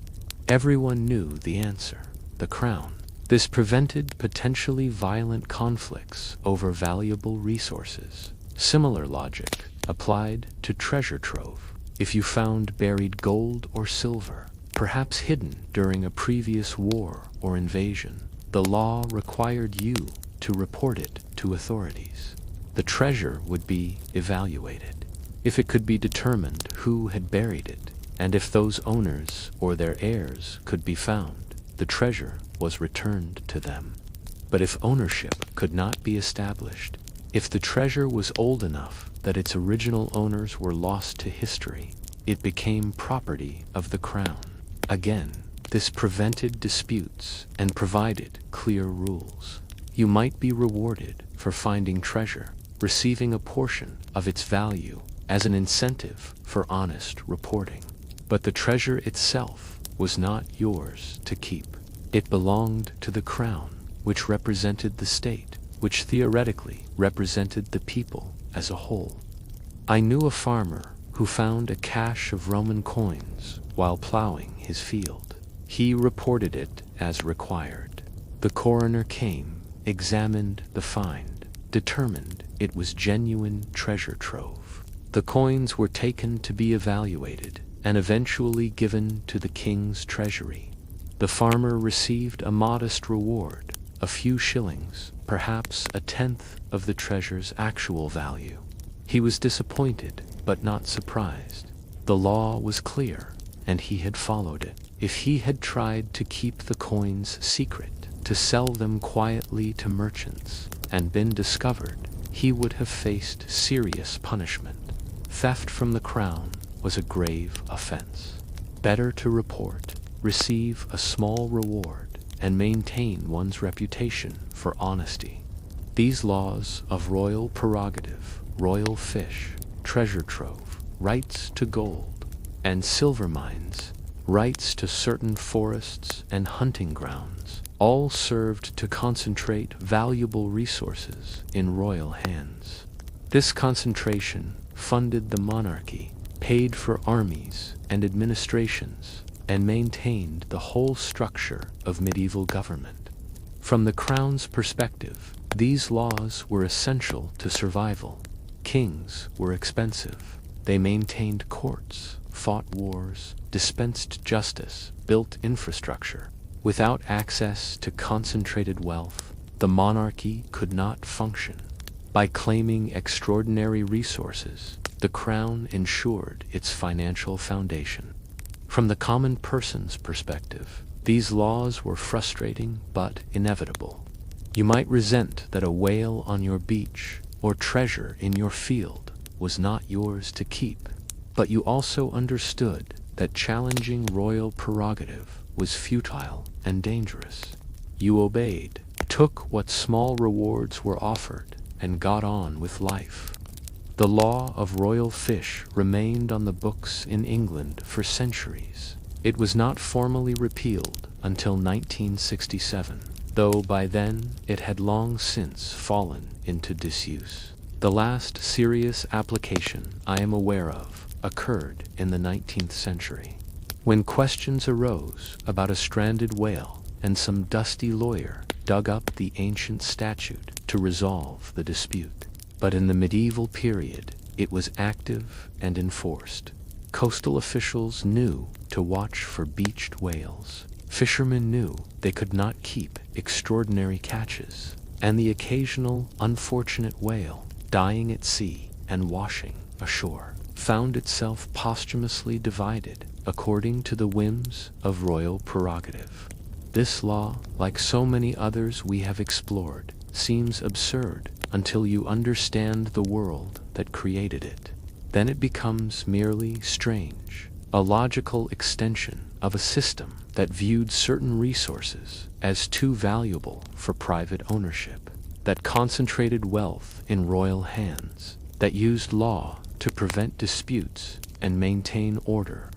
Everyone knew the answer: the crown. This prevented potentially violent conflicts over valuable resources. Similar logic applied to treasure trove. If you found buried gold or silver, perhaps hidden during a previous war or invasion, the law required you to report it to authorities. The treasure would be evaluated. If it could be determined who had buried it, and if those owners or their heirs could be found, the treasure was returned to them. But if ownership could not be established, if the treasure was old enough that its original owners were lost to history, it became property of the crown. Again, this prevented disputes and provided clear rules. You might be rewarded for finding treasure, receiving a portion of its value as an incentive for honest reporting. But the treasure itself was not yours to keep. It belonged to the crown, which represented the state, which theoretically represented the people as a whole. I knew a farmer who found a cache of Roman coins while plowing his field. He reported it as required. The coroner came, examined the find, determined it was genuine treasure trove. The coins were taken to be evaluated and eventually given to the king's treasury. The farmer received a modest reward, a few shillings, perhaps a tenth of the treasure's actual value. He was disappointed, but not surprised. The law was clear, and he had followed it. If he had tried to keep the coins secret, to sell them quietly to merchants, and been discovered, he would have faced serious punishment. Theft from the crown was a grave offense. Better to report, receive a small reward, and maintain one's reputation for honesty. These laws of royal prerogative, royal fish, treasure trove, rights to gold and silver mines, rights to certain forests and hunting grounds, all served to concentrate valuable resources in royal hands. This concentration funded the monarchy, paid for armies and administrations, and maintained the whole structure of medieval government. From the crown's perspective, these laws were essential to survival. Kings were expensive. They maintained courts, fought wars, dispensed justice, built infrastructure. Without access to concentrated wealth, the monarchy could not function. By claiming extraordinary resources, the crown ensured its financial foundation. From the common person's perspective, these laws were frustrating but inevitable. You might resent that a whale on your beach or treasure in your field was not yours to keep, but you also understood that challenging royal prerogative was futile and dangerous. You obeyed, took what small rewards were offered, and got on with life. The law of royal fish remained on the books in England for centuries. It was not formally repealed until 1967, though by then it had long since fallen into disuse. The last serious application I am aware of occurred in the 19th century, when questions arose about a stranded whale and some dusty lawyer dug up the ancient statute to resolve the dispute. But in the medieval period, it was active and enforced. Coastal officials knew to watch for beached whales. Fishermen knew they could not keep extraordinary catches, and the occasional unfortunate whale dying at sea and washing ashore found itself posthumously divided according to the whims of royal prerogative. This law, like so many others we have explored, seems absurd until you understand the world that created it. Then it becomes merely strange, a logical extension of a system that viewed certain resources as too valuable for private ownership, that concentrated wealth in royal hands, that used law to prevent disputes and maintain order.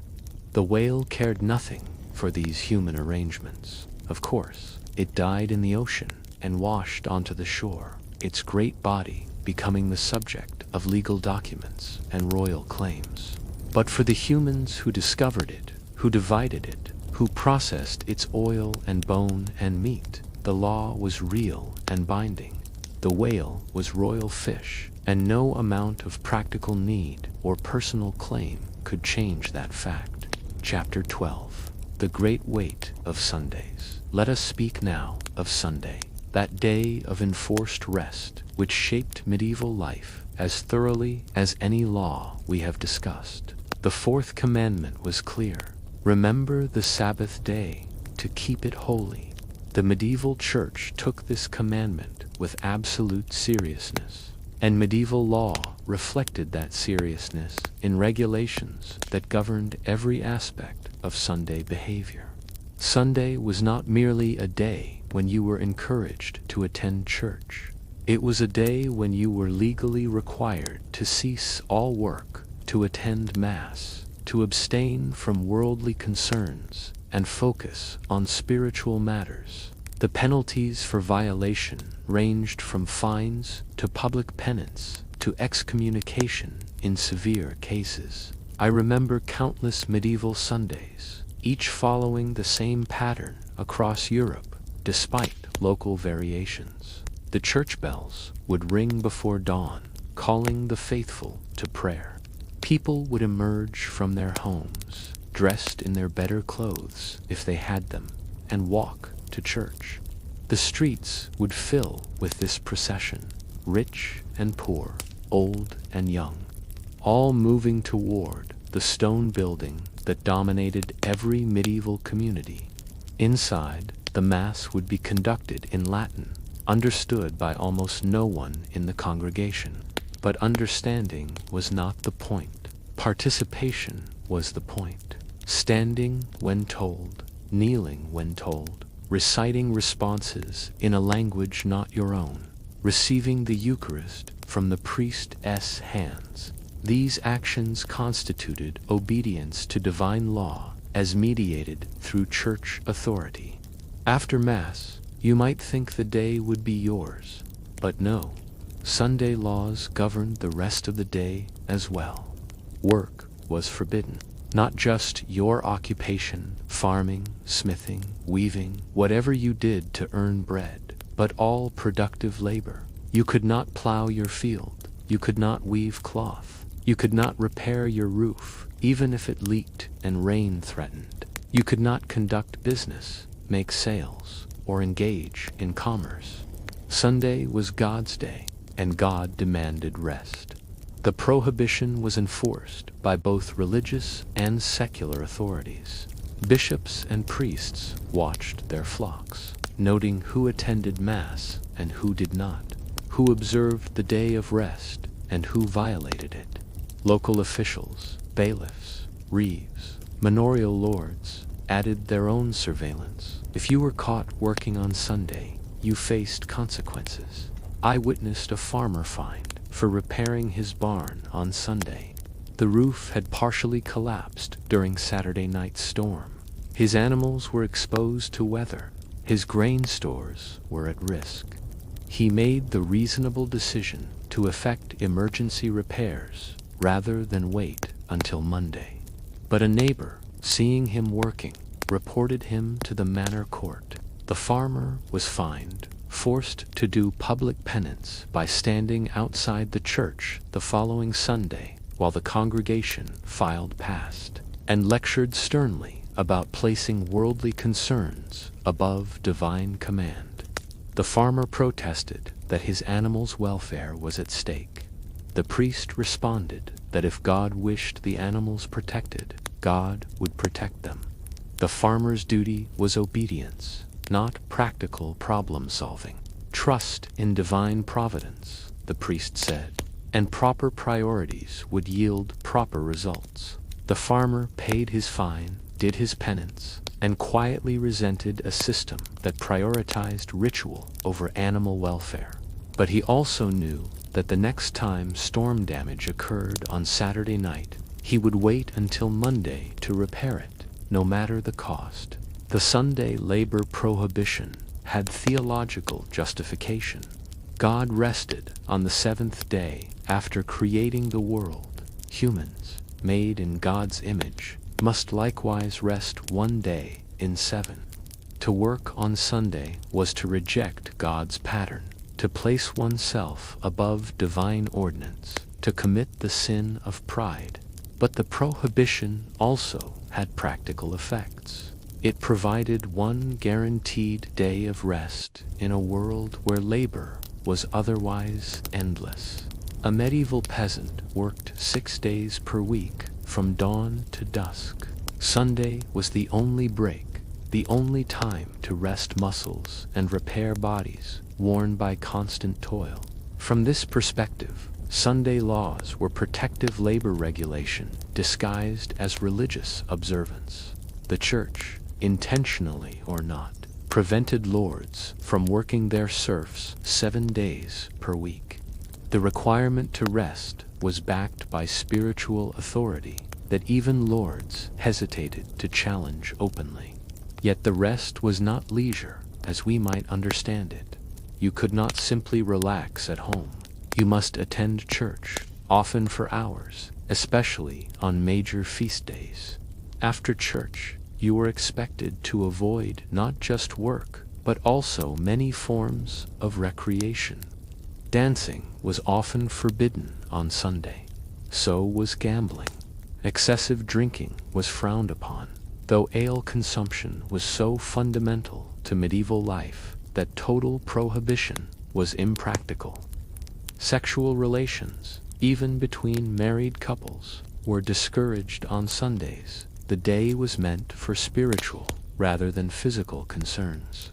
The whale cared nothing for these human arrangements. Of course, it died in the ocean and washed onto the shore, its great body becoming the subject of legal documents and royal claims. But for the humans who discovered it, who divided it, who processed its oil and bone and meat, the law was real and binding. The whale was royal fish, and no amount of practical need or personal claim could change that fact. Chapter 12. The Great Weight of Sundays. Let us speak now of Sunday, that day of enforced rest which shaped medieval life as thoroughly as any law we have discussed. The fourth commandment was clear. Remember the Sabbath day to keep it holy. The medieval church took this commandment with absolute seriousness, and medieval law reflected that seriousness in regulations that governed every aspect of Sunday behavior. Sunday was not merely a day when you were encouraged to attend church. It was a day when you were legally required to cease all work, to attend Mass, to abstain from worldly concerns, and focus on spiritual matters. The penalties for violation ranged from fines to public penance to excommunication in severe cases. I remember countless medieval Sundays, each following the same pattern across Europe, despite local variations. The church bells would ring before dawn, calling the faithful to prayer. People would emerge from their homes, dressed in their better clothes if they had them, and walk to church. The streets would fill with this procession, rich and poor, old and young, all moving toward the stone building that dominated every medieval community. Inside, the Mass would be conducted in Latin, understood by almost no one in the congregation. But understanding was not the point. Participation was the point. Standing when told, kneeling when told, reciting responses in a language not your own, receiving the Eucharist from the priest's hands. These actions constituted obedience to divine law as mediated through church authority. After Mass, you might think the day would be yours, but no. Sunday laws governed the rest of the day as well. Work was forbidden. Not just your occupation, farming, smithing, weaving, whatever you did to earn bread, but all productive labor. You could not plow your field. You could not weave cloth. You could not repair your roof, even if it leaked and rain threatened. You could not conduct business, make sales, or engage in commerce. Sunday was God's day, and God demanded rest. The prohibition was enforced by both religious and secular authorities. Bishops and priests watched their flocks, noting who attended Mass and who did not, who observed the day of rest and who violated it. Local officials, bailiffs, reeves, manorial lords added their own surveillance. If you were caught working on Sunday, you faced consequences. I witnessed a farmer fined for repairing his barn on Sunday. The roof had partially collapsed during Saturday night's storm. His animals were exposed to weather. His grain stores were at risk. He made the reasonable decision to effect emergency repairs rather than wait until Monday. But a neighbor, seeing him working, reported him to the manor court. The farmer was fined, forced to do public penance by standing outside the church the following Sunday while the congregation filed past, and lectured sternly about placing worldly concerns above divine command. The farmer protested that his animals' welfare was at stake. The priest responded that if God wished the animals protected, God would protect them. The farmer's duty was obedience, not practical problem-solving. Trust in divine providence, the priest said, and proper priorities would yield proper results. The farmer paid his fine did his penance, and quietly resented a system that prioritized ritual over animal welfare. But he also knew that the next time storm damage occurred on Saturday night, he would wait until Monday to repair it, no matter the cost. The Sunday labor prohibition had theological justification. God rested on the seventh day after creating the world. Humans, made in God's image, must likewise rest one day in 7. To work on Sunday was to reject God's pattern, to place oneself above divine ordinance, to commit the sin of pride. But the prohibition also had practical effects. It provided one guaranteed day of rest in a world where labor was otherwise endless. A medieval peasant worked 6 days per week, from dawn to dusk. Sunday was the only break, the only time to rest muscles and repair bodies worn by constant toil. From this perspective, Sunday laws were protective labor regulation disguised as religious observance. The church, intentionally or not, prevented lords from working their serfs 7 days per week. The requirement to rest was backed by spiritual authority that even lords hesitated to challenge openly. Yet the rest was not leisure as we might understand it. You could not simply relax at home. You must attend church, often for hours, especially on major feast days. After church, you were expected to avoid not just work, but also many forms of recreation. Dancing was often forbidden on Sunday. So was gambling. Excessive drinking was frowned upon, though ale consumption was so fundamental to medieval life that total prohibition was impractical. Sexual relations, even between married couples, were discouraged on Sundays. The day was meant for spiritual rather than physical concerns.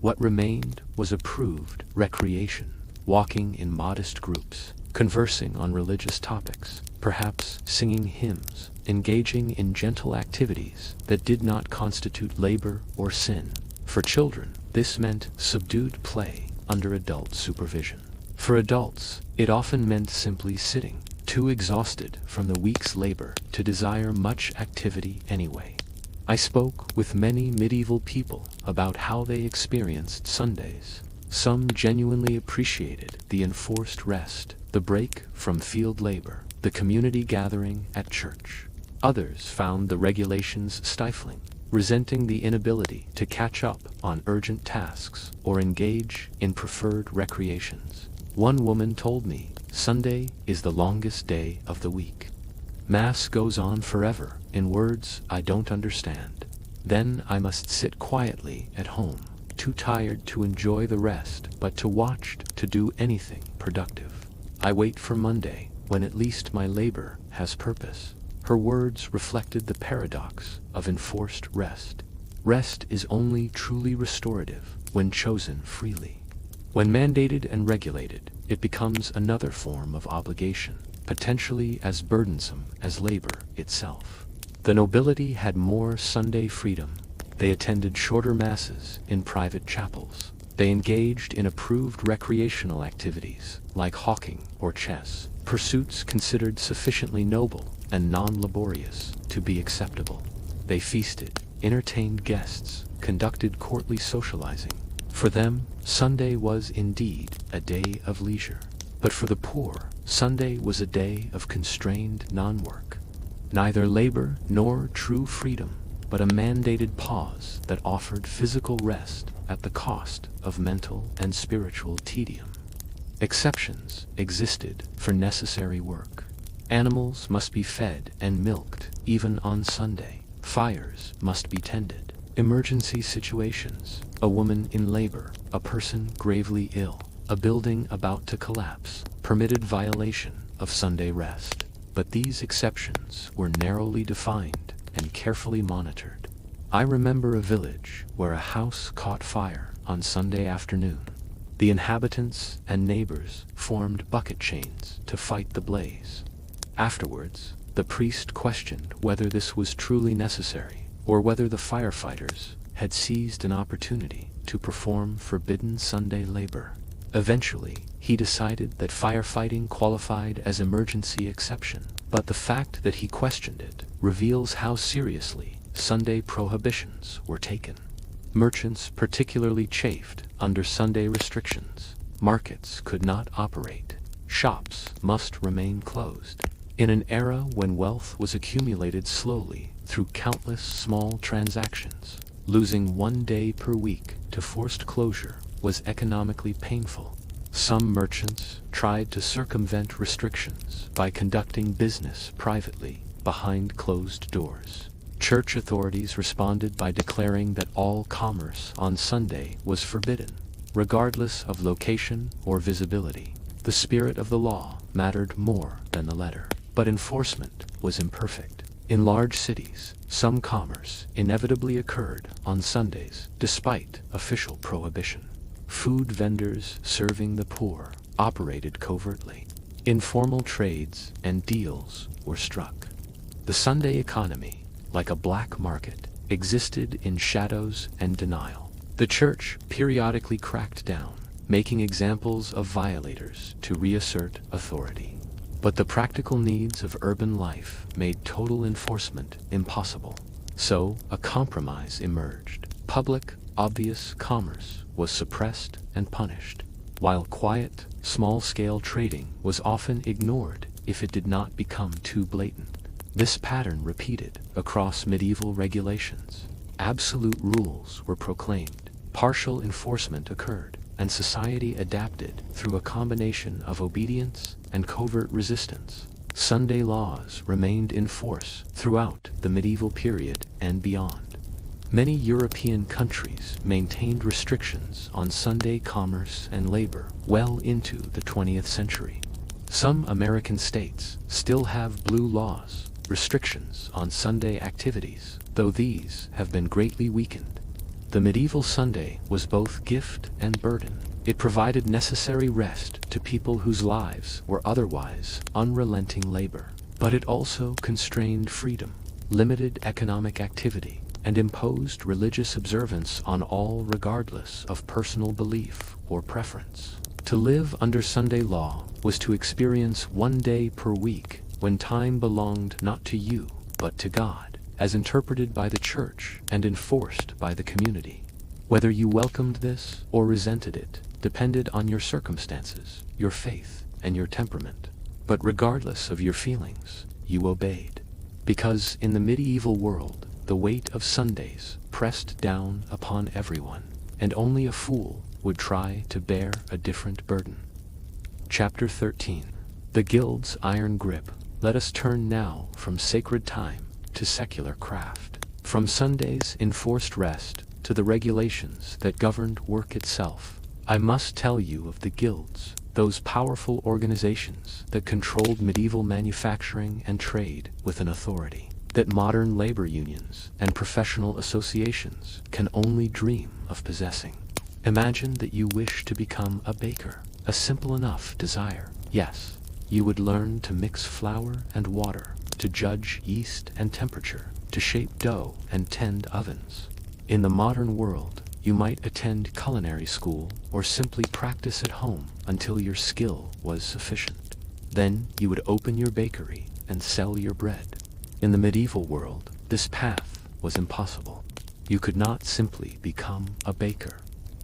What remained was approved recreation, walking in modest groups, conversing on religious topics, perhaps singing hymns, engaging in gentle activities that did not constitute labor or sin. For children, this meant subdued play under adult supervision. For adults, it often meant simply sitting, too exhausted from the week's labor to desire much activity anyway. I spoke with many medieval people about how they experienced Sundays. Some genuinely appreciated the enforced rest, the break from field labor, the community gathering at church. Others found the regulations stifling, resenting the inability to catch up on urgent tasks or engage in preferred recreations. One woman told me, "Sunday is the longest day of the week. Mass goes on forever, in words I don't understand. Then I must sit quietly at home, too tired to enjoy the rest, but too watched to do anything productive. I wait for Monday, when at least my labor has purpose." Her words reflected the paradox of enforced rest. Rest is only truly restorative when chosen freely. When mandated and regulated, it becomes another form of obligation, potentially as burdensome as labor itself. The nobility had more Sunday freedom. They attended shorter masses in private chapels. They engaged in approved recreational activities like hawking or chess, pursuits considered sufficiently noble and non-laborious to be acceptable. They feasted, entertained guests, conducted courtly socializing. For them, Sunday was indeed a day of leisure. But for the poor, Sunday was a day of constrained non-work. Neither labor nor true freedom, but a mandated pause that offered physical rest at the cost of mental and spiritual tedium. Exceptions existed for necessary work. Animals must be fed and milked even on Sunday. Fires must be tended. Emergency situations, a woman in labor, a person gravely ill, a building about to collapse, permitted violation of Sunday rest. But these exceptions were narrowly defined and carefully monitored. I remember a village where a house caught fire on Sunday afternoon. The inhabitants and neighbors formed bucket chains to fight the blaze. Afterwards, the priest questioned whether this was truly necessary. or whether the firefighters had seized an opportunity to perform forbidden Sunday labor. Eventually, he decided that firefighting qualified as emergency exception, but the fact that he questioned it reveals how seriously Sunday prohibitions were taken. Merchants particularly chafed under Sunday restrictions. Markets could not operate. Shops must remain closed. In an era when wealth was accumulated slowly through countless small transactions, losing one day per week to forced closure was economically painful. Some merchants tried to circumvent restrictions by conducting business privately behind closed doors. Church authorities responded by declaring that all commerce on Sunday was forbidden, regardless of location or visibility. The spirit of the law mattered more than the letter, but enforcement was imperfect. In large cities, some commerce inevitably occurred on Sundays despite official prohibition. Food vendors serving the poor operated covertly. Informal trades and deals were struck. The Sunday economy, like a black market, existed in shadows and denial. The church periodically cracked down, making examples of violators to reassert authority. But the practical needs of urban life made total enforcement impossible. So, a compromise emerged. Public, obvious commerce was suppressed and punished, while quiet, small-scale trading was often ignored if it did not become too blatant. This pattern repeated across medieval regulations. Absolute rules were proclaimed, partial enforcement occurred, and society adapted through a combination of obedience and covert resistance. Sunday laws remained in force throughout the medieval period and beyond. Many European countries maintained restrictions on Sunday commerce and labor well into the 20th century. Some American states still have blue laws, restrictions on Sunday activities, though these have been greatly weakened. The medieval Sunday was both gift and burden. It provided necessary rest to people whose lives were otherwise unrelenting labor. But it also constrained freedom, limited economic activity, and imposed religious observance on all regardless of personal belief or preference. To live under Sunday law was to experience one day per week when time belonged not to you, but to God, as interpreted by the church and enforced by the community. Whether you welcomed this or resented it depended on your circumstances, your faith, and your temperament. But regardless of your feelings, you obeyed. Because in the medieval world, the weight of Sundays pressed down upon everyone, and only a fool would try to bear a different burden. Chapter 13. The Guild's Iron Grip. Let us turn now from sacred time to secular craft, from Sunday's enforced rest to the regulations that governed work itself. I must tell you of the guilds, those powerful organizations that controlled medieval manufacturing and trade with an authority that modern labor unions and professional associations can only dream of possessing. Imagine that you wish to become a baker, a simple enough desire. Yes, you would learn to mix flour and water, to judge yeast and temperature, to shape dough and tend ovens. In the modern world, you might attend culinary school or simply practice at home until your skill was sufficient. Then you would open your bakery and sell your bread. In the medieval world, this path was impossible. You could not simply become a baker.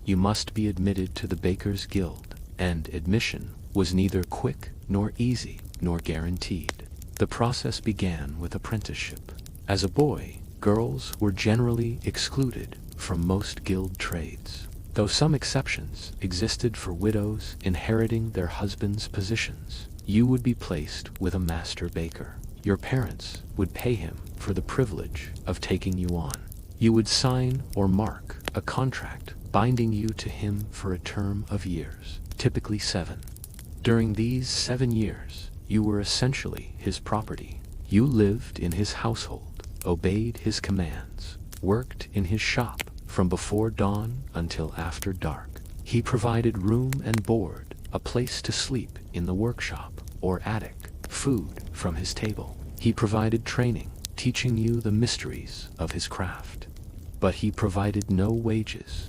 You must be admitted to the Bakers' Guild, and admission was neither quick nor easy nor guaranteed. The process began with apprenticeship. As a boy, girls were generally excluded from most guild trades, though some exceptions existed for widows inheriting their husbands' positions. You would be placed with a master baker. Your parents would pay him for the privilege of taking you on. You would sign or mark a contract binding you to him for a term of years, typically 7. During these 7 years, you were essentially his property. You lived in his household, obeyed his commands, worked in his shop from before dawn until after dark. He provided room and board, a place to sleep in the workshop or attic, food from his table. He provided training, teaching you the mysteries of his craft. But he provided no wages.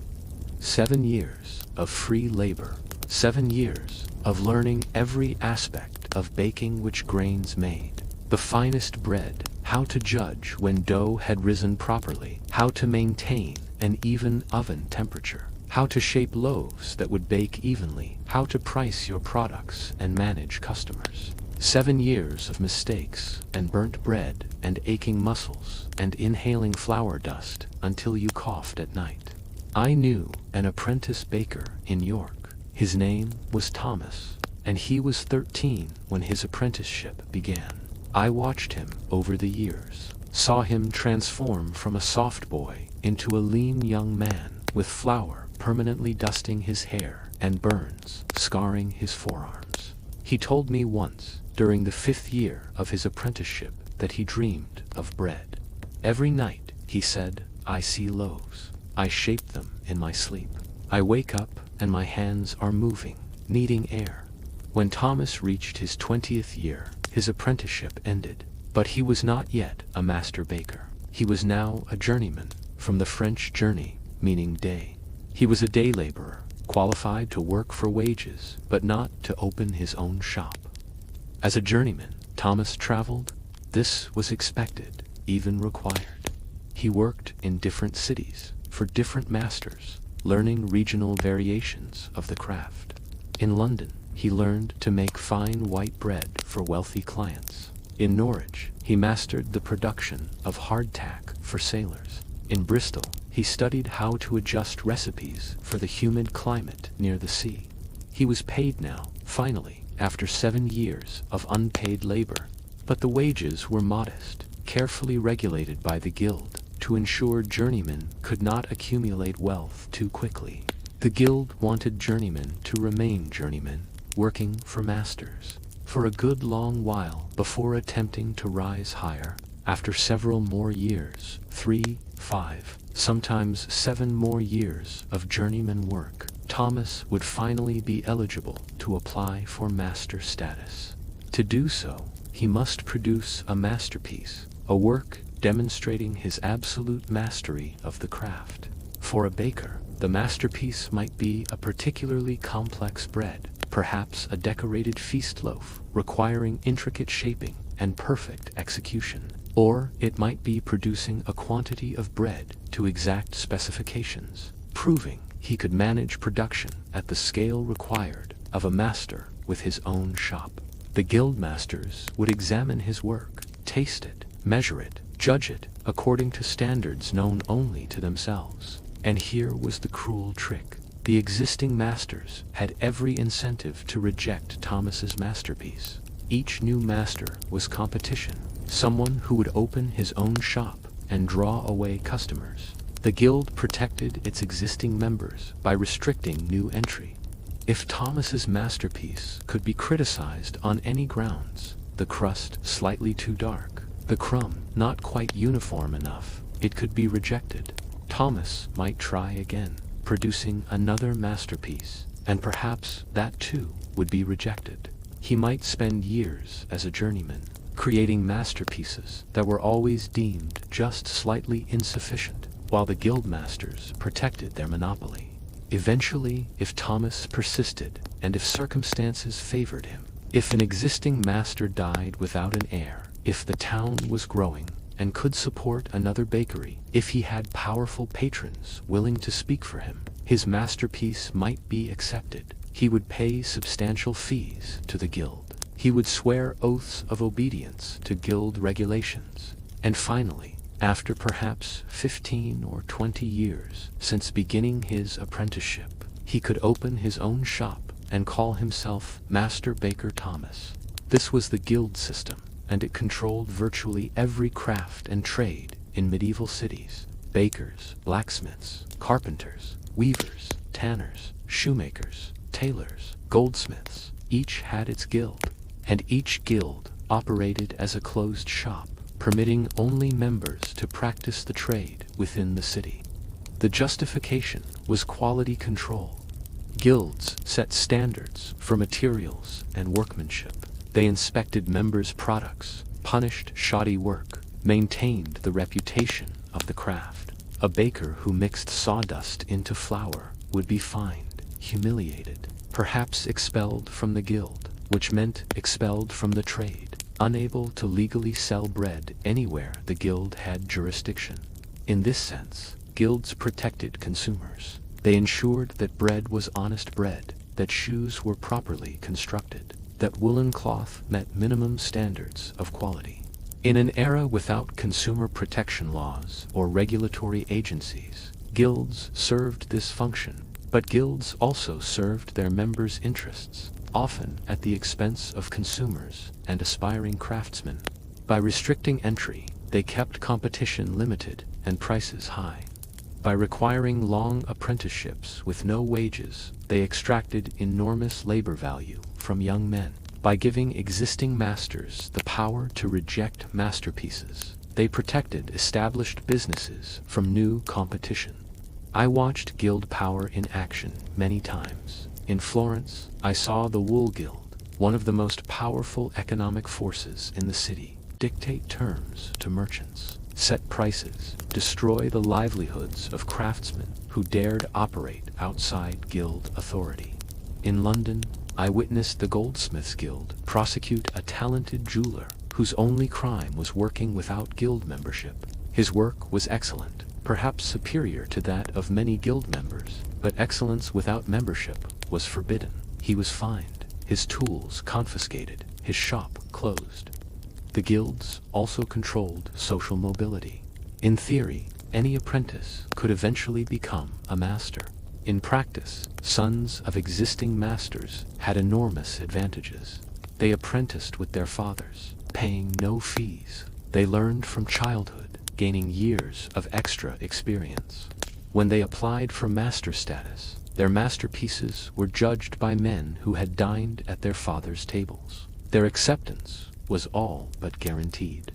7 years of free labor, 7 years of learning every aspect of baking which grains made, the finest bread, how to judge when dough had risen properly, how to maintain an even oven temperature, how to shape loaves that would bake evenly, how to price your products and manage customers. 7 years of mistakes and burnt bread and aching muscles and inhaling flour dust until you coughed at night. I knew an apprentice baker in York. His name was Thomas, and he was 13 when his apprenticeship began. I watched him over the years, saw him transform from a soft boy into a lean young man with flour permanently dusting his hair and burns scarring his forearms. He told me once, during the 5th year of his apprenticeship, that he dreamed of bread. Every night, he said, I see loaves. I shape them in my sleep. I wake up and my hands are moving, needing air. When Thomas reached his 20th year, his apprenticeship ended, but he was not yet a master baker. He was now a journeyman, from the French journey, meaning day. He was a day laborer, qualified to work for wages, but not to open his own shop. As a journeyman, Thomas traveled. This was expected, even required. He worked in different cities, for different masters, learning regional variations of the craft. In London, he learned to make fine white bread for wealthy clients. In Norwich, he mastered the production of hardtack for sailors. In Bristol, he studied how to adjust recipes for the humid climate near the sea. He was paid now, finally, after 7 years of unpaid labor. But the wages were modest, carefully regulated by the guild, to ensure journeymen could not accumulate wealth too quickly. The guild wanted journeymen to remain journeymen, working for masters, for a good long while before attempting to rise higher. After several more years, 3, 5, sometimes 7 more years of journeyman work, Thomas would finally be eligible to apply for master status. To do so, he must produce a masterpiece, a work demonstrating his absolute mastery of the craft. For a baker, the masterpiece might be a particularly complex bread, perhaps a decorated feast loaf requiring intricate shaping and perfect execution. Or it might be producing a quantity of bread to exact specifications, proving he could manage production at the scale required of a master with his own shop. The guild masters would examine his work, taste it, measure it, judge it according to standards known only to themselves. And here was the cruel trick. The existing masters had every incentive to reject Thomas's masterpiece. Each new master was competition, someone who would open his own shop and draw away customers. The guild protected its existing members by restricting new entry. If Thomas's masterpiece could be criticized on any grounds, the crust slightly too dark, the crumb not quite uniform enough, it could be rejected. Thomas might try again, producing another masterpiece, and perhaps that too would be rejected. He might spend years as a journeyman, creating masterpieces that were always deemed just slightly insufficient, while the guild masters protected their monopoly. Eventually, if Thomas persisted, and if circumstances favored him, if an existing master died without an heir, if the town was growing and could support another bakery, if he had powerful patrons willing to speak for him, his masterpiece might be accepted. He would pay substantial fees to the guild. He would swear oaths of obedience to guild regulations. And finally, after perhaps 15 or 20 years since beginning his apprenticeship, he could open his own shop and call himself Master Baker Thomas. This was the guild system, and it controlled virtually every craft and trade in medieval cities. Bakers, blacksmiths, carpenters, weavers, tanners, shoemakers, tailors, goldsmiths, each had its guild, and each guild operated as a closed shop, permitting only members to practice the trade within the city. The justification was quality control. Guilds set standards for materials and workmanship. They inspected members' products, punished shoddy work, maintained the reputation of the craft. A baker who mixed sawdust into flour would be fined, humiliated, perhaps expelled from the guild, which meant expelled from the trade, unable to legally sell bread anywhere the guild had jurisdiction. In this sense, guilds protected consumers. They ensured that bread was honest bread, that shoes were properly constructed, that woolen cloth met minimum standards of quality. In an era without consumer protection laws or regulatory agencies, guilds served this function, but guilds also served their members' interests, often at the expense of consumers and aspiring craftsmen. By restricting entry, they kept competition limited and prices high. By requiring long apprenticeships with no wages, they extracted enormous labor value from young men. By giving existing masters the power to reject masterpieces, they protected established businesses from new competition. I watched guild power in action many times. In Florence, I saw the Wool Guild, one of the most powerful economic forces in the city, dictate terms to merchants, set prices, destroy the livelihoods of craftsmen who dared operate outside guild authority. In London, I witnessed the Goldsmiths Guild prosecute a talented jeweler whose only crime was working without guild membership. His work was excellent, perhaps superior to that of many guild members, but excellence without membership was forbidden. He was fined, his tools confiscated, his shop closed. The guilds also controlled social mobility. In theory, any apprentice could eventually become a master. In practice, sons of existing masters had enormous advantages. They apprenticed with their fathers, paying no fees. They learned from childhood, gaining years of extra experience. When they applied for master status, their masterpieces were judged by men who had dined at their fathers' tables. Their acceptance was all but guaranteed.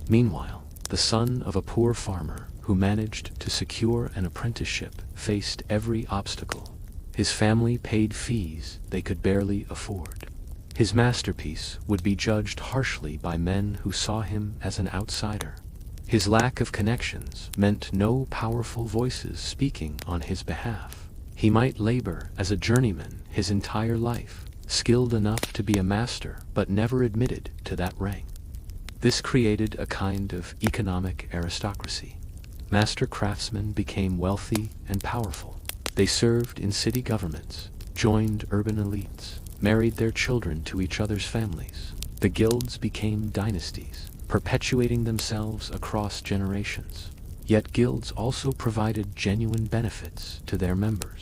Meanwhile, the son of a poor farmer who managed to secure an apprenticeship faced every obstacle. His family paid fees they could barely afford. His masterpiece would be judged harshly by men who saw him as an outsider. His lack of connections meant no powerful voices speaking on his behalf. He might labor as a journeyman his entire life, skilled enough to be a master but never admitted to that rank. This created a kind of economic aristocracy. Master craftsmen became wealthy and powerful. They served in city governments, joined urban elites, married their children to each other's families. The guilds became dynasties, perpetuating themselves across generations. Yet guilds also provided genuine benefits to their members.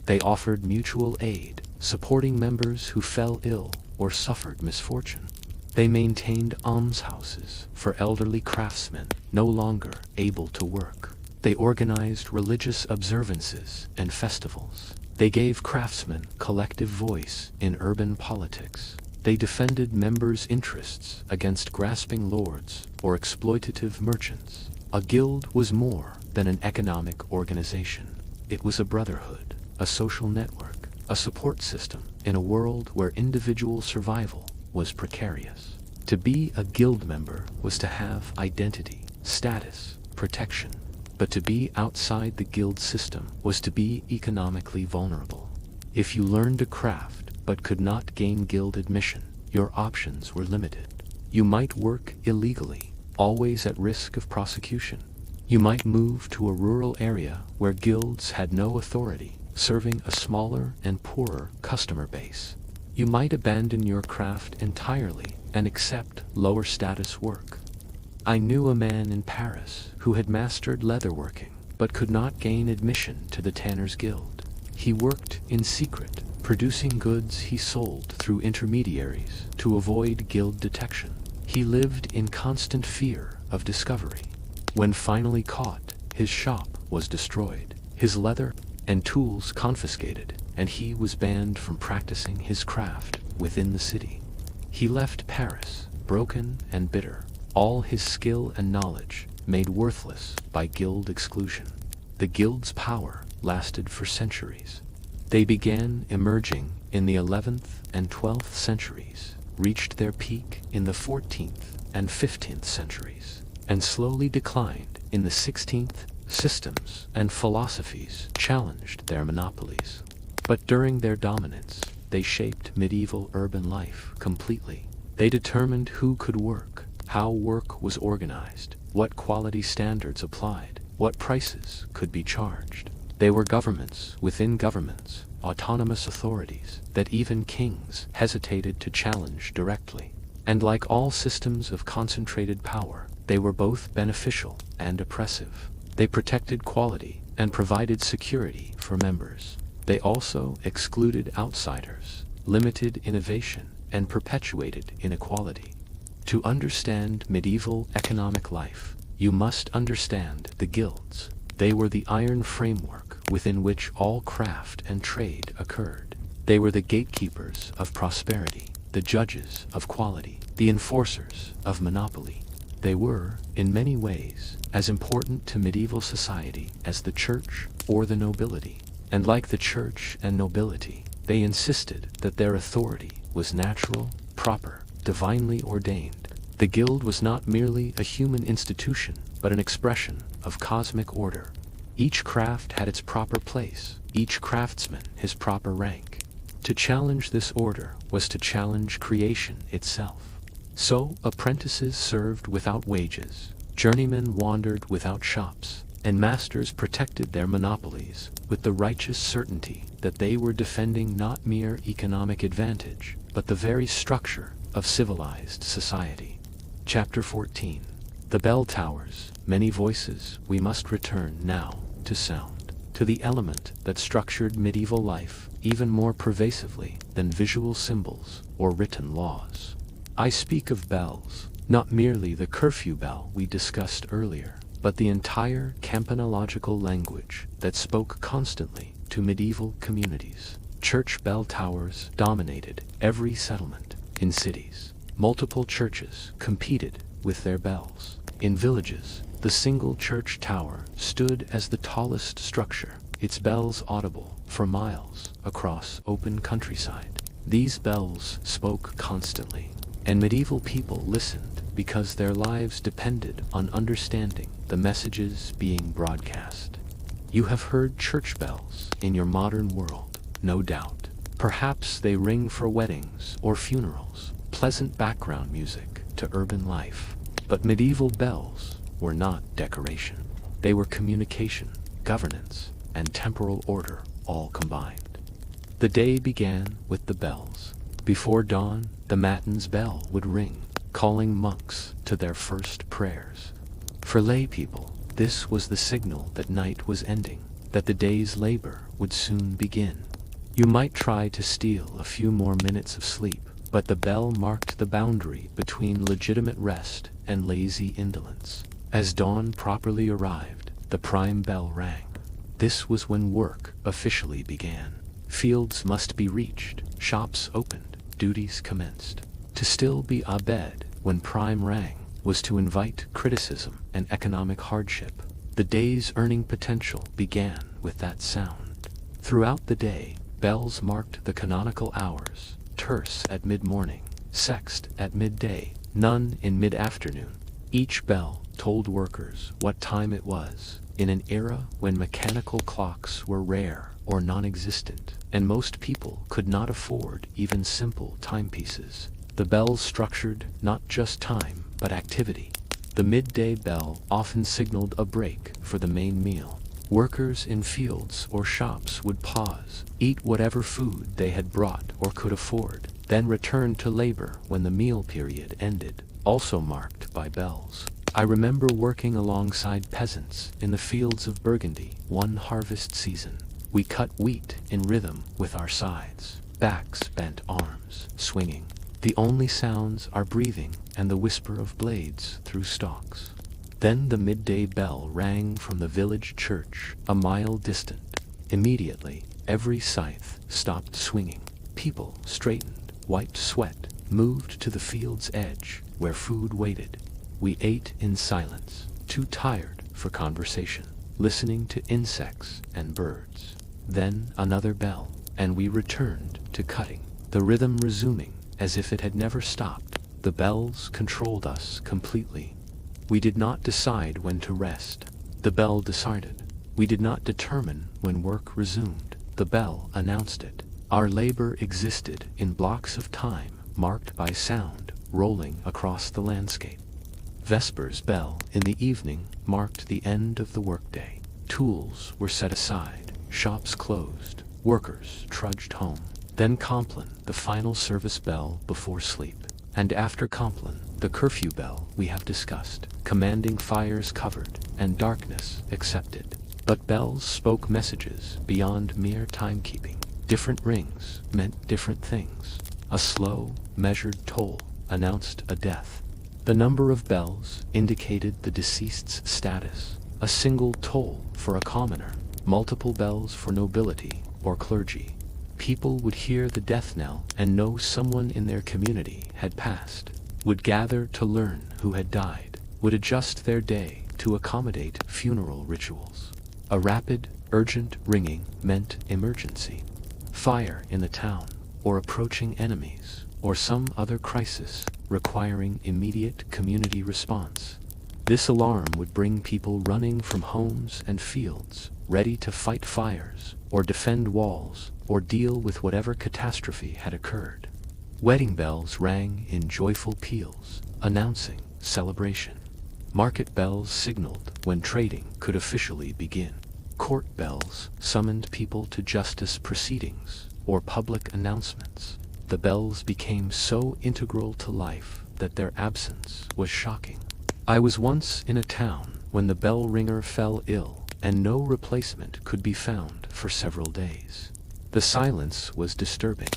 They offered mutual aid, supporting members who fell ill or suffered misfortune. They maintained almshouses for elderly craftsmen no longer able to work. They organized religious observances and festivals. They gave craftsmen collective voice in urban politics. They defended members' interests against grasping lords or exploitative merchants. A guild was more than an economic organization. It was a brotherhood, a social network, a support system in a world where individual survival was precarious. To be a guild member was to have identity, status, protection. But to be outside the guild system was to be economically vulnerable. If you learned a craft but could not gain guild admission, your options were limited. You might work illegally, always at risk of prosecution. You might move to a rural area where guilds had no authority, serving a smaller and poorer customer base. You might abandon your craft entirely and accept lower status work. I knew a man in Paris who had mastered leatherworking, but could not gain admission to the Tanners Guild. He worked in secret, producing goods he sold through intermediaries to avoid guild detection. He lived in constant fear of discovery. When finally caught, his shop was destroyed, his leather and tools confiscated, and he was banned from practicing his craft within the city. He left Paris, broken and bitter, all his skill and knowledge made worthless by guild exclusion. The guild's power lasted for centuries. They began emerging in the 11th and 12th centuries, reached their peak in the 14th and 15th centuries. and slowly declined in the 16th. Systems and philosophies challenged their monopolies. But during their dominance, they shaped medieval urban life completely. They determined who could work, how work was organized, what quality standards applied, what prices could be charged. They were governments within governments, autonomous authorities that even kings hesitated to challenge directly. And like all systems of concentrated power, they were both beneficial and oppressive. They protected quality and provided security for members. They also excluded outsiders, limited innovation, and perpetuated inequality. To understand medieval economic life, you must understand the guilds. They were the iron framework within which all craft and trade occurred. They were the gatekeepers of prosperity, the judges of quality, the enforcers of monopoly. They were, in many ways, as important to medieval society as the church or the nobility. And like the church and nobility, they insisted that their authority was natural, proper, divinely ordained. The guild was not merely a human institution, but an expression of cosmic order. Each craft had its proper place, each craftsman his proper rank. To challenge this order was to challenge creation itself. So apprentices served without wages, journeymen wandered without shops, and masters protected their monopolies with the righteous certainty that they were defending not mere economic advantage, but the very structure of civilized society. Chapter 14. The bell towers, many voices. We must return now to sound, to the element that structured medieval life even more pervasively than visual symbols or written laws. I speak of bells, not merely the curfew bell we discussed earlier, but the entire campanological language that spoke constantly to medieval communities. Church bell towers dominated every settlement. In cities, multiple churches competed with their bells. In villages, the single church tower stood as the tallest structure, its bells audible for miles across open countryside. These bells spoke constantly, and medieval people listened because their lives depended on understanding the messages being broadcast. You have heard church bells in your modern world, no doubt. Perhaps they ring for weddings or funerals, pleasant background music to urban life. But medieval bells were not decoration. They were communication, governance, and temporal order all combined. The day began with the bells. Before dawn, the matins bell would ring, calling monks to their first prayers. For lay people, this was the signal that night was ending, that the day's labor would soon begin. You might try to steal a few more minutes of sleep, but the bell marked the boundary between legitimate rest and lazy indolence. As dawn properly arrived, the prime bell rang. This was when work officially began. Fields must be reached, shops opened, duties commenced. To still be abed when prime rang was to invite criticism and economic hardship. The day's earning potential began with that sound. Throughout the day, bells marked the canonical hours: terce at mid-morning, sext at midday, none in mid-afternoon. Each bell told workers what time it was, in an era when mechanical clocks were rare or non-existent, and most people could not afford even simple timepieces. The bells structured not just time, but activity. The midday bell often signaled a break for the main meal. Workers in fields or shops would pause, eat whatever food they had brought or could afford, then return to labor when the meal period ended, also marked by bells. I remember working alongside peasants in the fields of Burgundy one harvest season. We cut wheat in rhythm with our scythes, backs bent, arms swinging. The only sounds are breathing and the whisper of blades through stalks. Then the midday bell rang from the village church, a mile distant. Immediately, every scythe stopped swinging. People straightened, wiped sweat, moved to the field's edge, where food waited. We ate in silence, too tired for conversation, listening to insects and birds. Then another bell, and we returned to cutting, the rhythm resuming as if it had never stopped. The bells controlled us completely. We did not decide when to rest. The bell decided. We did not determine when work resumed. The bell announced it. Our labor existed in blocks of time marked by sound rolling across the landscape. Vespers bell in the evening marked the end of the workday. Tools were set aside, shops closed, workers trudged home. Then Compline, the final service bell before sleep. And after Compline, the curfew bell we have discussed, commanding fires covered and darkness accepted. But bells spoke messages beyond mere timekeeping. Different rings meant different things. A slow, measured toll announced a death. The number of bells indicated the deceased's status. A single toll for a commoner, multiple bells for nobility or clergy. People would hear the death knell and know someone in their community had passed, would gather to learn who had died, would adjust their day to accommodate funeral rituals. A rapid, urgent ringing meant emergency. Fire in the town, or approaching enemies, or some other crisis requiring immediate community response. This alarm would bring people running from homes and fields, ready to fight fires, or defend walls, or deal with whatever catastrophe had occurred. Wedding bells rang in joyful peals, announcing celebration. Market bells signaled when trading could officially begin. Court bells summoned people to justice proceedings or public announcements. The bells became so integral to life that their absence was shocking. I was once in a town when the bell ringer fell ill and no replacement could be found for several days. The silence was disturbing.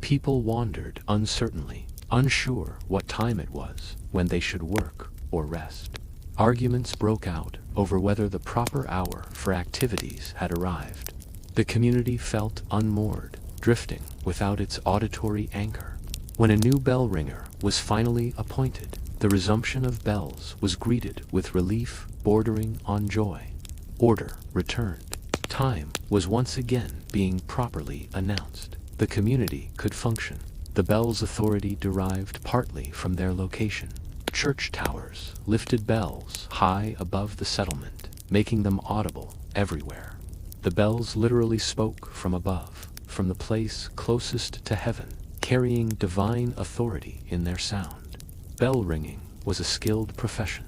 People wandered uncertainly, unsure what time it was when they should work or rest. Arguments broke out over whether the proper hour for activities had arrived. The community felt unmoored, drifting without its auditory anchor. When a new bell ringer was finally appointed, the resumption of bells was greeted with relief bordering on joy. Order returned. Time was once again being properly announced. The community could function. The bell's authority derived partly from their location. Church towers lifted bells high above the settlement, making them audible everywhere. The bells literally spoke from above, from the place closest to heaven, carrying divine authority in their sound. Bell ringing was a skilled profession.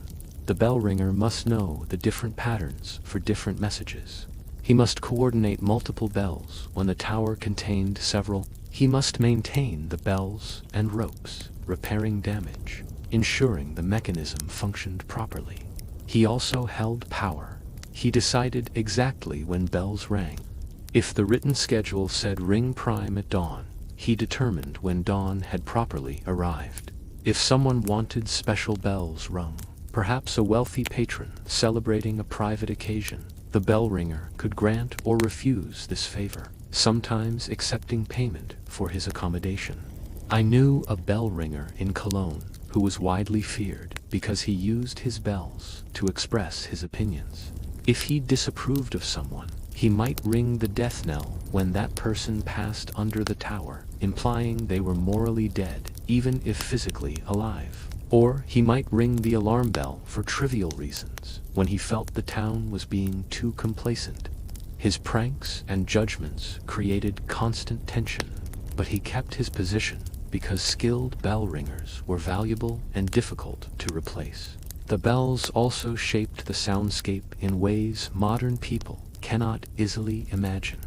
The bell ringer must know the different patterns for different messages. He must coordinate multiple bells when the tower contained several. He must maintain the bells and ropes, repairing damage, ensuring the mechanism functioned properly. He also held power. He decided exactly when bells rang. If the written schedule said ring prime at dawn, he determined when dawn had properly arrived. If someone wanted special bells rung, perhaps a wealthy patron celebrating a private occasion, the bell ringer could grant or refuse this favor, sometimes accepting payment for his accommodation. I knew a bell ringer in Cologne who was widely feared because he used his bells to express his opinions. If he disapproved of someone, he might ring the death knell when that person passed under the tower, implying they were morally dead, even if physically alive. Or he might ring the alarm bell for trivial reasons, when he felt the town was being too complacent. His pranks and judgments created constant tension, but he kept his position because skilled bell ringers were valuable and difficult to replace. The bells also shaped the soundscape in ways modern people cannot easily imagine.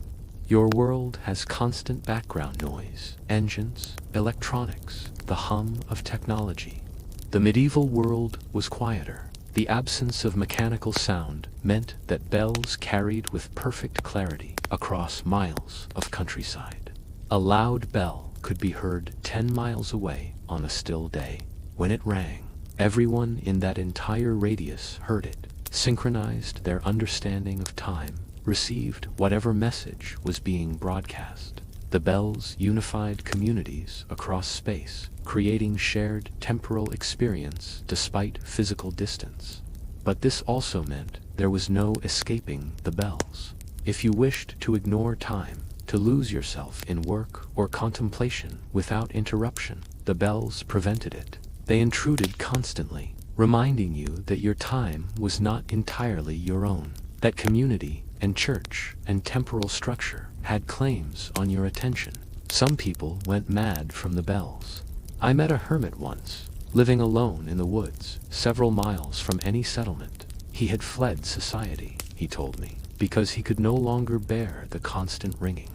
Your world has constant background noise, engines, electronics, the hum of technology. The medieval world was quieter. The absence of mechanical sound meant that bells carried with perfect clarity across miles of countryside. A loud bell could be heard 10 miles away on a still day. When it rang, everyone in that entire radius heard it, synchronized their understanding of time, received whatever message was being broadcast. The bells unified communities across space, creating shared temporal experience despite physical distance. But this also meant there was no escaping the bells. If you wished to ignore time, to lose yourself in work or contemplation without interruption, the bells prevented it. They intruded constantly, reminding you that your time was not entirely your own, that community and church and temporal structure had claims on your attention. Some people went mad from the bells. I met a hermit once, living alone in the woods, several miles from any settlement. He had fled society, he told me, because he could no longer bear the constant ringing.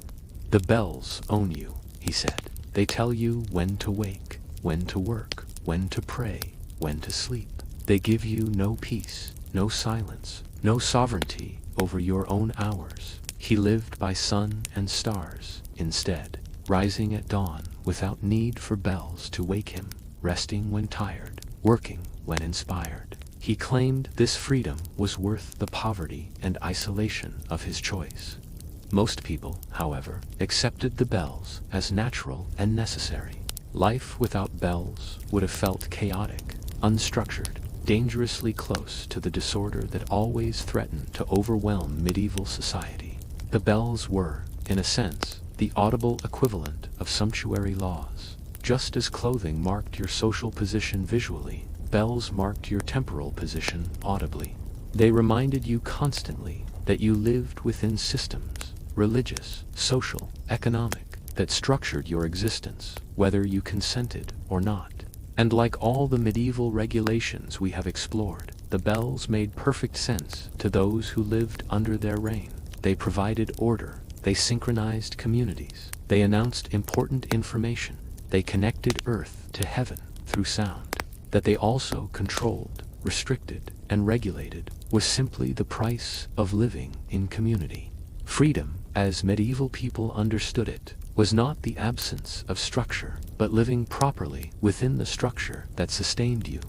The bells own you, he said. They tell you when to wake, when to work, when to pray, when to sleep. They give you no peace, no silence, no sovereignty over your own hours. He lived by sun and stars instead, rising at dawn without need for bells to wake him, resting when tired, working when inspired. He claimed this freedom was worth the poverty and isolation of his choice. Most people, however, accepted the bells as natural and necessary. Life without bells would have felt chaotic, unstructured, dangerously close to the disorder that always threatened to overwhelm medieval society. The bells were, in a sense, the audible equivalent of sumptuary laws. Just as clothing marked your social position visually, bells marked your temporal position audibly. They reminded you constantly that you lived within systems, religious, social, economic, that structured your existence, whether you consented or not. And like all the medieval regulations we have explored, the bells made perfect sense to those who lived under their reign. They provided order, they synchronized communities, they announced important information, they connected earth to heaven through sound. That they also controlled, restricted, and regulated was simply the price of living in community. Freedom, as medieval people understood it, was not the absence of structure, but living properly within the structure that sustained you.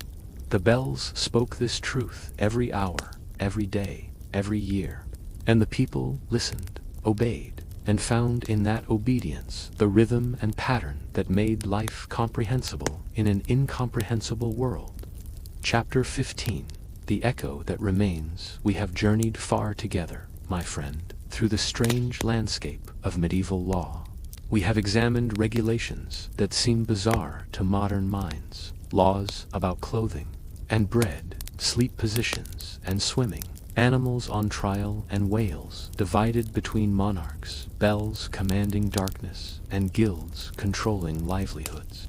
The bells spoke this truth every hour, every day, every year, and the people listened, obeyed, and found in that obedience the rhythm and pattern that made life comprehensible in an incomprehensible world. Chapter 15. The Echo That Remains. We have journeyed far together, my friend, through the strange landscape of medieval law. We have examined regulations that seem bizarre to modern minds, laws about clothing and bread, sleep positions and swimming, animals on trial and whales divided between monarchs, bells commanding darkness, and guilds controlling livelihoods.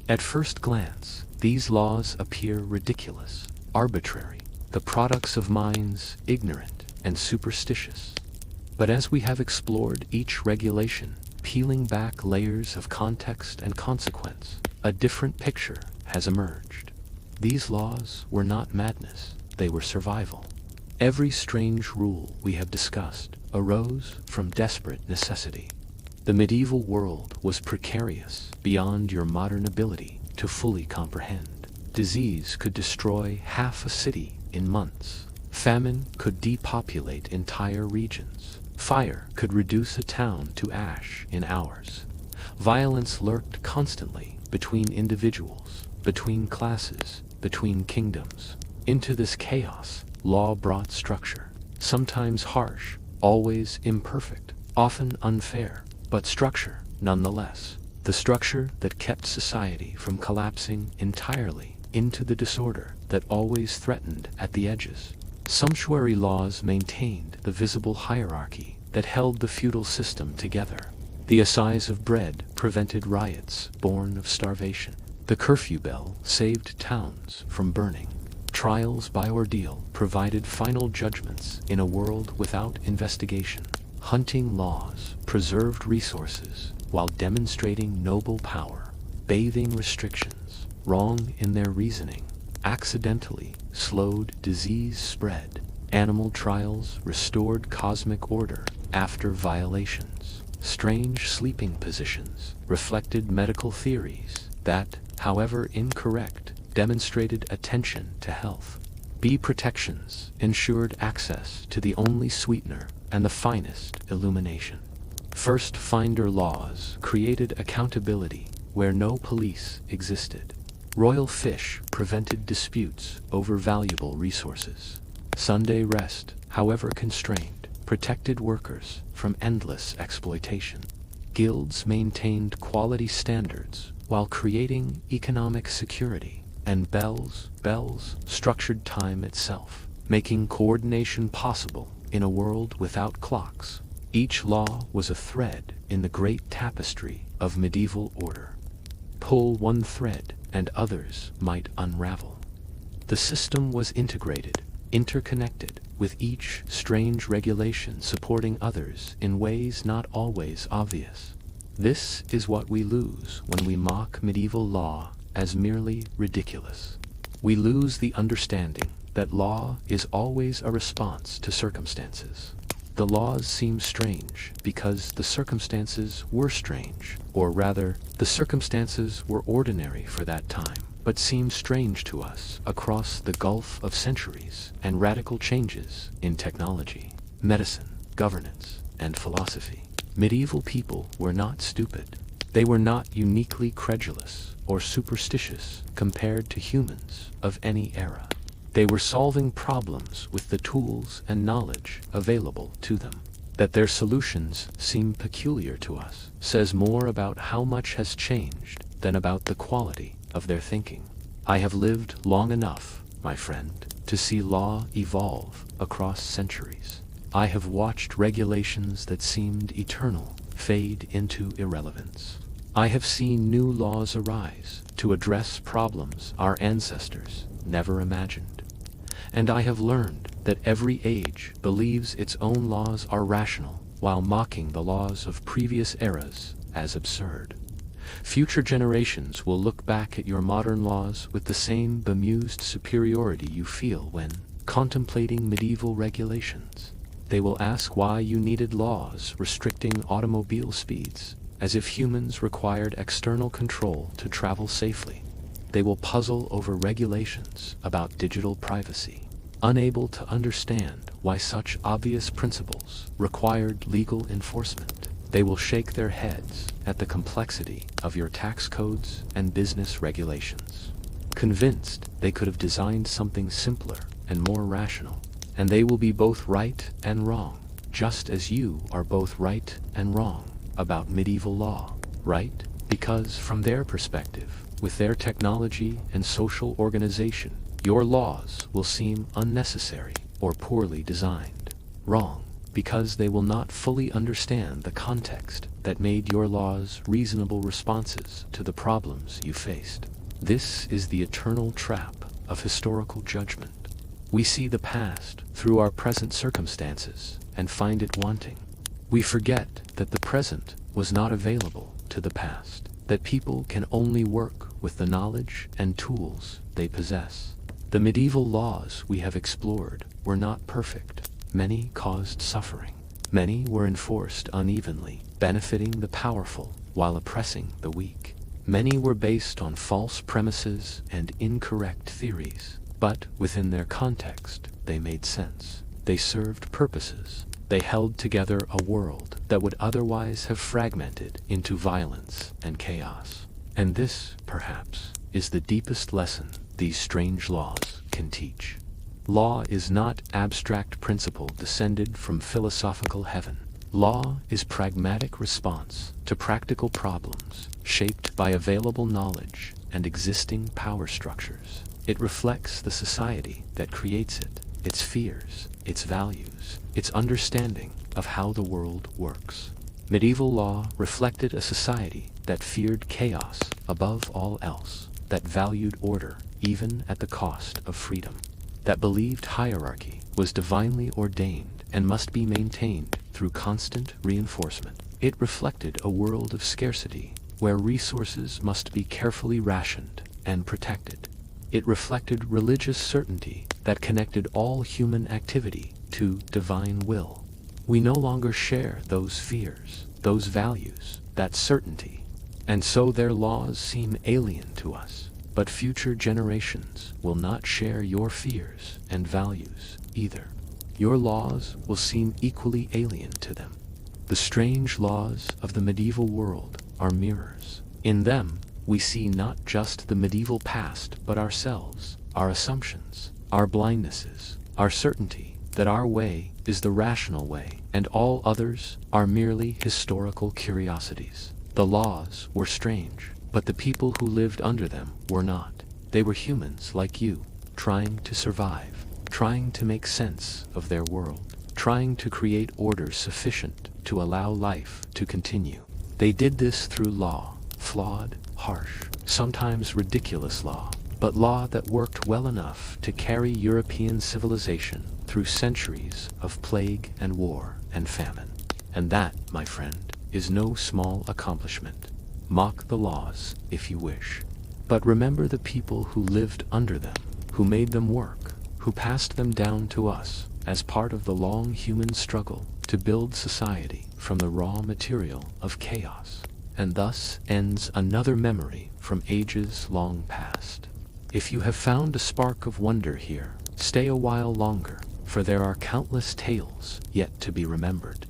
At first glance, these laws appear ridiculous, arbitrary, the products of minds ignorant and superstitious. But as we have explored each regulation, peeling back layers of context and consequence, a different picture has emerged. These laws were not madness, they were survival. Every strange rule we have discussed arose from desperate necessity. The medieval world was precarious beyond your modern ability to fully comprehend. Disease could destroy half a city in months. Famine could depopulate entire regions. Fire could reduce a town to ash in hours. Violence lurked constantly between individuals, between classes, between kingdoms. Into this chaos, law brought structure, sometimes harsh, always imperfect, often unfair, but structure nonetheless. The structure that kept society from collapsing entirely into the disorder that always threatened at the edges. Sumptuary laws maintained the visible hierarchy that held the feudal system together. The Assize of Bread prevented riots born of starvation. The curfew bell saved towns from burning. Trials by ordeal provided final judgments in a world without investigation. Hunting laws preserved resources while demonstrating noble power. Bathing restrictions, wrong in their reasoning, accidentally slowed disease spread. Animal trials restored cosmic order after violations. Strange sleeping positions reflected medical theories that, however incorrect, demonstrated attention to health. Bee protections ensured access to the only sweetener and the finest illumination. First finder laws created accountability where no police existed. Royal fish prevented disputes over valuable resources. Sunday rest, however constrained, protected workers from endless exploitation. Guilds maintained quality standards while creating economic security. and bells structured time itself, making coordination possible in a world without clocks. Each law was a thread in the great tapestry of medieval order. Pull one thread, and others might unravel. The system was integrated, interconnected, with each strange regulation supporting others in ways not always obvious. This is what we lose when we mock medieval law as merely ridiculous. We lose the understanding that law is always a response to circumstances. The laws seem strange because the circumstances were strange, or rather, the circumstances were ordinary for that time, but seem strange to us across the gulf of centuries and radical changes in technology, medicine, governance, and philosophy. Medieval people were not stupid. They were not uniquely credulous or superstitious compared to humans of any era. They were solving problems with the tools and knowledge available to them. That their solutions seem peculiar to us says more about how much has changed than about the quality of their thinking. I have lived long enough, my friend, to see law evolve across centuries. I have watched regulations that seemed eternal fade into irrelevance. I have seen new laws arise to address problems our ancestors never imagined. And I have learned that every age believes its own laws are rational, while mocking the laws of previous eras as absurd. Future generations will look back at your modern laws with the same bemused superiority you feel when contemplating medieval regulations. They will ask why you needed laws restricting automobile speeds, as if humans required external control to travel safely. They will puzzle over regulations about digital privacy, unable to understand why such obvious principles required legal enforcement. They will shake their heads at the complexity of your tax codes and business regulations, convinced they could have designed something simpler and more rational. And they will be both right and wrong, just as you are both right and wrong about medieval law. Right? Because from their perspective, with their technology and social organization, your laws will seem unnecessary or poorly designed. Wrong, because they will not fully understand the context that made your laws reasonable responses to the problems you faced. This is the eternal trap of historical judgment. We see the past through our present circumstances and find it wanting. We forget that the present was not available to the past, that people can only work with the knowledge and tools they possess. The medieval laws we have explored were not perfect. Many caused suffering. Many were enforced unevenly, benefiting the powerful while oppressing the weak. Many were based on false premises and incorrect theories. But within their context, they made sense. They served purposes. They held together a world that would otherwise have fragmented into violence and chaos. And this, perhaps, is the deepest lesson these strange laws can teach. Law is not abstract principle descended from philosophical heaven. Law is pragmatic response to practical problems, shaped by available knowledge and existing power structures. It reflects the society that creates it, its fears, its values, its understanding of how the world works. Medieval law reflected a society that feared chaos above all else, that valued order even at the cost of freedom, that believed hierarchy was divinely ordained and must be maintained through constant reinforcement. It reflected a world of scarcity where resources must be carefully rationed and protected. It reflected religious certainty that connected all human activity to divine will. We no longer share those fears, those values, that certainty, and so their laws seem alien to us. But future generations will not share your fears and values either. Your laws will seem equally alien to them. The strange laws of the medieval world are mirrors. In them, we see not just the medieval past, but ourselves, our assumptions, our blindnesses, our certainty that our way is the rational way, and all others are merely historical curiosities. The laws were strange, but the people who lived under them were not. They were humans like you, trying to survive, trying to make sense of their world, trying to create order sufficient to allow life to continue. They did this through law, flawed, harsh, sometimes ridiculous law, but law that worked well enough to carry European civilization through centuries of plague and war and famine. And that, my friend, is no small accomplishment. Mock the laws if you wish, but remember the people who lived under them, who made them work, who passed them down to us as part of the long human struggle to build society from the raw material of chaos. And thus ends another memory from ages long past. If you have found a spark of wonder here, stay a while longer, for there are countless tales yet to be remembered.